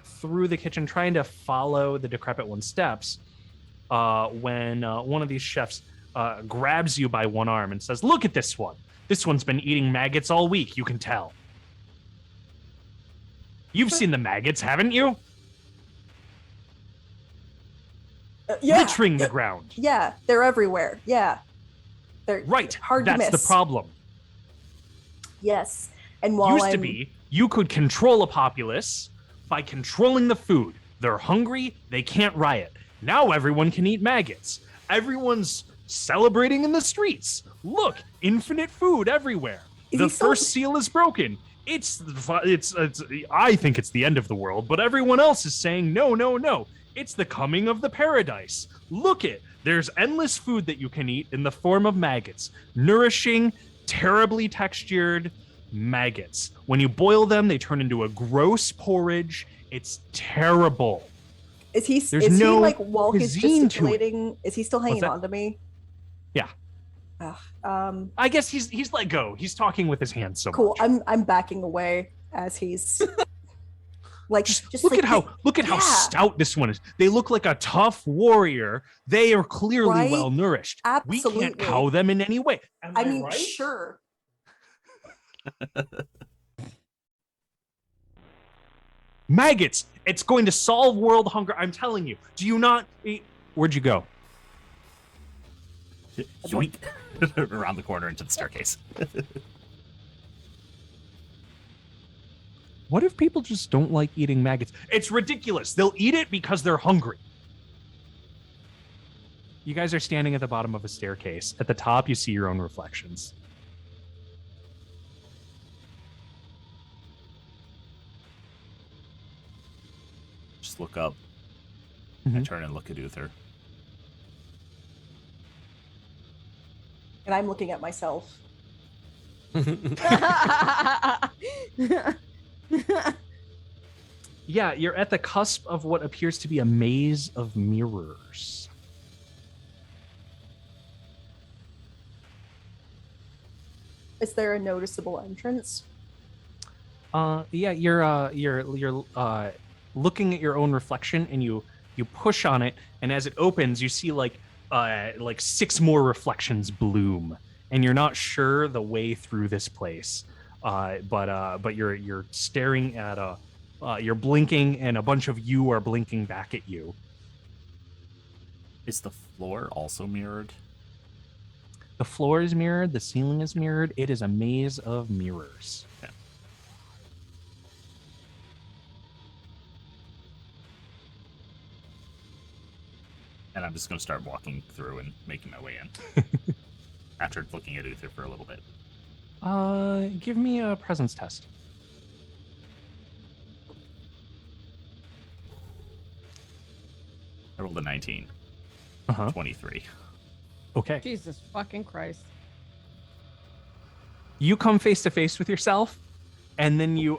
through the kitchen trying to follow the Decrepit One's steps when one of these chefs grabs you by one arm and says, "Look at this one. This one's been eating maggots all week, you can tell." You've seen the maggots, haven't you? Yeah. Littering the ground. Yeah, they're everywhere. Yeah. They're Right. hard to That's miss. the problem. Yes. And while Used to be, you could control a populace by controlling the food. They're hungry, they can't riot. Now everyone can eat maggots. Everyone's celebrating in the streets. Look, infinite food everywhere. The first seal is broken. It's I think it's the end of the world, but everyone else is saying no, no, no. It's the coming of the paradise. Look it. There's endless food that you can eat in the form of maggots. Nourishing, terribly textured maggots. When you boil them, they turn into a gross porridge. It's terrible. Is he like while he's gesticulating, is he still hanging on to me? Yeah. I guess he's let go. He's talking with his hands so cool. much. I'm backing away as he's like just look like, at how stout this one is. They look like a tough warrior. They are clearly Right? well nourished. Absolutely. We can't cow them in any way. I mean, right? sure. Maggots. It's going to solve world hunger. I'm telling you. Do you not eat? Where'd you go? Yoink. Around the corner into the staircase. What if people just don't like eating maggots? It's ridiculous. They'll eat it because they're hungry. You guys are standing at the bottom of a staircase. At the top, you see your own reflections. Just look up. Mm-hmm. I turn and look at Uther. And I'm looking at myself. Yeah, you're at the cusp of what appears to be a maze of mirrors. Is there a noticeable entrance? Yeah, you're looking at your own reflection, and you push on it, and as it opens, you see like 6 more reflections bloom, and you're not sure the way through this place. But you're staring at you're blinking, and a bunch of you are blinking back at you. Is the floor also mirrored? The floor is mirrored. The ceiling is mirrored. It is a maze of mirrors. Okay. And I'm just going to start walking through and making my way in. After looking at Uther for a little bit. Give me a presence test. I rolled a 19. 23. Okay. Jesus fucking Christ. You come face to face with yourself, and then you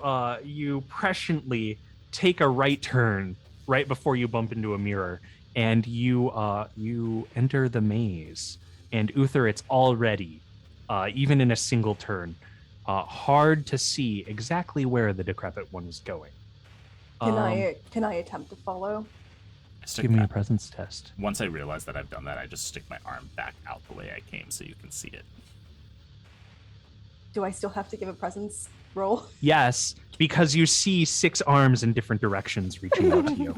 presciently take a right turn right before you bump into a mirror, and you enter the maze. And Uther, it's already, even in a single turn, hard to see exactly where the Decrepit One is going. Can I attempt to follow? Give me a presence test. Once I realize that I've done that, I just stick my arm back out the way I came so you can see it. Do I still have to give a presence roll? Yes, because you see 6 arms in different directions reaching out to you.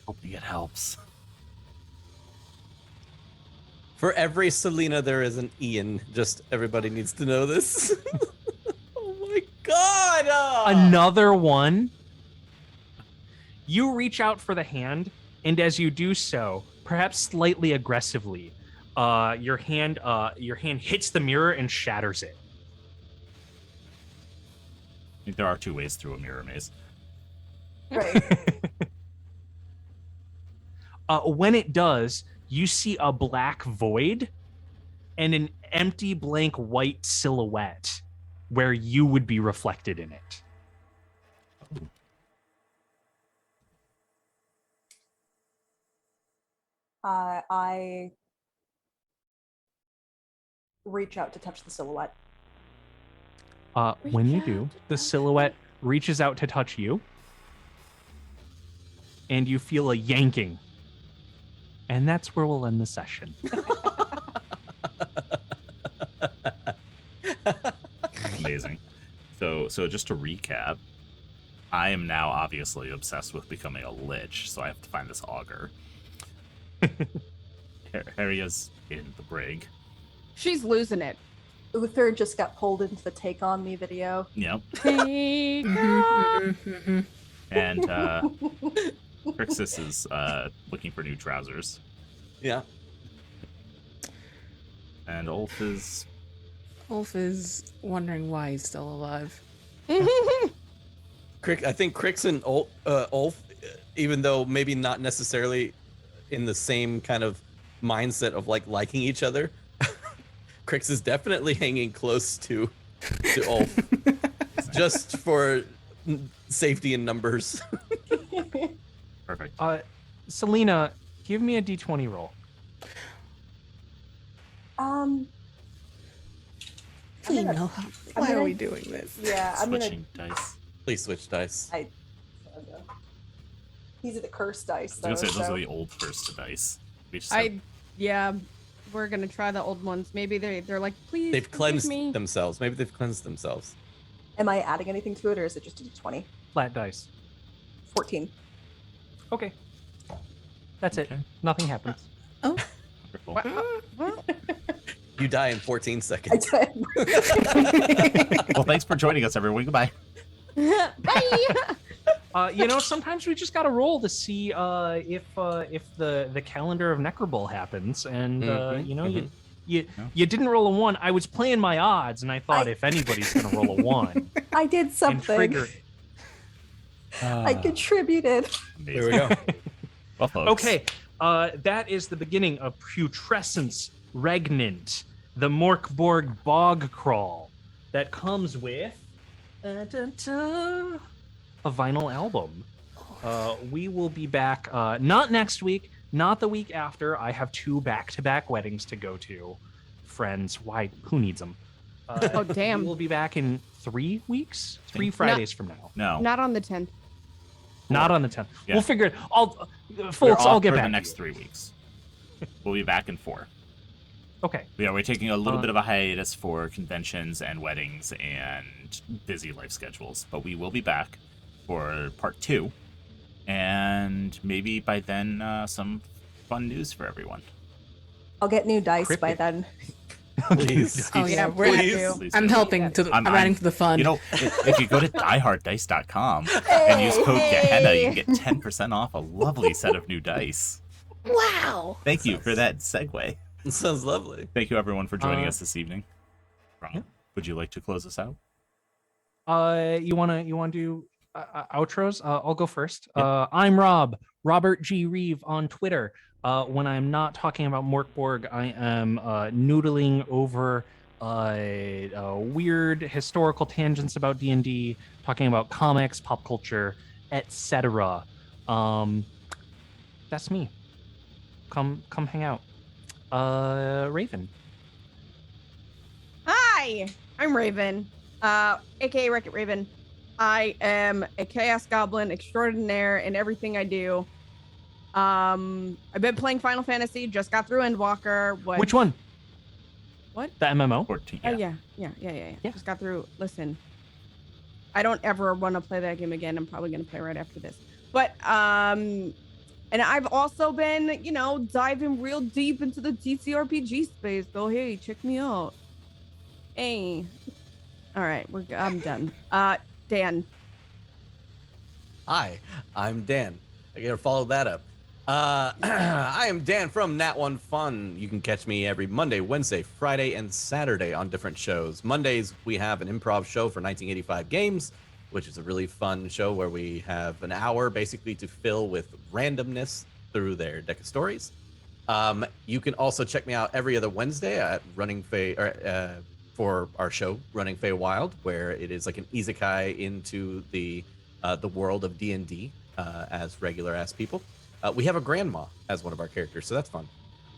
Hoping it helps. For every Selena, there is an Ian. Just everybody needs to know this. Oh my god! Another one. You reach out for the hand, and as you do so, perhaps slightly aggressively, your hand hits the mirror and shatters it. I think there are 2 ways through a mirror maze. Right. When it does, you see a black void and an empty blank white silhouette where you would be reflected in it. I reach out to touch the silhouette. When you do, the silhouette reaches out to touch you, and you feel a yanking. And that's where we'll end the session. Amazing. So just to recap, I am now obviously obsessed with becoming a lich, so I have to find this augur. Harria's in the brig. She's losing it. Uther just got pulled into the Take On Me video. Yep. Take And Crixus is looking for new trousers. Yeah. And Ulf is wondering why he's still alive. I think Crix and Ulf, even though maybe not necessarily in the same kind of mindset of like liking each other, Crix is definitely hanging close to Ulf, just for safety in numbers. perfect. Selena, give me a d20 roll. Why are we doing this? Yeah, I'm gonna. Switching dice. Please switch dice. These are the cursed dice. I was gonna say, those so- are the old first dice. We just yeah, we're gonna try the old ones. Maybe they're like, please. They've forgive cleansed me. themselves. Maybe they've cleansed themselves. Am I adding anything to it, or is it just a 20? Flat dice. 14. Okay. That's it. Okay. Nothing happens. Wonderful. What? You die in 14 seconds. I did. Well, thanks for joining us, everyone. Goodbye. Bye. Sometimes we just gotta roll to see if the calendar of Necroball happens, and you didn't roll a 1. I was playing my odds, and I thought if anybody's gonna roll a 1 I did and something. trigger. I contributed. There we go. Well, folks. Okay, that is the beginning of Putrescence, Regnant, the Mork Borg bog crawl that comes with a vinyl album. We will be back not next week, not the week after. I have 2 back-to-back weddings to go to. Friends, who needs them? Oh, damn. We'll be back in 3 weeks, 3 Fridays from now. No. Not on the 10th. Not on the 10th. Yeah. We'll figure it. We're Folks, I'll off get for back the to next you. 3 weeks. We'll be back in 4. Okay. Yeah, we're taking a little bit of a hiatus for conventions and weddings and busy life schedules, but we will be back for part 2, and maybe by then some fun news for everyone. I'll get new dice by Cryptic. then. Please. Oh yeah, Please. Please I'm do. helping I'm adding to the fund. You know, if you go to dieharddice.com and use code Gehenna, you can get 10% off a lovely set of new dice. Wow. Thank you for that segue. It sounds lovely. Thank you, everyone, for joining us this evening. Ron, would you like to close us out? You wanna do outros? I'll go first. I'm Robert G. Reeve on Twitter. When I'm not talking about Mork Borg, I am noodling over weird historical tangents about D&D, talking about comics, pop culture, etc. That's me. Come hang out. Raven. Hi, I'm Raven, aka Wreck-It Raven. I am a chaos goblin extraordinaire in everything I do. I've been playing Final Fantasy, just got through Endwalker. Which one? What? The MMO? 14. Oh yeah. Just got through. Listen, I don't ever want to play that game again. I'm probably gonna play right after this. But and I've also been, diving real deep into the TTRPG space. So hey, check me out. Hey. All right, I'm done. Dan. Hi, I'm Dan. I gotta follow that up. I am Dan from Nat One Fun. You can catch me every Monday, Wednesday, Friday, and Saturday on different shows. Mondays, we have an improv show for 1985 games. which is a really fun show where we have an hour basically to fill with randomness through their deck of stories. You can also check me out every other Wednesday at Running Fey, for our show Running Fey Wild, where it is like an isekai into the world of D&D as regular ass people. We have a grandma as one of our characters, so that's fun.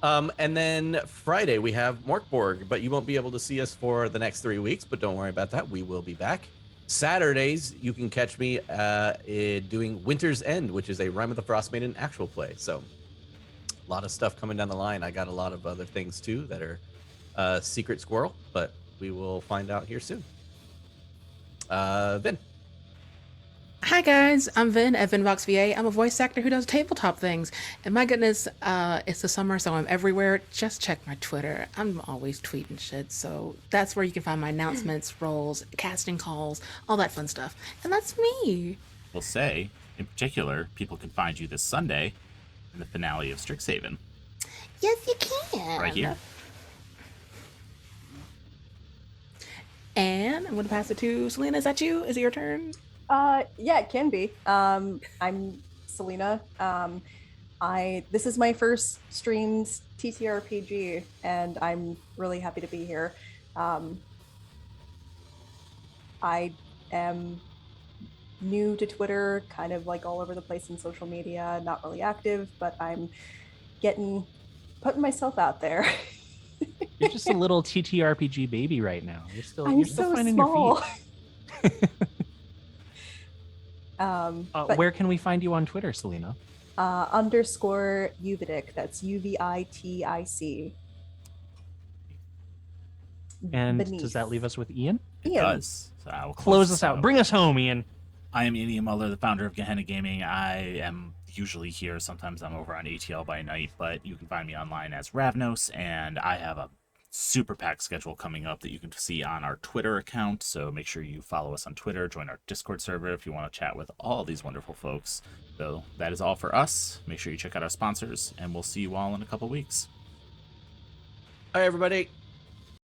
And then Friday we have Mork Borg, but you won't be able to see us for the next 3 weeks, but don't worry about that. We will be back. Saturdays, you can catch me doing Winter's End, which is a Rime of the Frost Maiden actual play. So a lot of stuff coming down the line. I got a lot of other things too that are secret squirrel, but we will find out here soon. Vin. Hi guys, I'm Vin at VinVoxVA. I'm a voice actor who does tabletop things. And my goodness, it's the summer, so I'm everywhere. Just check my Twitter. I'm always tweeting shit, so that's where you can find my announcements, roles, casting calls, all that fun stuff. And that's me. We'll say, in particular, people can find you this Sunday in the finale of Strixhaven. Yes, you can. Right here. And I'm going to pass it to Selena. Is that you? Is it your turn? Yeah, it can be. I'm Selena. This is my first streamed TTRPG, and I'm really happy to be here. I am new to Twitter, kind of like all over the place in social media, not really active, but I'm putting myself out there. You're just a little TTRPG baby right now. You're still so finding small. your feet. But, Where can we find you on Twitter, Selena? _ Uvitic. That's UVITIC. And Beneath. does that leave us with Ian? It does. So I will Close us out. Bring us home, Ian. I am Ian Muller, the founder of Gehenna Gaming. I am usually here. Sometimes I'm over on ATL by night, but you can find me online as Ravnos, and I have a super packed schedule coming up that you can see on our Twitter account. So make sure you follow us on Twitter, join our Discord server if you want to chat with all these wonderful folks. So that is all for us. Make sure you check out our sponsors, and we'll see you all in a couple weeks. Hi, everybody.